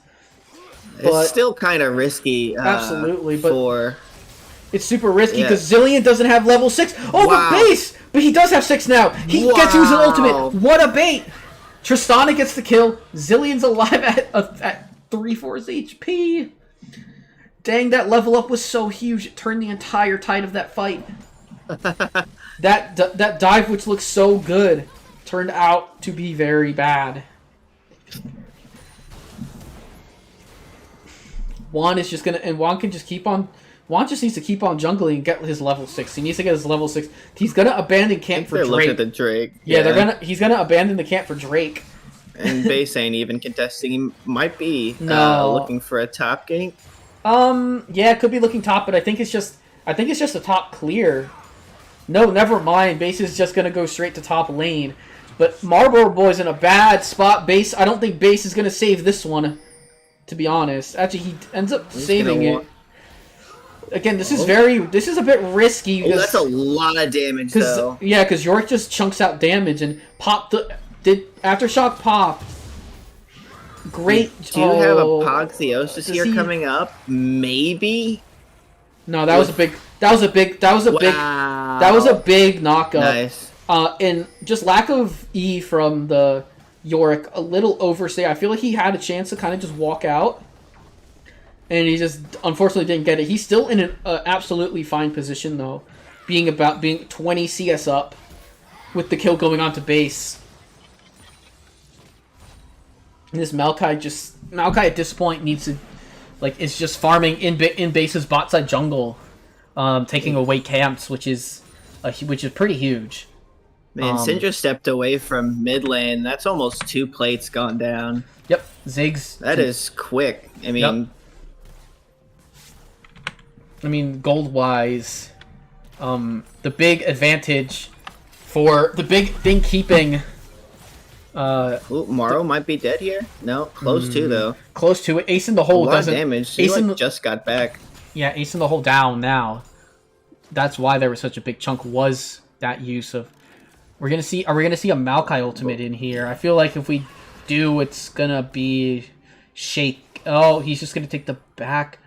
But it's still kind of risky. Absolutely, but it's super risky because Zillion doesn't have level 6. Oh, wow. But Base! But he does have 6 now. He gets to use an ultimate. What a bait! Tristana gets the kill. Zillion's alive at 3/4 HP. Dang, that level up was so huge. It turned the entire tide of that fight. that dive, which looks so good, turned out to be very bad. Juan is just gonna, and Juan can just keep on. Juan just needs to keep on jungling and get his level 6. He needs to get his level 6. He's gonna abandon camp for Drake. Look at the Drake. Yeah, he's gonna abandon the camp for Drake. And Base ain't even contesting. He might be looking for a top gank. Yeah, it could be looking top, but I think it's just a top clear. No, never mind. Base is just gonna go straight to top lane. But Marlboro Boy's in a bad spot. Base, I don't think Base is gonna save this one, to be honest. Actually, he ends up saving it. Again, this is a bit risky. Oh, that's a lot of damage, though. Yeah, because Yorick just chunks out damage and did Aftershock pop. Great. Do you have Apotheosis here coming up? Maybe. No, that was a big knockup. Nice. And just lack of E from the Yorick, a little overstay. I feel like he had a chance to kind of just walk out, and he just unfortunately didn't get it. He's still in an absolutely fine position though, being 20 CS up, with the kill going on to Base. And this Maokai at this point needs to, is just farming in Base's bot side jungle, taking away camps, which is pretty huge. Man, Syndra stepped away from mid lane. That's almost 2 plates gone down. Yep, Ziggs. That is quick. I mean, gold wise, the big advantage For the big thing keeping... Ooh, Morrow might be dead here. No, close to though. Close to it. Ace in the hole A lot of doesn't... damage. He Ace in like, just got back. Yeah, Ace in the hole down now. That's why there was such a big chunk, was that use of... Are we gonna see a Maokai ultimate in here? I feel like if we do, it's gonna be shake. Oh, he's just gonna take the back.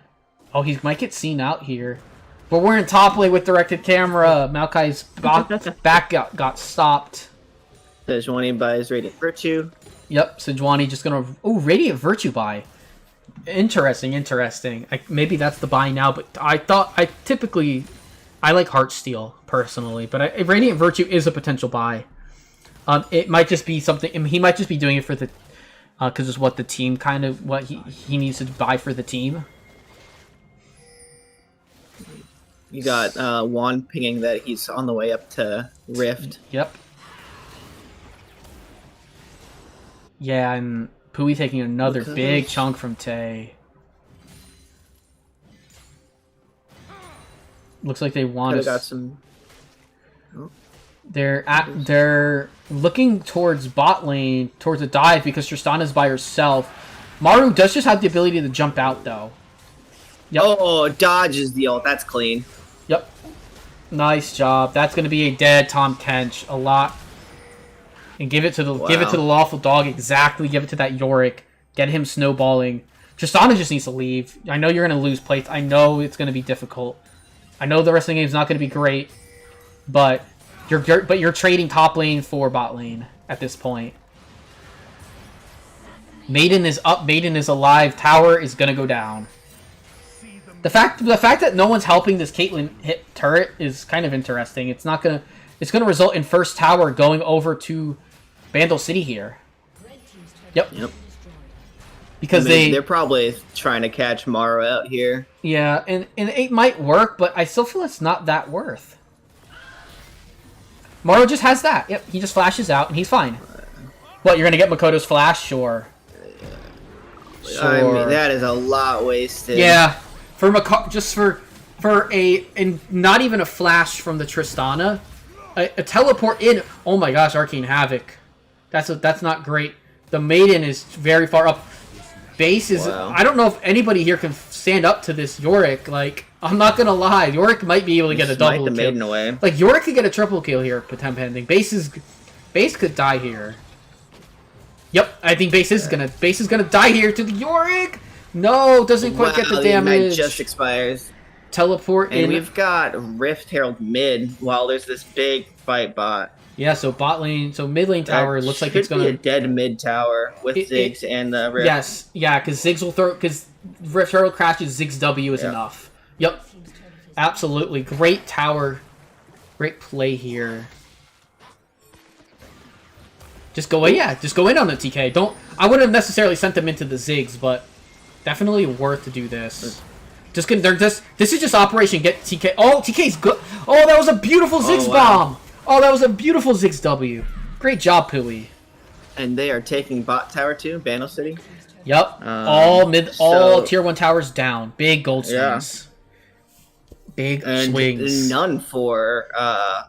Oh, he might get seen out here. But we're in top lane with directed camera. Maokai's back got stopped. Sejuani buys Radiant Virtue. Yep, Sejuani just gonna... Oh, Radiant Virtue buy. Interesting. Maybe that's the buy now, but I like Heartsteel, personally, but Radiant Virtue is a potential buy. It might just be something... He might just be doing it for the... Because it's what the team kind of... What he needs to buy for the team. You got Juan pinging that he's on the way up to Rift. Yep. Yeah, and Pui taking another big chunk from Tay. Looks like they want to... got some... They're looking towards bot lane, towards a dive, because Tristana's by herself. Maru does just have the ability to jump out, though. Yep. Oh, dodges the ult. That's clean. Yep. Nice job. That's going to be a dead Tom Kench. A lot. And give it to the lawful dog. Exactly. Give it to that Yorick. Get him snowballing. Tristana just needs to leave. I know you're going to lose plates. I know it's going to be difficult. I know the rest of the game's not going to be great, but you're trading top lane for bot lane at this point. Maiden is up. Maiden is alive. Tower is going to go down. The fact that no one's helping this Caitlyn hit turret is kind of interesting. It's gonna result in first tower going over to Bandle City here. Yep. Because they're probably trying to catch Morrow out here. Yeah, and it might work, but I still feel it's not that worth. Morrow just has that. Yep, he just flashes out and he's fine. What, you're gonna get Makoto's flash? Sure. I mean, that is a lot wasted. Yeah. For not even a flash from the Tristana, a teleport in. Oh my gosh, Arcane Havoc. That's not great. The Maiden is very far up. Base is... Wow. I don't know if anybody here can stand up to this Yorick. Like, I'm not gonna lie, Yorick might be able to get a double kill. Maiden away. Like, Yorick could get a triple kill here, pending. Base could die here. Yep, I think Base is gonna die here to the Yorick. No, doesn't quite get the damage. The just expires. Teleport in. And we've got Rift Herald mid while there's this big fight bot. Yeah, so bot lane, so mid lane tower looks like it's gonna be a dead mid tower with Ziggs and the Rift. Yes, yeah, because Ziggs will throw, because Rift Herald crashes, Ziggs W is enough. Yep, absolutely, great tower, great play here. Just go in, just go in on the TK. I wouldn't have necessarily sent them into the Ziggs, but definitely worth to do this. This is just Operation Get TK. Oh, TK's good. Oh, that was a beautiful Ziggs bomb. Oh, that was a beautiful Ziggs W. Great job, Pui. And they are taking bot tower too, Bandle City. Yep. All tier 1 towers down. Big gold swings. Big swings. None for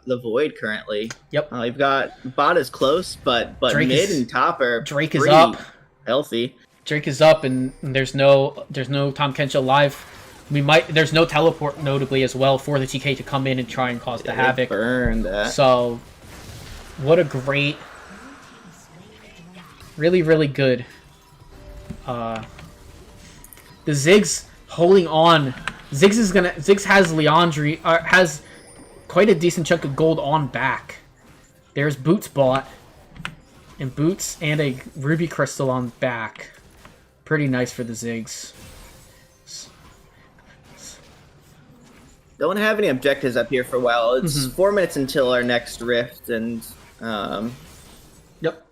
the Void currently. Yep. We've got bot is close, but mid and top are Drake is up. Healthy. Drake is up, and there's no Tom Kench alive. There's no teleport, notably, as well, for the TK to come in and try and cause the havoc. Burn that. So, what a great, really, really good. The Ziggs holding on. Ziggs has Leandri, has quite a decent chunk of gold on back. There's Boots bot, and Boots and a Ruby Crystal on back. Pretty nice for the Ziggs. Don't have any objectives up here for a while. It's 4 minutes until our next rift, and yep.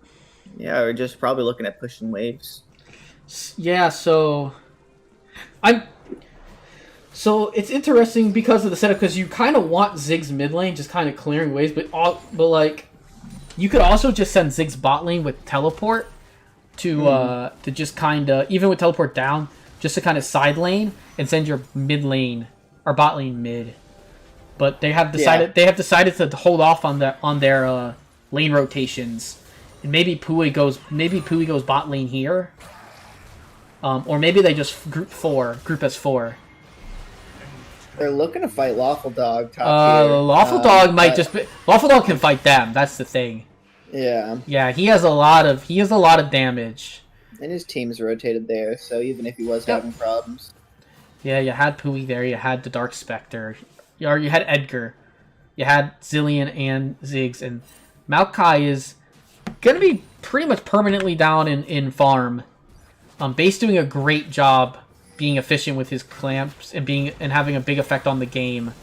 Yeah, we're just probably looking at pushing waves. Yeah, so it's interesting because of the setup, because you kind of want Ziggs mid lane just kind of clearing waves, but like you could also just send Ziggs bot lane with teleport to just kind of, even with teleport down, just to kind of side lane and send your mid lane or bot lane mid. but they have decided to hold off on their lane rotations, and maybe Pui goes bot lane here, or maybe they just group as 4. They're looking to fight Lawful Dog top tier. Lawful Dog might just be... Lawful Dog can fight them. That's the thing. Yeah. Yeah, he has a lot of damage. And his team's rotated there, so even if he was having problems. Yeah, you had Pui there. You had the Dark Spectre. You had Edgar. You had Zillion and Ziggs, and Maokai is gonna be pretty much permanently down in farm. Base doing a great job being efficient with his clamps and having a big effect on the game.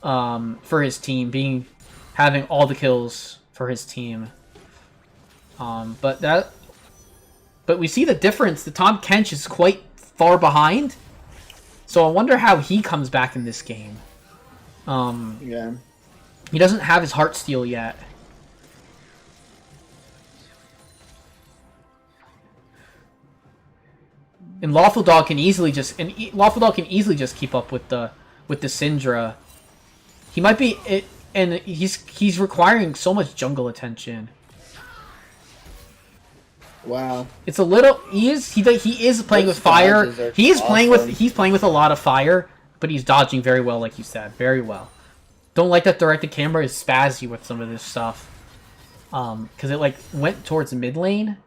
For his team, having all the kills for his team. But we see the difference. The Tahm Kench is quite far behind, so I wonder how he comes back in this game. Yeah. He doesn't have his Heartsteel yet. And Lawful Dog can easily just keep up with the Syndra. He might be and he's requiring so much jungle attention. Wow. It's a little he is playing with fire. He's playing with a lot of fire, but he's dodging very well, like you said, very well. Don't like that directed camera is spazzy with some of this stuff. Because it like went towards mid lane,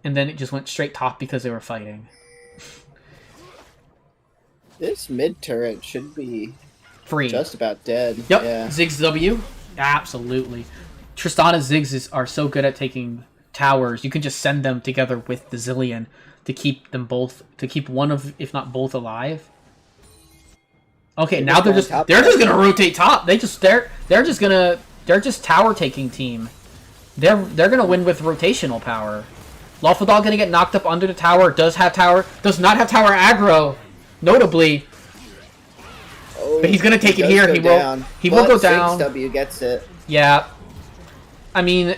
and then it just went straight top because they were fighting. This mid turret should be Free. Just about dead. Yep. Yeah. Ziggs W. Absolutely. Tristana's Ziggs are so good at taking towers. You can just send them together with the Zillion to keep them both, to keep one of, if not both, alive. Okay, now they're just gonna rotate top. They're just tower taking team. They're gonna win with rotational power. Lawful Dog gonna get knocked up under the tower. Does not have tower aggro, notably. Oh, but he's gonna take it here. He will go down. W gets it. Yeah. I mean,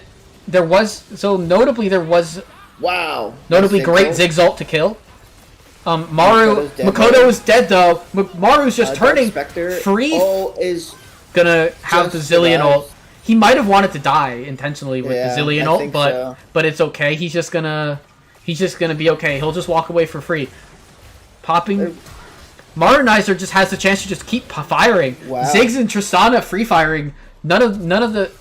notably great Ziggs ult to kill. Makoto is dead though. Maru's just turning. Free is gonna have the Zillion ult. He might have wanted to die intentionally with the Zillion ult, but it's okay. He's just gonna be okay. He'll just walk away for free. Popping. Marinizer just has the chance to just keep firing. Wow. Ziggs and Tristana free firing. None of the.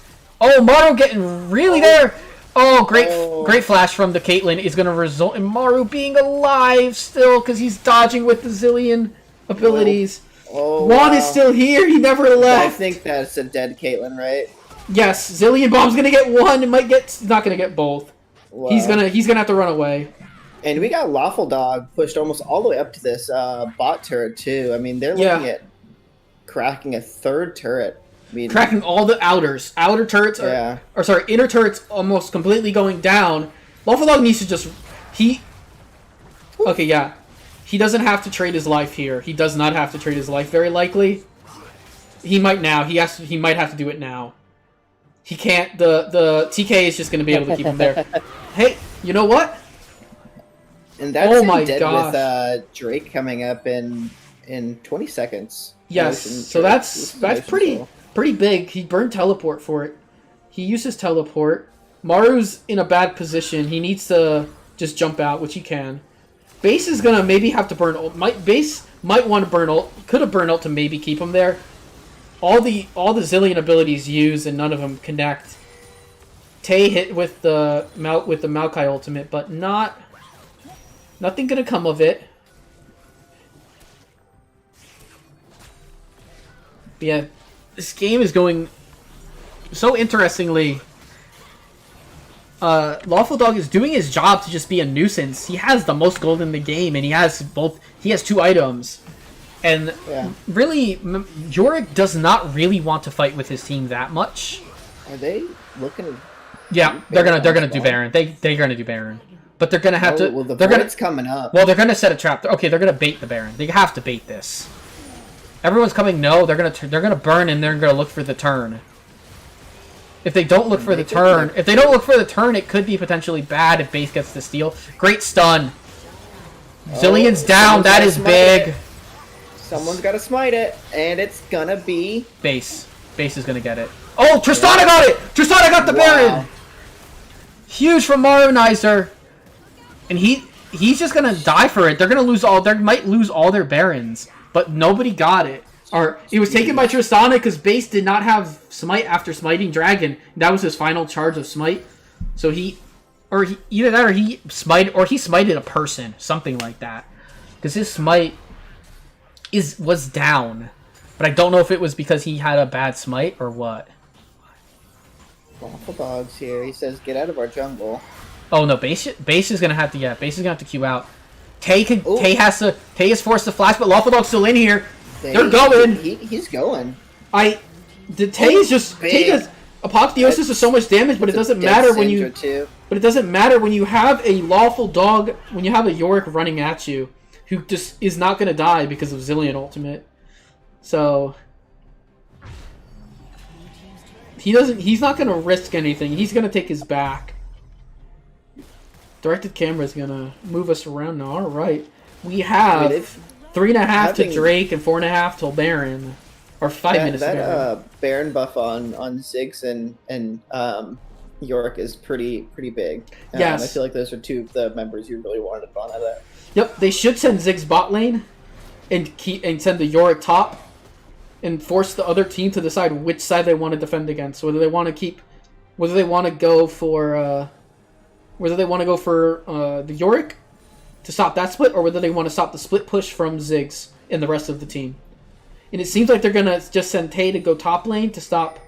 Oh, Maru getting really there. Oh, great flash from the Caitlyn is going to result in Maru being alive still because he's dodging with the Zillion abilities. Juan is still here. He never left. I think that's a dead Caitlyn, right? Yes, Zillion Bomb's going to get one. He's not going to get both. Wow. He's gonna have to run away. And we got Lawful Dog pushed almost all the way up to this bot turret too. I mean, they're looking at cracking a third turret. I mean, cracking all the outers. Outer turrets inner turrets almost completely going down. Lawful Dog needs to just he doesn't have to trade his life here. He does not have to trade his life very likely. He might now. He might have to do it now. He can't the TK is just gonna be able to keep him there. Hey, you know what? And that's dead with Drake coming up in 20 seconds. Yes, so that's pretty big. He burned teleport for it. He uses teleport. Maru's in a bad position. He needs to just jump out, which he can. Base is gonna maybe have to burn ult. Base might want to burn ult. Could have burned ult to maybe keep him there. All the Zillion abilities use and none of them connect. Tay hit with the Maokai ultimate, but nothing gonna come of it. But yeah, this game is going so interestingly. Lawful Dog is doing his job to just be a nuisance. He has the most gold in the game, and he has 2 items. And really, Yorick does not really want to fight with his team that much. Are they looking at... Yeah, they're gonna do Baron. They're gonna do Baron. But they're gonna have to. Well, Baron's coming up. Well, they're gonna set a trap. Okay, they're gonna bait the Baron. They have to bait this. Everyone's coming. No, they're gonna burn and they're gonna look for the turn. If they don't look for the turn, it could be potentially bad if base gets the steal. Great stun. Zillion's down. That is big. Someone's got to smite it, and it's gonna be Base. Base is gonna get it. Oh, Tristana got it! Tristana got the Baron! Huge from Maronizer. And he's just gonna die for it. They're gonna lose all. They might lose all their Barons, but nobody got it. Or it was taken by Tristana because Base did not have Smite after smiting Dragon. That was his final charge of Smite. So either that or he smited a person, something like that. Because his Smite was down, but I don't know if it was because he had a bad Smite or what. Awful dogs here. He says, "Get out of our jungle." Oh no, base is gonna have to Base is gonna have to queue out. Tay is forced to flash, but Lawful Dog's still in here. They're going. He's going. Tay is just Apotheosis is so much damage, but it doesn't matter when you. But it doesn't matter when you have a Lawful Dog, when you have a Yorick running at you, who just is not gonna die because of Zillion ultimate. So he's not gonna risk anything. He's gonna take his back. Directed camera is gonna move us around now. All right, we have 3.5 to Drake and 4.5 till Baron, or 5 minutes. That Baron buff on Ziggs and Yorick is pretty big. Yes, I feel like those are two of the members you really wanted to out of that. Yep, they should send Ziggs bot lane and send the Yorick top and force the other team to decide which side they want to defend against. Whether they want to go for the Yorick to stop that split, or whether they want to stop the split push from Ziggs and the rest of the team. And it seems like they're gonna just send Tay to go top lane to stop.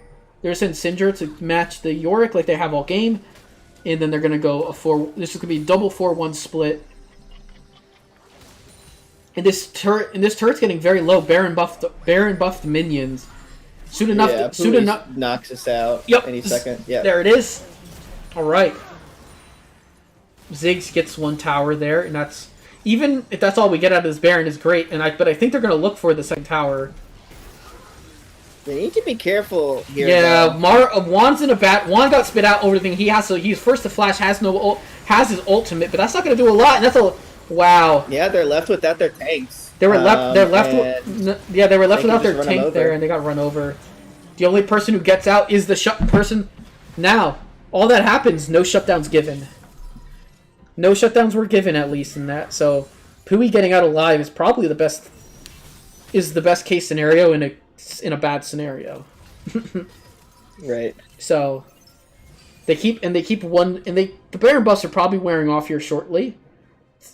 They're gonna send Syndra to match the Yorick like they have all game, and then they're gonna go this is gonna be double 4-1 split. And this turret's getting very low. Baron buffed minions. Soon enough, knocks us out. Yep. Any second. Yeah. There it is. All right. Ziggs gets one tower there, and that's even if that's all we get out of this Baron is great. But I think they're gonna look for the second tower. They need to be careful here. Yeah, Juan's in a bat. Juan got spit out over the thing. He's first to flash. Has his ultimate, but that's not gonna do a lot. And that's a wow. Yeah, they're left without their tanks. They were left without their tank there, and they got run over. The only person who gets out is the shut person. Now, all that happens, no shutdowns given. No shutdowns were given, at least in that. So, Pui getting out alive is probably the best case scenario in a bad scenario. Right. So, the Baron buffs are probably wearing off here shortly.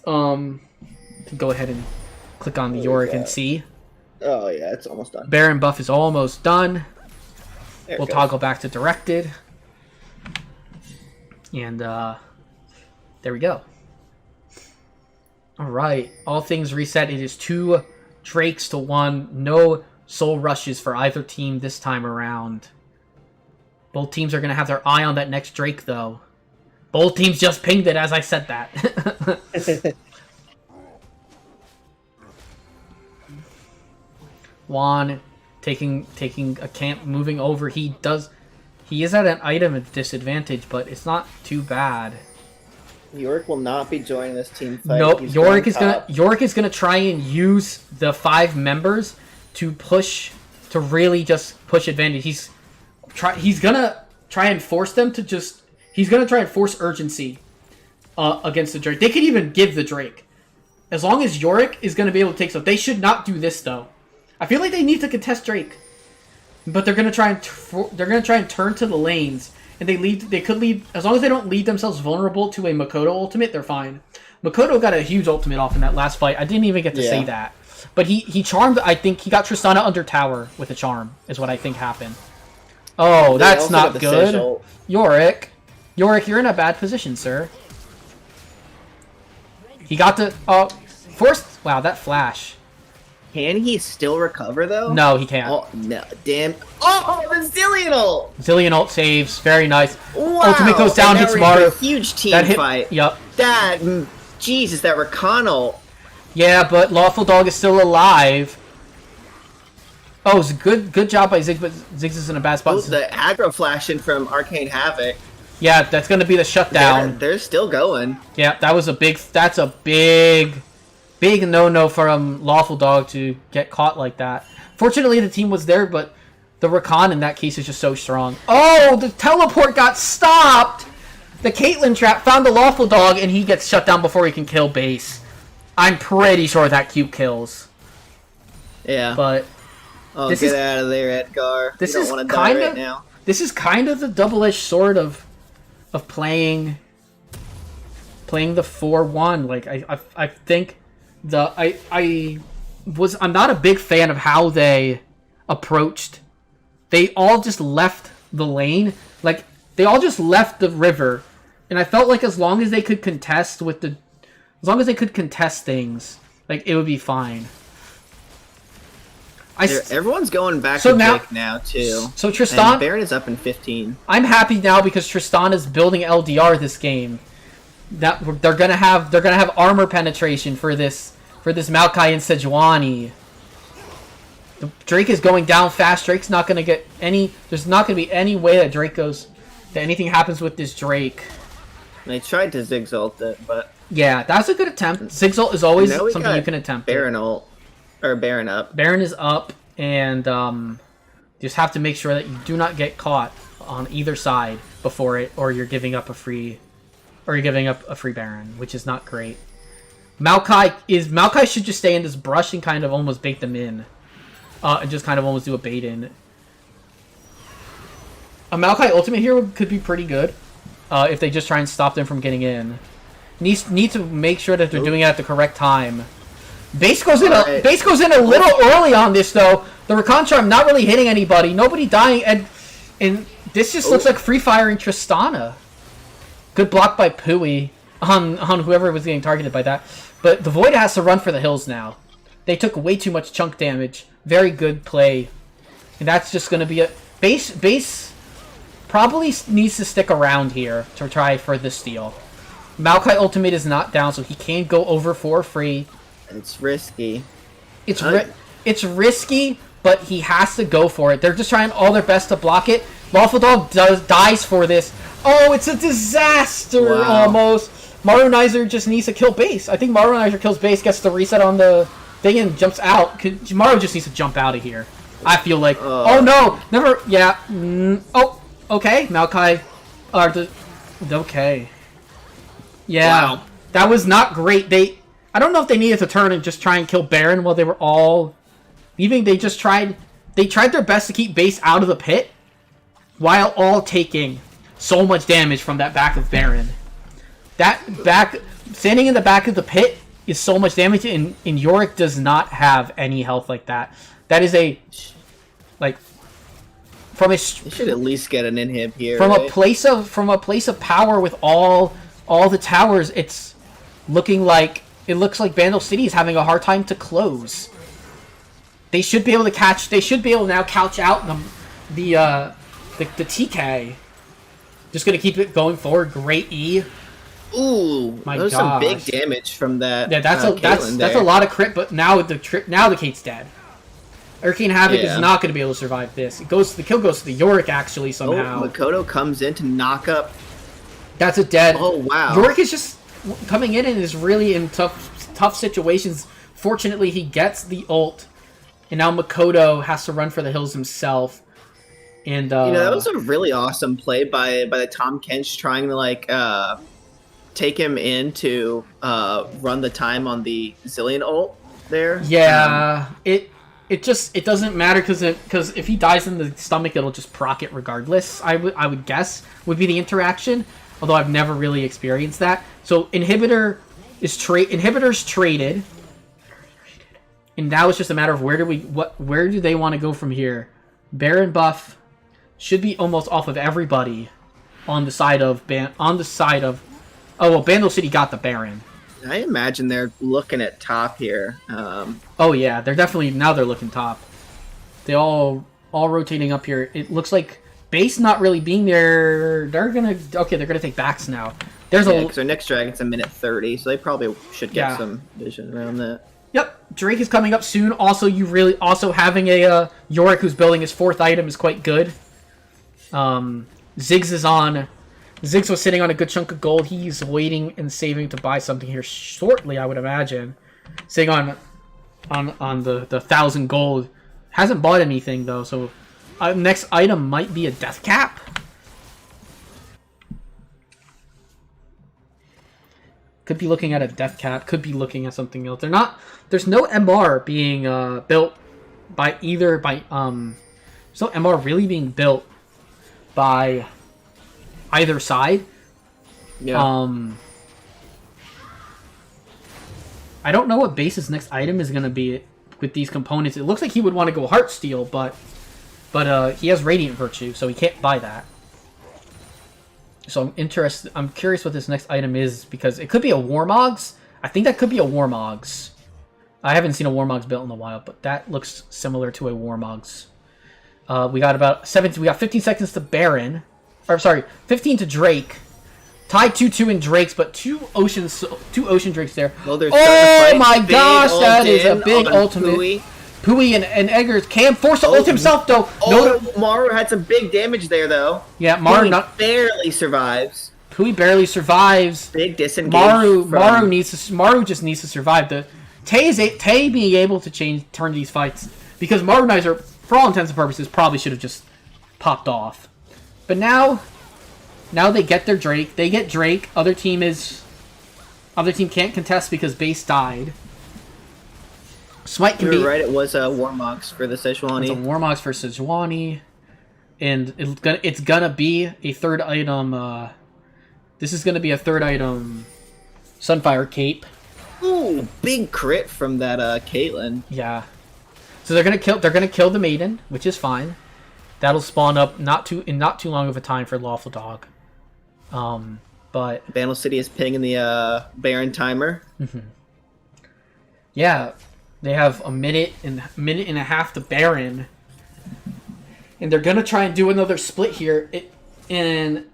Go ahead and click on the Yorick and see. Oh yeah, it's almost done. Baron buff is almost done. We'll goes. toggle back to directed. And there we go. Alright, all things reset. It is 2 Drakes to 1. No soul rushes for either team this time around. Both teams are going to have their eye on that next Drake, though. Both teams just pinged it as I said that. Juan taking a camp, moving over. He is at an item disadvantage, but it's not too bad. Yorick will not be joining this team fight. Nope, Yorick is gonna try and use the 5 members to really just push advantage. He's gonna try and force them to just. He's gonna try and force urgency against the Drake. They could even give the Drake, as long as Yorick is gonna be able to take stuff. They should not do this though. I feel like they need to contest Drake, but they're gonna try and turn to the lanes. And they could leave, as long as they don't leave themselves vulnerable to a Makoto ultimate, they're fine. Makoto got a huge ultimate off in that last fight. I didn't even get to say that. But he charmed, I think he got Tristana under tower with a charm, is what I think happened. Oh, that's not good. Yorick, you're in a bad position, sir. He got the, forced, wow, that flash. Can he still recover, though? No, he can't. Oh, no. Damn. Oh, the Zillion ult! Zillion ult saves. Very nice. Wow. Ultimate goes down, hits Maru. A huge team fight. Yep. Jesus, that Rakan ult. Yeah, but Lawful Dog is still alive. Oh, it's a good job by Ziggs, but Ziggs is in a bad spot. Oh, the aggro flashing from Arcane Havoc. Yeah, that's going to be the shutdown. They're still going. Yeah, that's a big big no-no from Lawful Dog to get caught like that. Fortunately, the team was there, but the Rakan in that case is just so strong. Oh, the teleport got stopped! The Caitlyn trap found the Lawful Dog, and he gets shut down before he can kill base. I'm pretty sure that cube kills. Yeah. But Oh, this get is- out of there, Edgar. this you don't is want to die kinda- right now. this is kind of the double-edged sword of playing the 4-1. Like I think I'm not a big fan of how they approached. They all just left the lane. Like they all just left the river, and I felt like as long as they could contest things, like it would be fine. Everyone's going back So to now- Drake now too. So Tristan, And Baron is up in 15. I'm happy now because Tristan is building LDR this game. That they're gonna have armor penetration for this Maokai and Sejuani. Drake is going down fast. Drake's not gonna get any. There's not gonna be any way that anything happens with this Drake. They tried to Ziggs ult it, but Yeah, that's a good attempt. Zigzult is always now we something got you can attempt. Baron ult or Baron up. Baron is up, and just have to make sure that you do not get caught on either side before it, or you're giving up a free Baron, which is not great. Maokai should just stay in this brush and kind of almost bait them in, and just kind of almost do a bait in. A Maokai ultimate here could be pretty good if they just try and stop them from getting in. Need to make sure that they're doing it at the correct time. Base goes in a little early on this though. The Rakan Charm not really hitting anybody. Nobody dying, and this just looks like free firing Tristana. Good block by Pui on whoever was getting targeted by that. But the Void has to run for the hills now. They took way too much chunk damage. Very good play. And that's just going to be a... Base probably needs to stick around here to try for the steal. Maokai ultimate is not down, so he can't go over for free. It's risky. It's risky, but he has to go for it. They're just trying all their best to block it. Lawful Dog dies for this. Oh, it's a disaster Wow. almost. Marunizer just needs to kill base. I think Marunizer kills base, gets the reset on the thing, and jumps out. Maru just needs to jump out of here. I feel like. Oh no! Never. Yeah. Oh. Okay. Maokai. Okay. Yeah. Wow. That was not great. I don't know if they needed to turn and just try and kill Baron while they were all leaving. They tried their best to keep base out of the pit while all taking so much damage from that back of Baron. Standing in the back of the pit is so much damage, and Yorick does not have any health like that. That is they should at least get an inhib here. from right? a place of power with all the towers. It looks like Bandle City is having a hard time to close. They should be able to now couch out the TK. Just gonna keep it going forward. Great E. Ooh, My there's some big gosh. damage from that. Yeah, that's Caitlyn a there. lot of crit. But now the Kate's dead. Arcane Havoc Yeah. is not gonna be able to survive this. The kill goes to the Yorick actually somehow. Makoto comes in to knock up. That's a dead. Oh wow. Yorick is just coming in and is really in tough situations. Fortunately, he gets the ult, and now Makoto has to run for the hills himself. And that was a really awesome play by the Tom Kench trying to take him in to run the time on the Zillion ult there. Yeah, it doesn't matter because if he dies in the stomach, it'll just proc it regardless. I would guess would be the interaction. Although I've never really experienced that. So inhibitor's traded, and now it's just a matter of where do they want to go from here. Baron buff should be almost off of everybody on the side of Bandle City got the Baron. I imagine they're looking at top here. Oh yeah, they're looking top. They all rotating up here. It looks like base not really being there. They're gonna take backs now. Because their next dragon's a minute 30, so they probably should get some vision around that. Yep, Drake is coming up soon. Also, having a Yorick who's building his 4th item is quite good. Ziggs is on. Ziggs was sitting on a good chunk of gold. He's waiting and saving to buy something here shortly, I would imagine. sitting on the 1,000 gold. Hasn't bought anything though, so next item might be a death cap. Could be looking at a death cap. Could be looking at something else. There's no MR being built by either by there's no MR really being built by either side. Yeah. I don't know what base's next item is gonna be with these components. It looks like he would want to go Heartsteel, but he has Radiant Virtue, so he can't buy that. So I'm curious what this next item is, because it could be a Warmogs. I think that could be a Warmogs. I haven't seen a Warmogs built in a while, but that looks similar to a Warmogs. We got about 17. We got 15 seconds to Baron. Or sorry, 15 to Drake. Tied 2-2 in Drakes, but two Ocean Drakes there. Well, oh my gosh, that is a big ultimate. Pui and Eggers can force to ult himself though. Maru had some big damage there though. Yeah, Maru barely survives. Pui barely survives. Big disengage. Maru just needs to survive. Tay being able to turn these fights, because Marunizer, for all intents and purposes, probably should have just popped off. But now they get their Drake. They get Drake. Other team can't contest because base died. Smite can be right. It was a Warmogs for the Sejuani. It's a Warmogs for Sejuani, and it's gonna be a third item. This is gonna be a third item. Sunfire Cape. Ooh, big crit from that Caitlyn. Yeah. So they're gonna kill the maiden, which is fine. That'll spawn up not too long of a time for Lawful Dog. But Bandle City is pinging the Baron timer. Yeah. They have a minute and a half to Baron, and they're gonna try and do another split here. And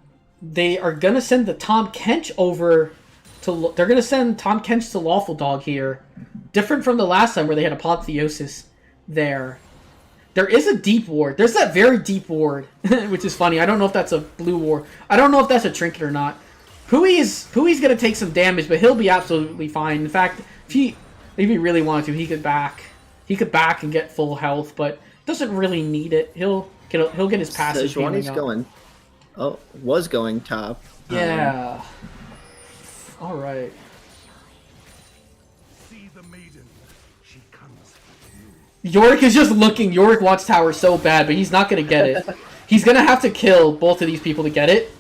they are gonna send the Tom Kench over to. They're gonna send Tom Kench to Lawful Dog here, different from the last time where they had Apotheosis there. There is a deep ward. There's that very deep ward, which is funny. I don't know if that's a blue ward. I don't know if that's a trinket or not. Pui's gonna take some damage, but he'll be absolutely fine. In fact, if he really wanted to, he could back and get full health, but doesn't really need it. He'll get his passive. Sejuani's was going top. Yeah. All right. See the maiden. She comes. Yorick is just looking. Yorick wants tower so bad, but he's not gonna get it. He's gonna have to kill both of these people to get it.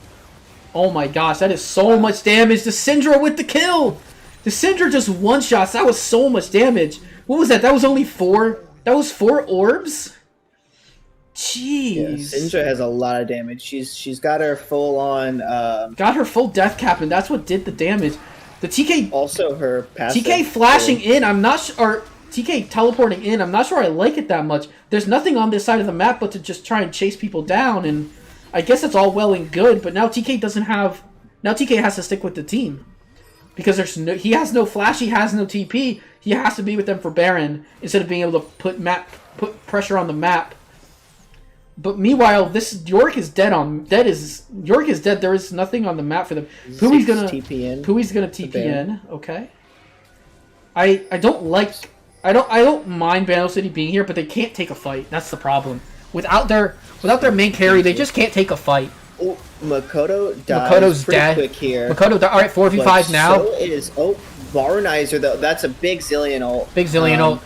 Oh my gosh, that is so much damage. The Syndra with the kill. The Syndra just one-shots. That was so much damage. What was that? That was only 4. That was 4 orbs? Jeez. Yeah, Syndra has a lot of damage. She's got her full on... got her full death cap, and that's what did the damage. The TK... Also her passive... TK flashing in, I'm not sure... Or TK teleporting in, I'm not sure I like it that much. There's nothing on this side of the map but to just try and chase people down, and I guess it's all well and good, but now TK doesn't have... Now TK has to stick with the team. Because he has no flash, he has no TP. He has to be with them for Baron instead of being able to put pressure on the map. But meanwhile, Yorick is dead. Yorick is dead. There is nothing on the map for them. Pui's gonna TP in. Okay. I don't mind Bandle City being here, but they can't take a fight. That's the problem. Without their main carry, they just can't take a fight. Oh, Makoto dies Makoto's pretty dead. quick here. Makoto died. Alright, 4v5 now. So is Varunizer though. That's a big Zillion ult. Big Zillion ult.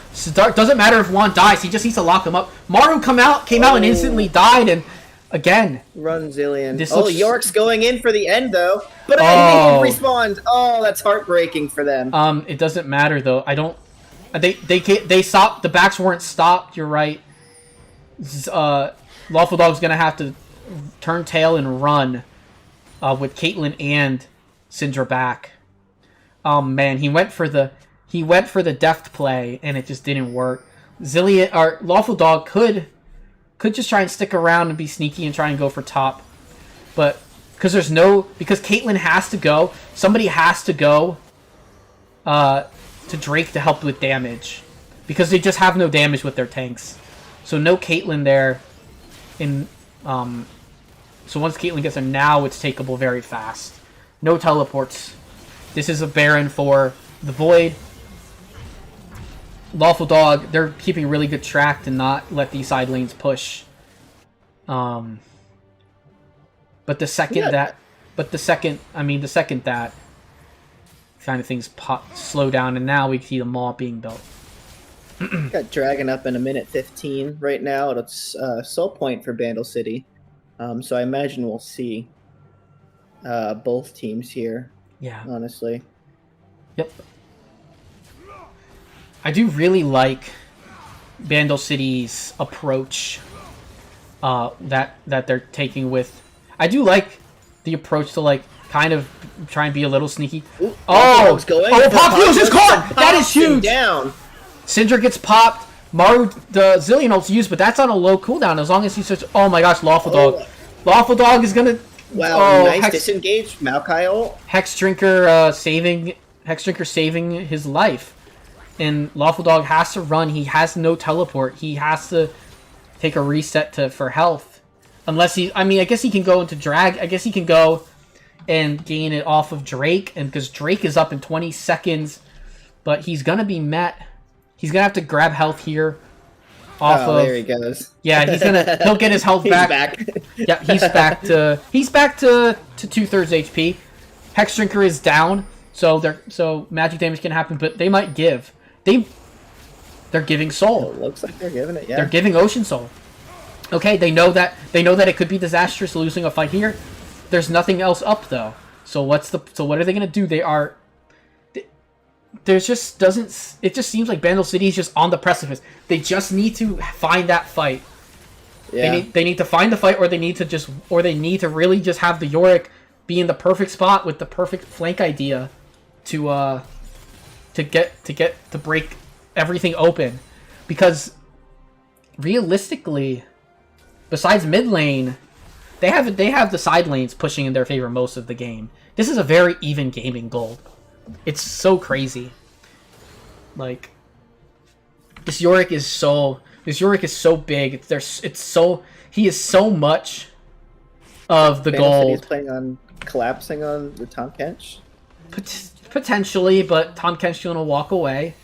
Doesn't matter if Juan dies. He just needs to lock him up. Maru came out and instantly died. And again, run Zillion. Yorick's going in for the end though. But I think he respawned. Oh, that's heartbreaking for them. It doesn't matter though. I don't. They stopped. The backs weren't stopped. You're right. Lawful Dog's gonna have to turn tail and run with Caitlyn and Syndra back. Oh man, he went for the deft play and it just didn't work. Lawful Dog could just try and stick around and be sneaky and try and go for top, but because Caitlyn has to go, somebody has to go to Drake to help with damage because they just have no damage with their tanks. So no Caitlyn there. So once Caitlyn gets there, now it's takeable very fast. No teleports. This is a Baron for the Void. Lawful Dog, they're keeping really good track to not let these side lanes push. But the second that kind of things slow down, and now we see the mall being built. Got Dragon up in a minute 15 right now. It's soul point for Bandle City. So I imagine we'll see both teams here. Yeah. Honestly. Yep. I do really like Bandle City's approach that they're taking with. I do like the approach to like kind of try and be a little sneaky. Ooh, Pop Fuse is caught! That is huge! Down. Syndra gets popped. Maru, the Zillion ult's used, but that's on a low cooldown as long as he says, oh my gosh, Lawful Dog. Lawful Dog is gonna... Wow, nice disengage. Maokai ult. Hexdrinker saving his life. And Lawful Dog has to run. He has no teleport. He has to take a reset for health. Unless he... I mean, I guess he can go into drag. I guess he can go and gain it off of Drake. And because Drake is up in 20 seconds. But he's gonna be met... He's gonna have to grab health here. There he goes. Yeah, he'll get his health back. Back. Yeah, he's back to 2/3 HP. Hexdrinker is down, so magic damage can happen, but they might give. They're giving soul. It looks like they're giving it. Yeah. They're giving Ocean Soul. Okay, they know that it could be disastrous losing a fight here. There's nothing else up though. So what are they gonna do? It just seems like Bandle City is just on the precipice. They just need to find that fight. Yeah. They need to find the fight, or they need to really just have the Yorick be in the perfect spot with the perfect flank idea to break everything open. Because realistically, besides mid lane, they have the side lanes pushing in their favor most of the game. This is a very even game in gold. It's so crazy. Like, this Yorick is so big. He is so much of the gold. He's planning on collapsing on the Tahm Kench. Potentially, but Tahm Kench gonna walk away.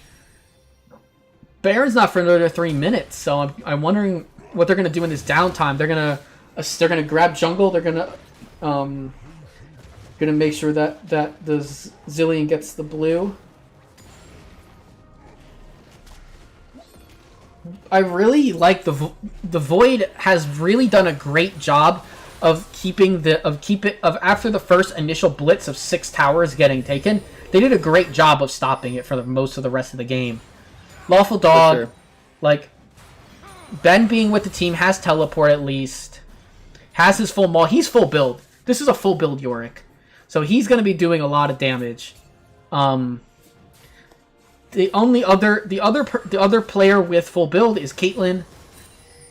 Baron's not for another 3 minutes, so I'm wondering what they're gonna do in this downtime. They're gonna grab jungle. They're gonna make sure that the Zillion gets the blue. I really like the Void has really done a great job of after the first initial blitz of 6 towers getting taken. They did a great job of stopping it for most of the rest of the game. Lawful Dog, sure. Like Ben being with the team, has teleport at least, has his full maul. He's full build. This is a full build Yorick. So he's going to be doing a lot of damage. The other player with full build is Caitlyn,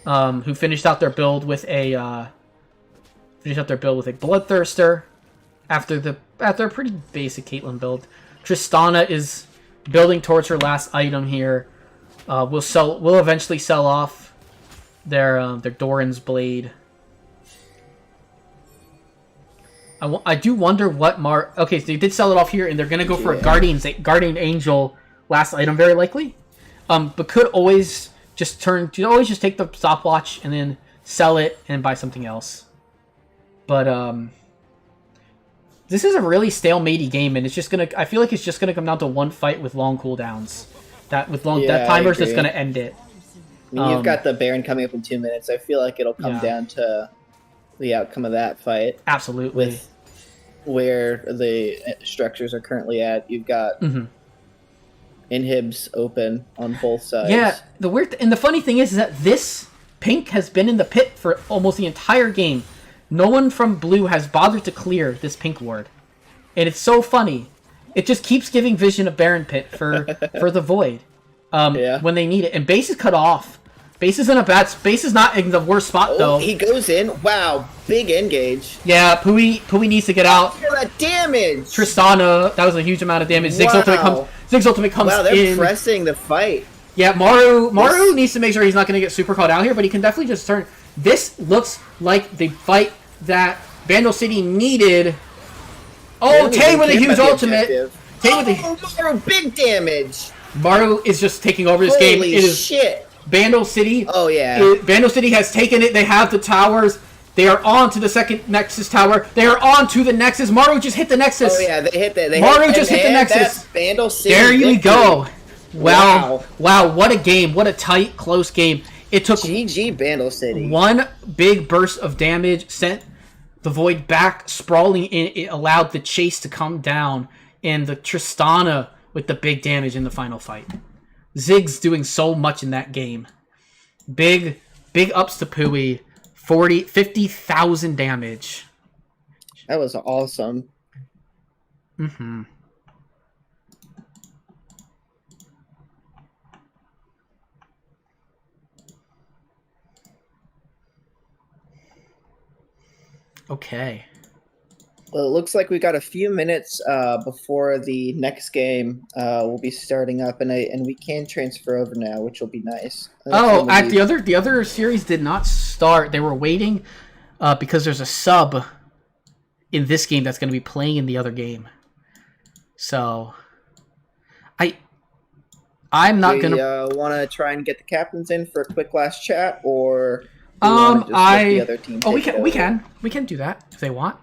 who finished out their build with a Bloodthirster after a pretty basic Caitlyn build. Tristana is building towards her last item here. We'll eventually sell off their Doran's blade. I do wonder what okay, so they did sell it off here, and they're gonna go for a Guardian Angel last item, very likely. But could always just take the stopwatch and then sell it and buy something else. But this is a really stalematey game, and I feel like it's just gonna come down to one fight with long cooldowns. That timer's just gonna end it. I mean, you've got the Baron coming up in 2 minutes. I feel like it'll come down to the outcome of that fight. Absolutely. With where the structures are currently at, you've got inhibs open on both sides. Yeah, the funny thing is that this pink has been in the pit for almost the entire game. No one from blue has bothered to clear this pink ward, and it's so funny. It just keeps giving Vision a Baron pit for the Void when they need it, and base is cut off. Base is not in the worst spot though. He goes in. Wow, big engage. Yeah, Pui needs to get out. Look at that damage. Tristana, that was a huge amount of damage. Wow. Ziggs ultimate comes in. Wow, they're pressing the fight. Yeah, Maru needs to make sure he's not going to get super caught out here, but he can definitely just turn. This looks like the fight that Bandle City needed. Oh, Tay with a huge ultimate. Maru, big damage. Maru is just taking over this game. Holy It is shit! Bandle City. Oh yeah. Bandle City has taken it. They have the towers. They are on to the second Nexus tower. They are on to the Nexus. Maru just hit the Nexus. Oh yeah, they hit that. Maru just hit the Nexus. That's Bandle City. There you victory. go. Wow. Wow. Wow, what a game. What a tight, close game. It took GG Bandle City. one big burst of damage, sent the Void back sprawling in. It allowed the chase to come down, and the Tristana with the big damage in the final fight. Ziggs doing so much in that game. Big ups to Pui. 50,000 damage. That was awesome. Mm-hmm. Okay. Well, it looks like we got a few minutes before the next game will be starting up, and we can transfer over now, which will be nice. Oh, the other series did not start. They were waiting because there's a sub in this game that's going to be playing in the other game. So, I'm not going to want to try and get the captains in for a quick last chat, or do you wanna just let the other team take it over? we can do that if they want.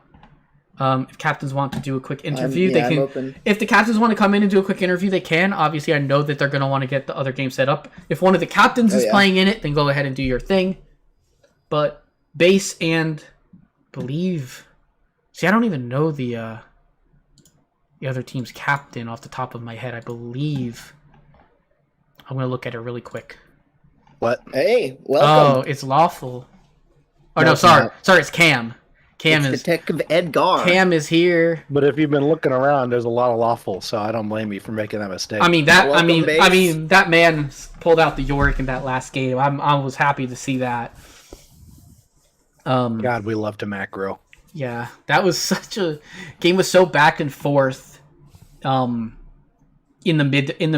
If captains want to do a quick interview, I'm they can. open. If the captains want to come in and do a quick interview, they can. Obviously, I know that they're going to want to get the other game set up. If one of the captains is playing in it, then go ahead and do your thing. But base and believe. See, I don't even know the other team's captain off the top of my head. I believe. I'm going to look at it really quick. What? Hey, welcome. Oh, it's Lawful. Oh No, no, it's sorry, not. sorry, it's Cam. Cam It's is Detective Edgar. Cam is here. But if you've been looking around, there's a lot of lawful, so I don't blame you for making that mistake. I mean that. Welcome, base. I mean that man pulled out the Yorick in that last game. I was happy to see that. God, we love to macro. Yeah, that was such a game. Was so back and forth. In the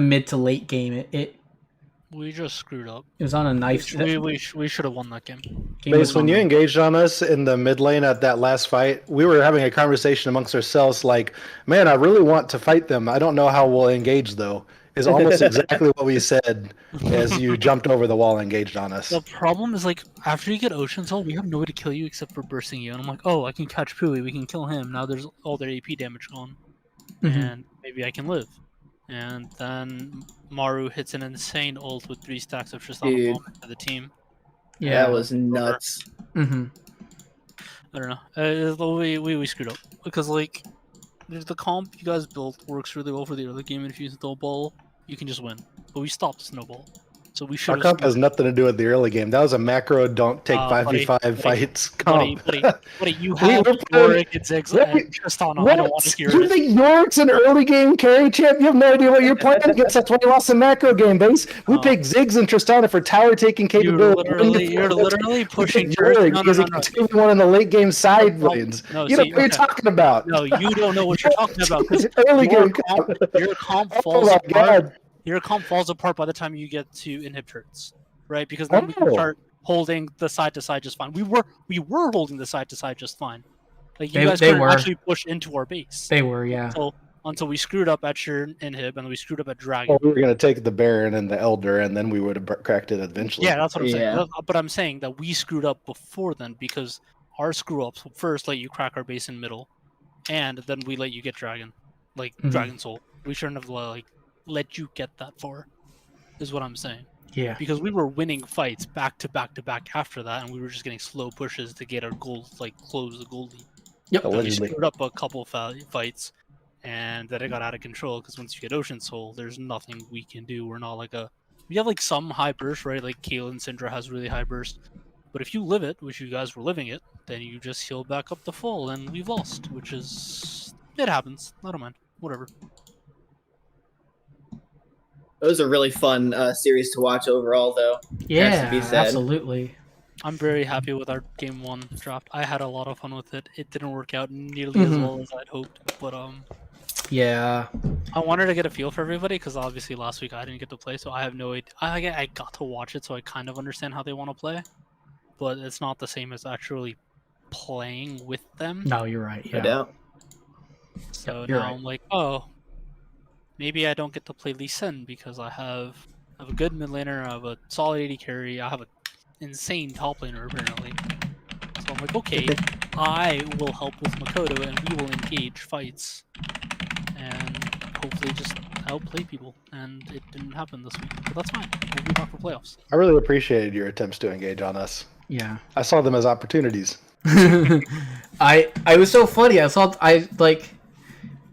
mid to late game, it We just screwed up. was on a knife. We should have won that game. Base, when you engaged on us in the mid lane at that last fight, we were having a conversation amongst ourselves like, man, I really want to fight them. I don't know how we'll engage, though. Is almost exactly what we said as you jumped over the wall and engaged on us. The problem is, like, after you get Ocean Soul, we have no way to kill you except for bursting you. And I'm like, oh, I can catch Pui, we can kill him. Now there's all their AP damage gone. And maybe I can live. And then Maru hits an insane ult with 3 stacks of Tristana Bomb to the team. Yeah, That was nuts. Mm-hmm. I don't know. We screwed up. Because, like, the comp you guys built works really well for the early game, and if you snowball, you can just win. But we stopped snowball. So we should Our comp has nothing to do with the early game. That was a macro don't take 5v5 fights comp. Buddy, you have Yorick and Ziggs and Tristana. I don't want to hear You it. think York's an early game carry champ? You have no idea what you're playing against. That's why you lost the macro game, base. We picked Ziggs and Tristana for tower taking capability. You're literally pushing Yorick No, because he continued one in the late game side No, lanes. no, You know see, what you're okay. talking about. No, you don't know what you're talking about because Early game. your comp Oh falls my apart. god. Your comp falls apart by the time you get to inhib turrets, right? Because then we can Oh. start holding the side to side just fine. We were holding the side to side just fine. Like you They- guys they couldn't were. actually push into our base. They were, yeah. So until we screwed up at your inhib and we screwed up at dragon. Well, we were going to take the Baron and the Elder, and then we would have cracked it eventually. Yeah, that's what I'm saying. Yeah. But I'm saying that we screwed up before then because our screw ups first let you crack our base in middle, and then we let you get dragon, like Mhm. Dragon Soul. We shouldn't have let you get that far, is what I'm saying. Yeah. Because we were winning fights back to back to back after that, and we were just getting slow pushes to get our gold, like close the gold lead. Yep. And we Allegedly. screwed up a couple fights, and then it got out of control. Because once you get Ocean Soul, there's nothing we can do. We're not like we have like some high burst, right? Like Kaelin Syndra has really high burst, but if you live it, which you guys were living it, then you just heal back up the full, and we've lost, which is it happens. I don't mind. Whatever. It was a really fun series to watch overall, though. Yeah, be said. absolutely. I'm very happy with our game 1 draft. I had a lot of fun with it. It didn't work out nearly as well as I'd hoped, but Yeah. I wanted to get a feel for everybody because obviously last week I didn't get to play, so I have no idea. I got to watch it, so I kind of understand how they want to play, but it's not the same as actually playing with them. No, you're right. No Yeah. doubt. So you're now right. I'm like, oh, maybe I don't get to play Lee Sin because I have a good mid laner, I have a solid AD carry, I have an insane top laner apparently. So I'm like, okay, I will help with Makoto and we will engage fights and hopefully just outplay people. And it didn't happen this week, but that's fine. We'll be back for playoffs. I really appreciated your attempts to engage on us. Yeah. I saw them as opportunities. I was so funny. I like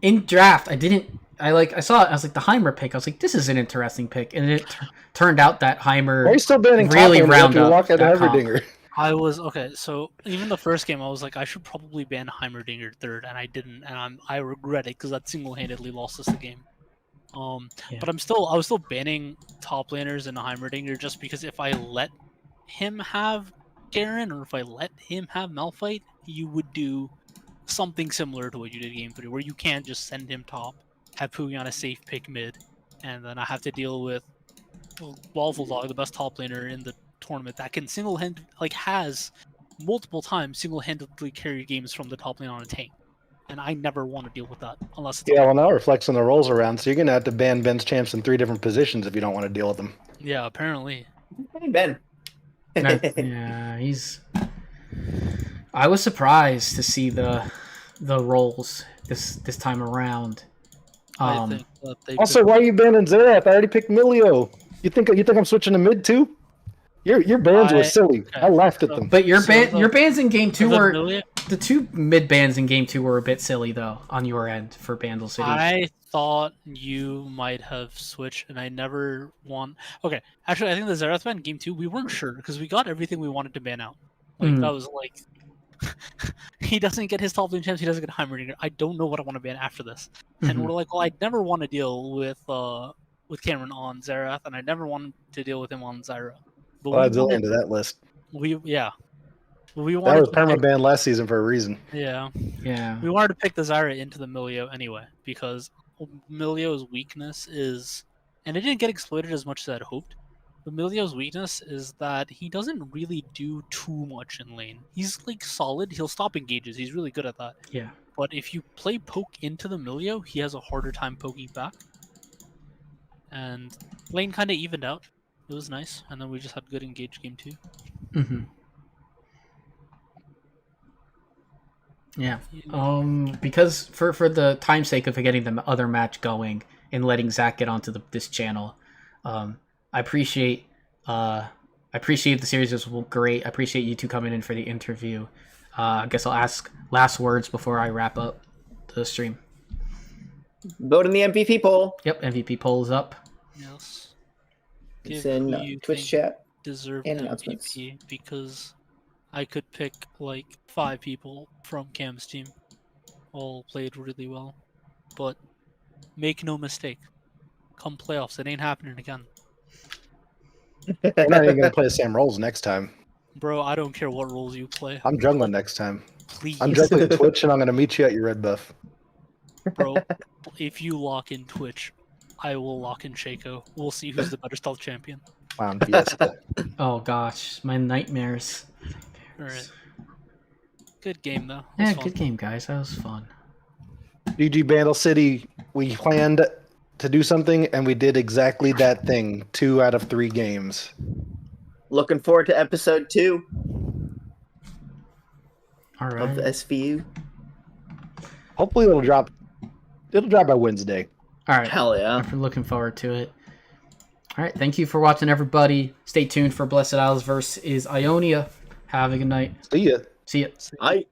in draft. I saw it. I was like the Heimer pick. I was like, this is an interesting pick, and it turned out that Heimer Why are you still banning really top round you up walk at that comp. Heimerdinger? I was okay. So even the first game, I was like, I should probably ban Heimerdinger third, and I didn't, and I regret it because that single-handedly lost us the game. Yeah. But I was still banning top laners and Heimerdinger just because if I let him have Garen or if I let him have Malphite, you would do something similar to what you did game 3, where you can't just send him top, have Poogie on a safe pick mid, and then I have to deal with Waffle Dog, the best top laner in the tournament that can has multiple times single-handedly carry games from the top lane on a tank, and I never want to deal with that unless it's Yeah, well now we're flexing the roles around, so you're gonna have to ban Ben's champs in 3 different positions if you don't want to deal with them. yeah, apparently. Hey, Ben. Yeah, I was surprised to see the roles this time around. I think that they Also, why are you banning Xerath? I already picked Milio. You think I'm switching to mid too? Your bans were silly. okay. I laughed at them. But your bans in game 2 were Million? the 2 mid bans in game 2 were a bit silly though on your end for Bandle City. I thought you might have switched, and I never want. Okay, actually, I think the Xerath ban game 2 we weren't sure because we got everything we wanted to ban out. Like that was like he doesn't get his top lane champs, he doesn't get Heimerdinger. I don't know what I want to ban after this, and we're like, well, I never want to deal with Cameron on Xerath, and I never wanted to deal with him on Zyra. But Well, I'd into that list. We That wanted was to pick, perma-banned last season for a reason. Yeah. we wanted to pick the Zyra into the Milio anyway because Milio's weakness is, and it didn't get exploited as much as I'd hoped. But Milio's weakness is that he doesn't really do too much in lane. He's like solid. He'll stop engages. He's really good at that. Yeah. But if you play poke into the Milio, he has a harder time poking back. And lane kind of evened out. It was nice. And then we just had good engage game 2. Mm-hmm. Yeah. Because for the time's sake of getting the other match going and letting Zach get onto this channel, I appreciate the series was great. I appreciate you two coming in for the interview. I guess I'll ask last words before I wrap up the stream. Vote in the MVP poll. Yep, MVP poll is up. Yes. It's Give in who you Twitch think chat. deserved and announcements. MVP because I could pick like 5 people from Cam's team. All played really well. But make no mistake, come playoffs, it ain't happening again. We're not even gonna play the same roles next time. Bro, I don't care what roles you play. I'm jungling next time. Please, I'm jungling Twitch, and I'm gonna meet you at your red buff. bro. If you lock in Twitch, I will lock in Shaco. We'll see who's the better stealth champion. Clown Fiesta. Oh gosh, my nightmares. Alright. Good game though. It was Yeah, fun. good game, guys. That was fun. GG Bandle City. We planned to do something, and we did exactly that thing. 2 out of 3 games. Looking forward to episode 2 All of right. the SVU. Hopefully, it'll drop. It'll drop by Wednesday. All right. Hell yeah. I'm looking forward to it. All right. Thank you for watching, everybody. Stay tuned for Blessed Isles versus Ionia. Have a good night. See ya. See ya. I